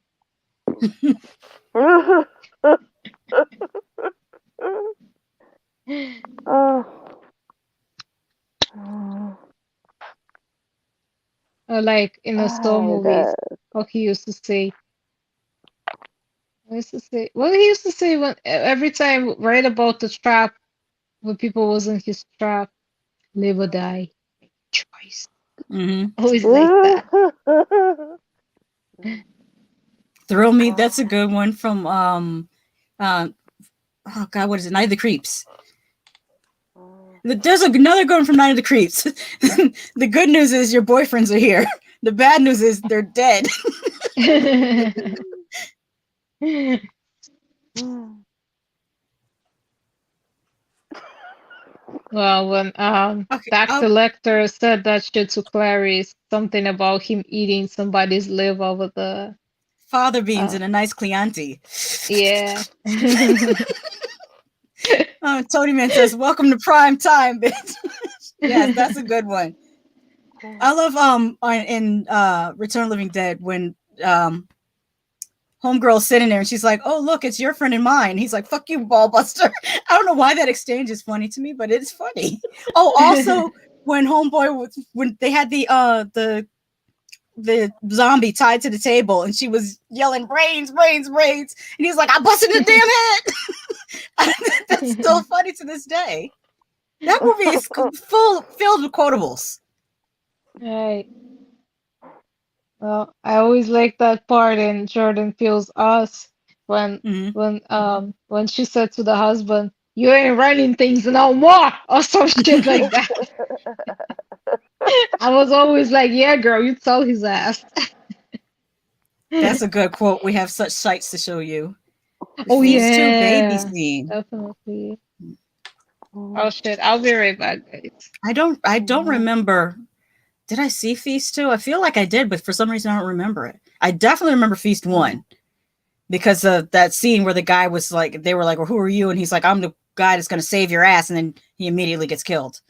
Or like in the Saw movies, what he used to say. What he used to say when every time right about the trap when people was in his trap, live or die. Choice. Mm-hmm. Always like that. Thrill Me. That's a good one from oh God, what is it? Night of the Creeps. There's another good one from Night of the Creeps. The good news is your boyfriends are here. The bad news is they're dead. Well, when Dr. Lecter said that shit to Clarice, something about him eating somebody's liver with the fava beans and a nice Chianti. Yeah. Tony Man says, "Welcome to prime time, bitch." Yes, that's a good one. I love in Return of the Living Dead when homegirl's sitting there and she's like, "Oh look, it's your friend and mine." He's like, "Fuck you, ballbuster." I don't know why that exchange is funny to me, but it's funny. Oh, also when when they had the zombie tied to the table and she was yelling brains, brains, brains, and he's like, "I busted the damn head." That's still funny to this day. That movie is filled with quotables. Right. Well, I always like that part in Jordan Peele's Us when she said to the husband, "You ain't running things no more," or some shit like that. I was always like, "Yeah, girl, you tell his ass." That's a good quote. We have such sights to show you. Oh Feast 2 yeah, baby scene. definitely. Oh shit, I'll be right back, guys. I don't remember. Did I see Feast 2? I feel like I did, but for some reason I don't remember it. I definitely remember Feast 1 because of that scene where the guy was like, they were like, "Well, who are you?" And he's like, "I'm the guy that's going to save your ass," and then he immediately gets killed.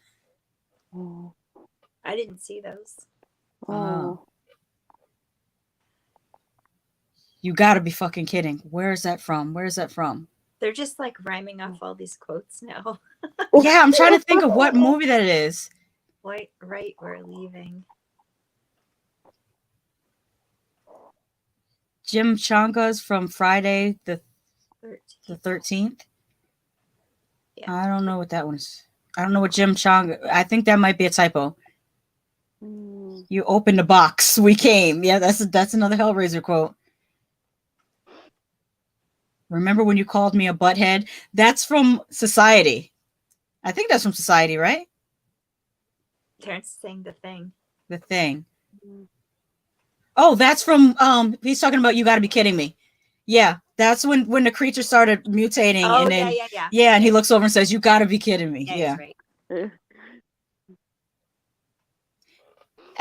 I didn't see those. You gotta be fucking kidding. Where is that from? Where is that from? They're just like rhyming off all these quotes now. Yeah, I'm trying to think of what movie that is. Right, we're leaving. Jim Changa's from Friday the 13th. Yeah. I don't know what that one is. I don't know what Jim Changa. I think that might be a typo. You opened the box, we came. Yeah, that's another Hellraiser quote. Remember when you called me a butthead? That's from Society. I think that's from Society, right? Terrence saying The Thing. The Thing. Oh, that's from he's talking about You Gotta Be Kidding Me. Yeah, that's when the creature started mutating. Oh, and then yeah. Yeah, and he looks over and says, "You gotta be kidding me." Yeah. Right.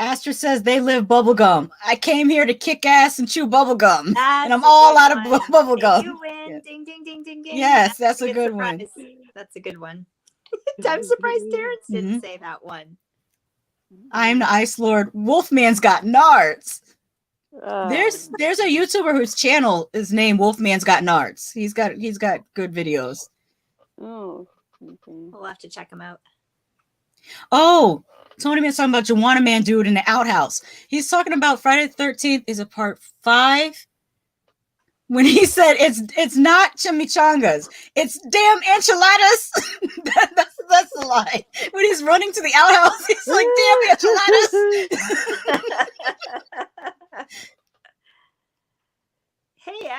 Astra says they live bubblegum. I came here to kick ass and chew bubblegum. And I'm That's all out of bubblegum. You win. Yeah. Ding, ding, ding, ding, ding. Yes, that's a good one. That's a good one. I'm surprised Terrence didn't say that one. I am the Ice Lord. Wolfman's got nards. There's a YouTuber whose channel is named Wolfman's Got Nards. He's got good videos. Oh, okay. We'll have to check him out. Oh, Tony Man's talking about Juwanna Man dude in the outhouse. He's talking about Friday the 13th. Is it part 5? When he said it's not chimichangas, it's damn enchiladas. That's the lie. When he's running to the outhouse, he's like, "Damn enchiladas."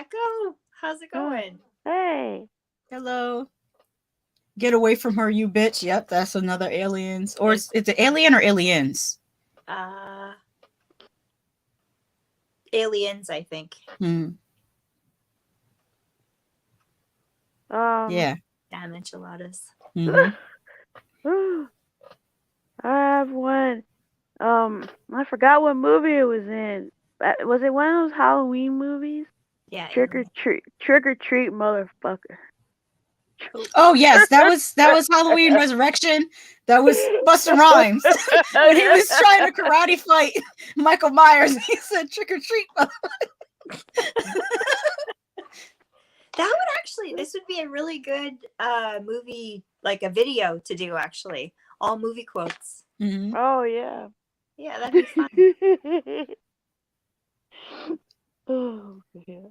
Echo, how's it going? Hey. Hello. Get away from her, you bitch. Yep, that's another aliens. Or is it alien or aliens? Aliens, I think. Yeah. Damn enchiladas. Mm-hmm. I have one. I forgot what movie it was in. Was it one of those Halloween movies? Yeah. Trick or treat, motherfucker. Oh yes, that was Halloween Resurrection. That was Busta Rhymes when he was trying to karate fight Michael Myers. He said trick or treat. This would be a really good movie, like a video to do, actually. All movie quotes. Mm-hmm. Oh, yeah. Yeah, that'd be fun. Oh, yeah.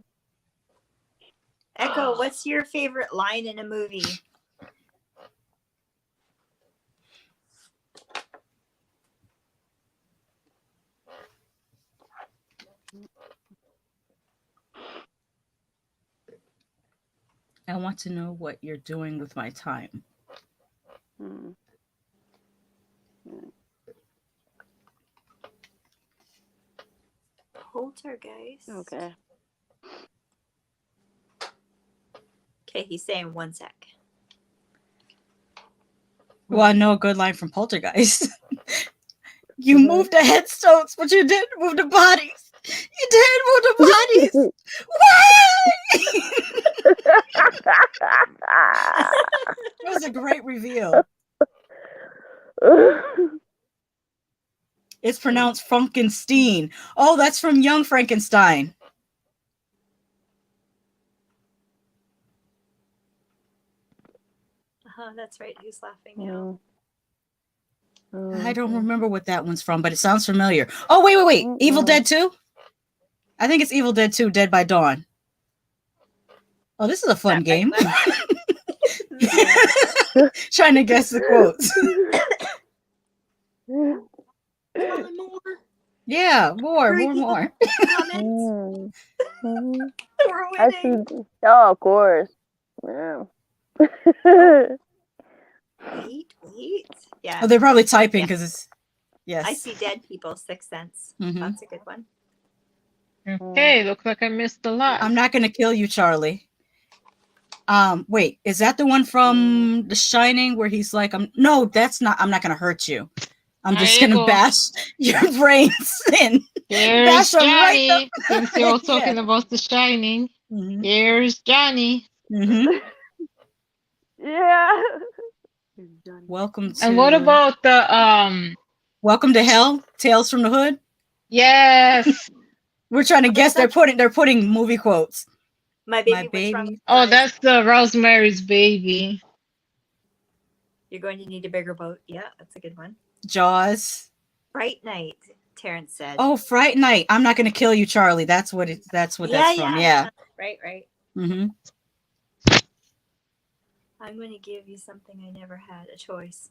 Echo, what's your favorite line in a movie? I want to know what you're doing with my time. Poltergeist. Okay. Okay, he's saying 1 sec. Well, I know a good line from Poltergeist. You moved the headstones, but you didn't move the bodies. You didn't move the bodies. Why? It was a great reveal. It's pronounced Frankenstein. Oh, that's from Young Frankenstein. That's right. Who's laughing now? I don't remember what that one's from, but it sounds familiar. Oh, wait. Evil Dead 2? I think it's Evil Dead 2, Dead by Dawn. Oh, this is a fun game. Trying to guess the quotes. More. Yeah, more. Comments. I see. Oh, of course. Yeah. Wait. Yeah. Oh, they're probably typing because it's. Yes. I see dead people. Sixth Sense. Mm-hmm. That's a good one. Okay, looks like I missed a lot. I'm not gonna kill you, Charlie. Wait, is that the one from The Shining where he's like, no, that's not. I'm not gonna hurt you. I'm just gonna bash your brains in. Here's Johnny. Since you're talking about The Shining, here's Johnny. Mm-hmm. Yeah. Welcome to. And what about the Welcome to Hell, Tales from the Hood? Yes. We're trying to guess. They're putting movie quotes. My baby. Oh, that's the Rosemary's Baby. You're going to need a bigger boat. Yeah, that's a good one. Jaws. Fright Night, Terrence said. Oh, Fright Night. I'm not going to kill you, Charlie. That's what that's from. Yeah. Right. Mm-hmm. I'm going to give you something I never had, a choice.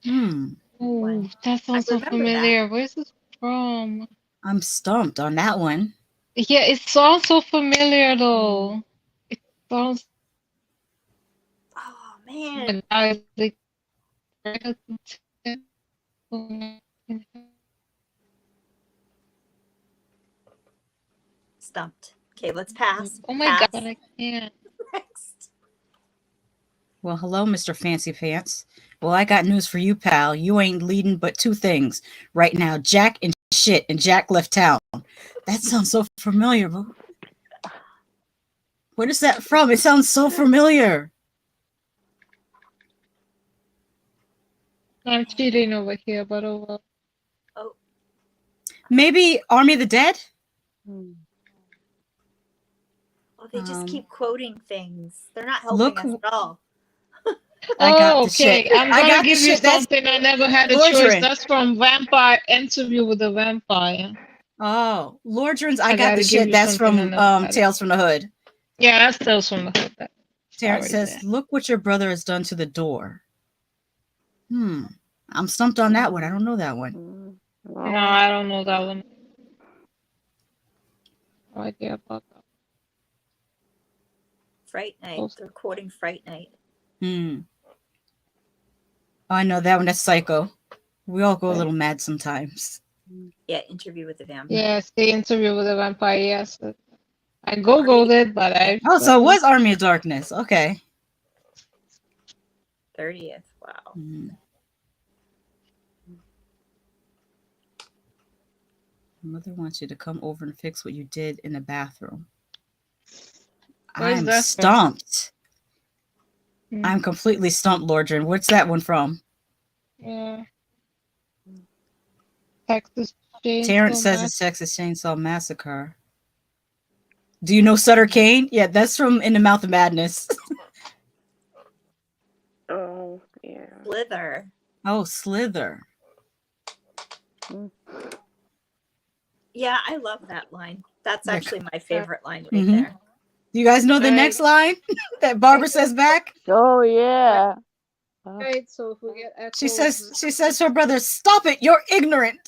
Oh, that sounds so familiar. Where's this from? I'm stumped on that one. Yeah, it sounds so familiar though. It sounds. Oh man. Stumped. Okay, let's pass. Oh my god, I can't. Next. Well, hello, Mr. Fancy Pants. Well, I got news for you, pal. You ain't leading but two things right now: Jack and shit, and Jack left town. That sounds so familiar, but what is that from? It sounds so familiar. I'm cheating over here, but oh well. Oh. Maybe Army of the Dead? Oh, they just keep quoting things. They're not helping us at all. I got the shit. I'm gonna give you something I never had a choice. That's from Vampire Interview with a Vampire. Oh, Lordran's I got the shit. That's from Tales from the Hood. Yeah, that's Tales from the Hood. Terrence says, "Look what your brother has done to the door." I'm stumped on that one. I don't know that one. No, I don't know that one. No idea about that. Fright Night. They're quoting Fright Night. Oh, I know that one. That's Psycho. We all go a little mad sometimes. Yeah, Interview with the Vampire. Yes, the Interview with the Vampire. Yes, I googled it, but I. Oh, so it was Army of Darkness. Okay. 30th. Wow. Mother wants you to come over and fix what you did in the bathroom. Where's I'm that stumped. from? I'm completely stumped, Lordran. What's that one from? Yeah. Texas Chainsaw Terrence says it's Texas Chainsaw Massacre. Do you know Sutter Kane? Yeah, that's from In the Mouth of Madness. Oh, yeah. Slither. Oh, Slither. Yeah, I love that line. That's actually my favorite line right Mm-hmm. there. Do you guys know the next line that Barbara says back? Oh, yeah. Right, so if we get echoes, She says to her brother, "Stop it! You're ignorant."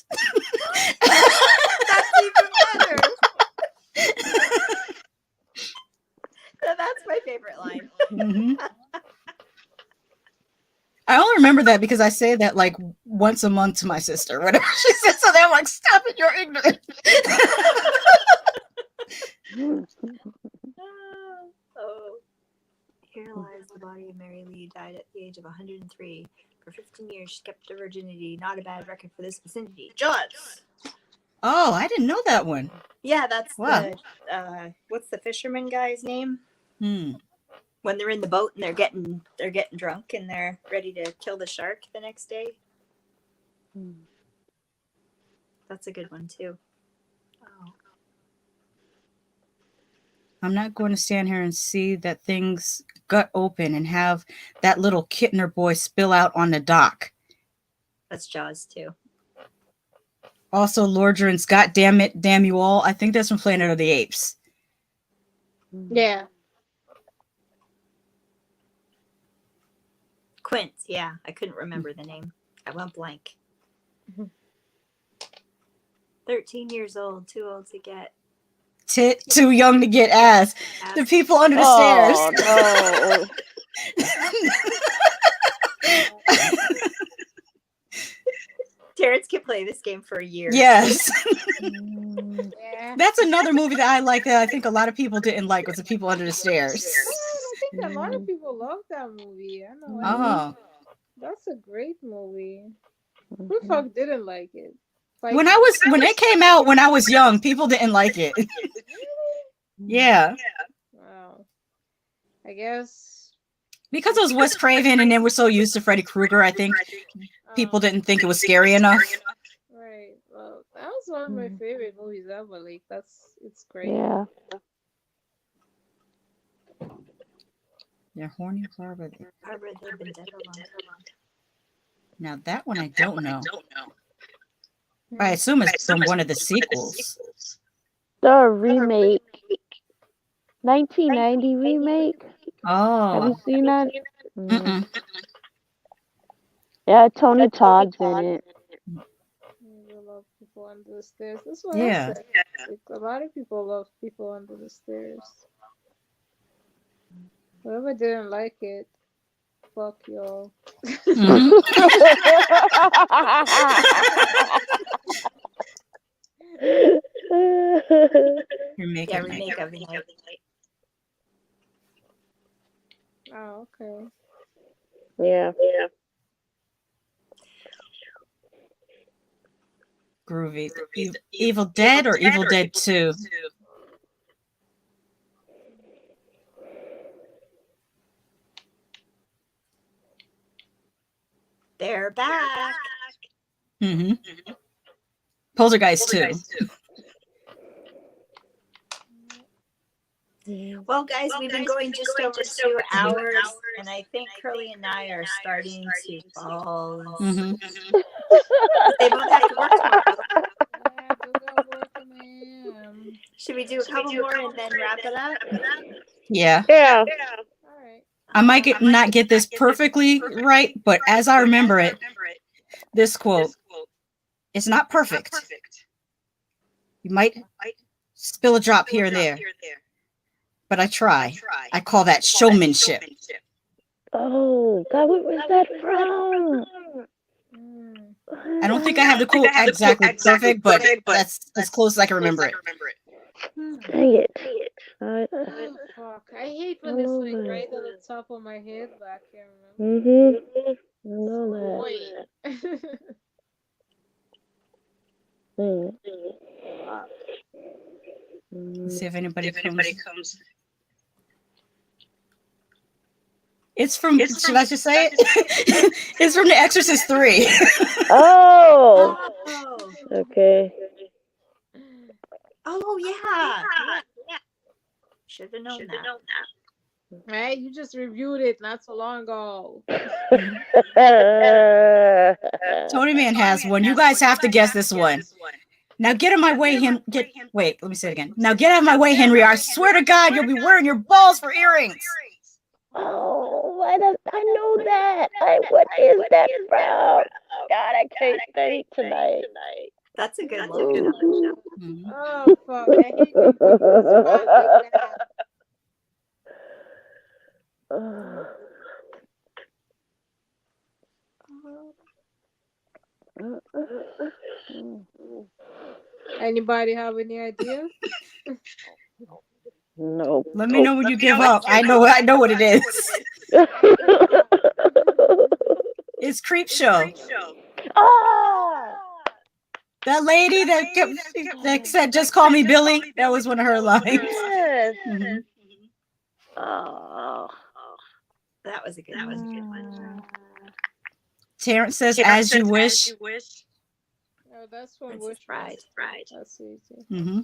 That's even better. That's my favorite line. Mm-hmm. I only remember that because I say that like once a month to my sister, whatever she says. So they're like, "Stop it! You're ignorant." Oh. Here lies the body of Mary Lee, died at the age of 103. For 15 years, she kept her virginity. Not a bad record for this vicinity. Jaws. Oh, I didn't know that one. Yeah, that's wow. What's the fisherman guy's name? When they're in the boat and they're getting drunk and they're ready to kill the shark the next day. That's a good one too. Oh. I'm not going to stand here and see that things gut open and have that little Kittner boy spill out on the dock. That's Jaws too. Also, Lordran's "God Damn It, Damn You All." I think that's from Planet of the Apes. Yeah. Quint, yeah. I couldn't remember the name. I went blank. 13 years old, too old to get. Too young to get ass. The people under the stairs. No. Terrence can play this game for a year. Yes. Yeah. That's another movie that I like that I think a lot of people didn't like, was The People Under the Stairs. I think a lot of people love that movie. I know. Oh. That's a great movie. Who the fuck didn't like it? Like, When it came out when I was young, people didn't like it. Yeah. Wow. I guess Because it was Wes Craven and then we're so used to Freddy Krueger, I think people didn't think it was scary enough. Right. Well, that was one of my favorite movies ever. Like, it's great. Yeah. They're horny Barbara. Barbara, they've been dead a long time. Now that one I don't know. I assume it's from one of the sequels. The remake. 1990 remake. Oh. Have you seen that? Mm-mm. Yeah, Tony Todd's in it. I love People Under the Stairs. That's what Yeah. I said. Like, a lot of people love People Under the Stairs. Whoever didn't like it, fuck y'all. Mm-hmm. Remake of the night. Oh, okay. Yeah. Groovy. Evil Dead or Evil Dead 2? They're back. Mm-hmm. Poltergeist 2. Well, guys, we've been going just over 2 hours, and I think Curly and I are starting to fall. Mm-hmm. They both have to work tomorrow. Should we do a couple more and then wrap it up? Yeah. Yeah. All right. I might not get this perfectly right, but as I remember it, this quote, it's not perfect. You might spill a drop here and there. but I try. I call that showmanship. Oh, God, what was that from? I don't think I have the quote exactly perfect, but that's as close as I can remember it. Dang it. Oh, fuck. I hate when it's like right on the top of my head, but I can't remember. Mm-hmm. I know that. Let's see if anybody comes. It's from, should I just say it? It's from the Exorcist Iii. Oh! Oh. Okay. Oh, yeah. Should have known that. Right? You just reviewed it not so long ago. Tony Man has one. You guys have to guess this one. Now get out of my way, wait, let me say it again. Now get out of my way, Henry. I swear to God, you'll be wearing your balls for earrings. Oh, I know that. What is that from? God, I can't think tonight. That's a good one. Oh, fuck. I hate when people survive like that. Anybody have any ideas? No. Let me know when you give up. I know what it is. It's Creep Show. Oh! That lady that said, "Just call me Billy." That was one of her lines. Yes. Mm-hmm. Oh. That was a good one. Terrence says, "As you wish." Oh, that's from Princess Wish. Bride. That's easy. Mm-hmm.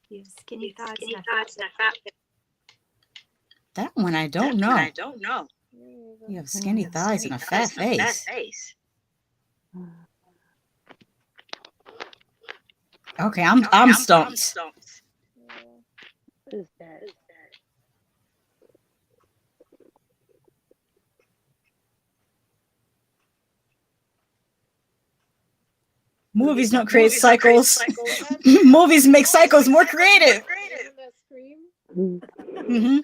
You have skinny thighs and a fat face. That one I don't know. You have skinny thighs and a fat face. Okay, I'm stumped. What is that? Movies don't create cycles. Movies make cycles more creative. Isn't that Scream? Mm-hmm.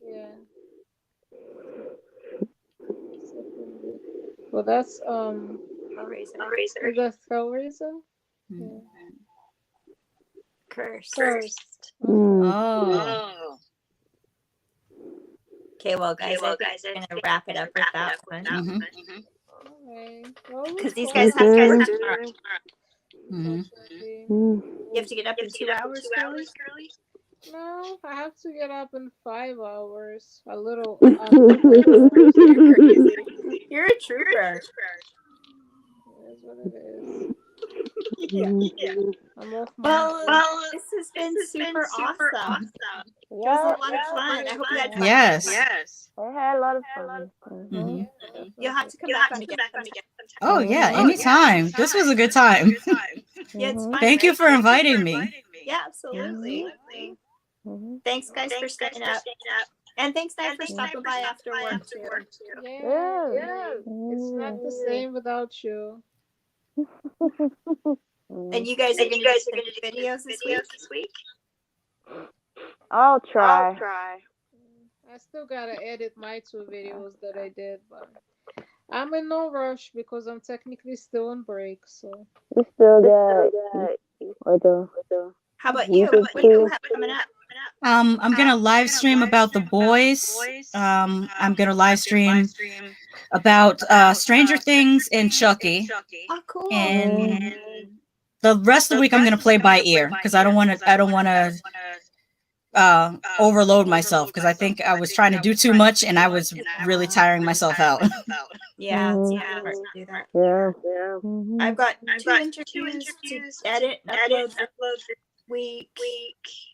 Yeah. Well, that's Hellraiser. is that Hellraiser? Yeah. Cursed. Oh. Okay, well, guys, I think we're gonna wrap it up with that one. Mm-hmm. Okay. Well, Because these guys have to work tomorrow. Mm-hmm. You have to get up in 2 hours, Curly? No, I have to get up in 5 hours. A little. You're a trooper. That's what it is. Yeah. I'm off my. Well, this has been super awesome. It was a lot of fun. I hope you had fun. Yes. I had a lot of fun. Mm-hmm. You'll have to come back on again. Oh yeah, anytime. This was a good time. Yeah, it's fun. Thank you for inviting me. Yeah, absolutely. Thanks, guys, for staying up. And thanks, Dad, for stopping by after work, too. Yeah. It's not the same without you. And you guys are going to do videos this week? I'll try. I still gotta edit my 2 videos that I did, but I'm in no rush because I'm technically still on break. So We still got How about you? What do you have coming up? I'm gonna live stream about The Boys. I'm gonna live stream about Stranger Things and Chucky. Oh, cool. And the rest of the week I'm gonna play by ear because I don't want to overload myself because I think I was trying to do too much and I was really tiring myself out. Yeah, it's not hard to do that. Yeah. I've got 2 interviews to edit and upload this week.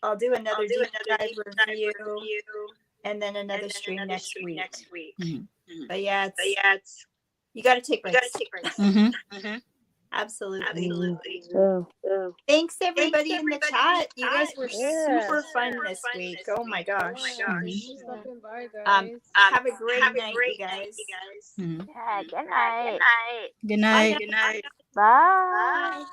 I'll do another deep dive review and then another stream next week. Mm-hmm. But yeah, it's you got to take breaks. Mm-hmm. Absolutely. Yeah. Thanks everybody in the chat. You guys were super fun this week. Oh my gosh. stopping by, guys. Have a great night, you guys. Mm-hmm. Yeah, good night. Good night. Bye.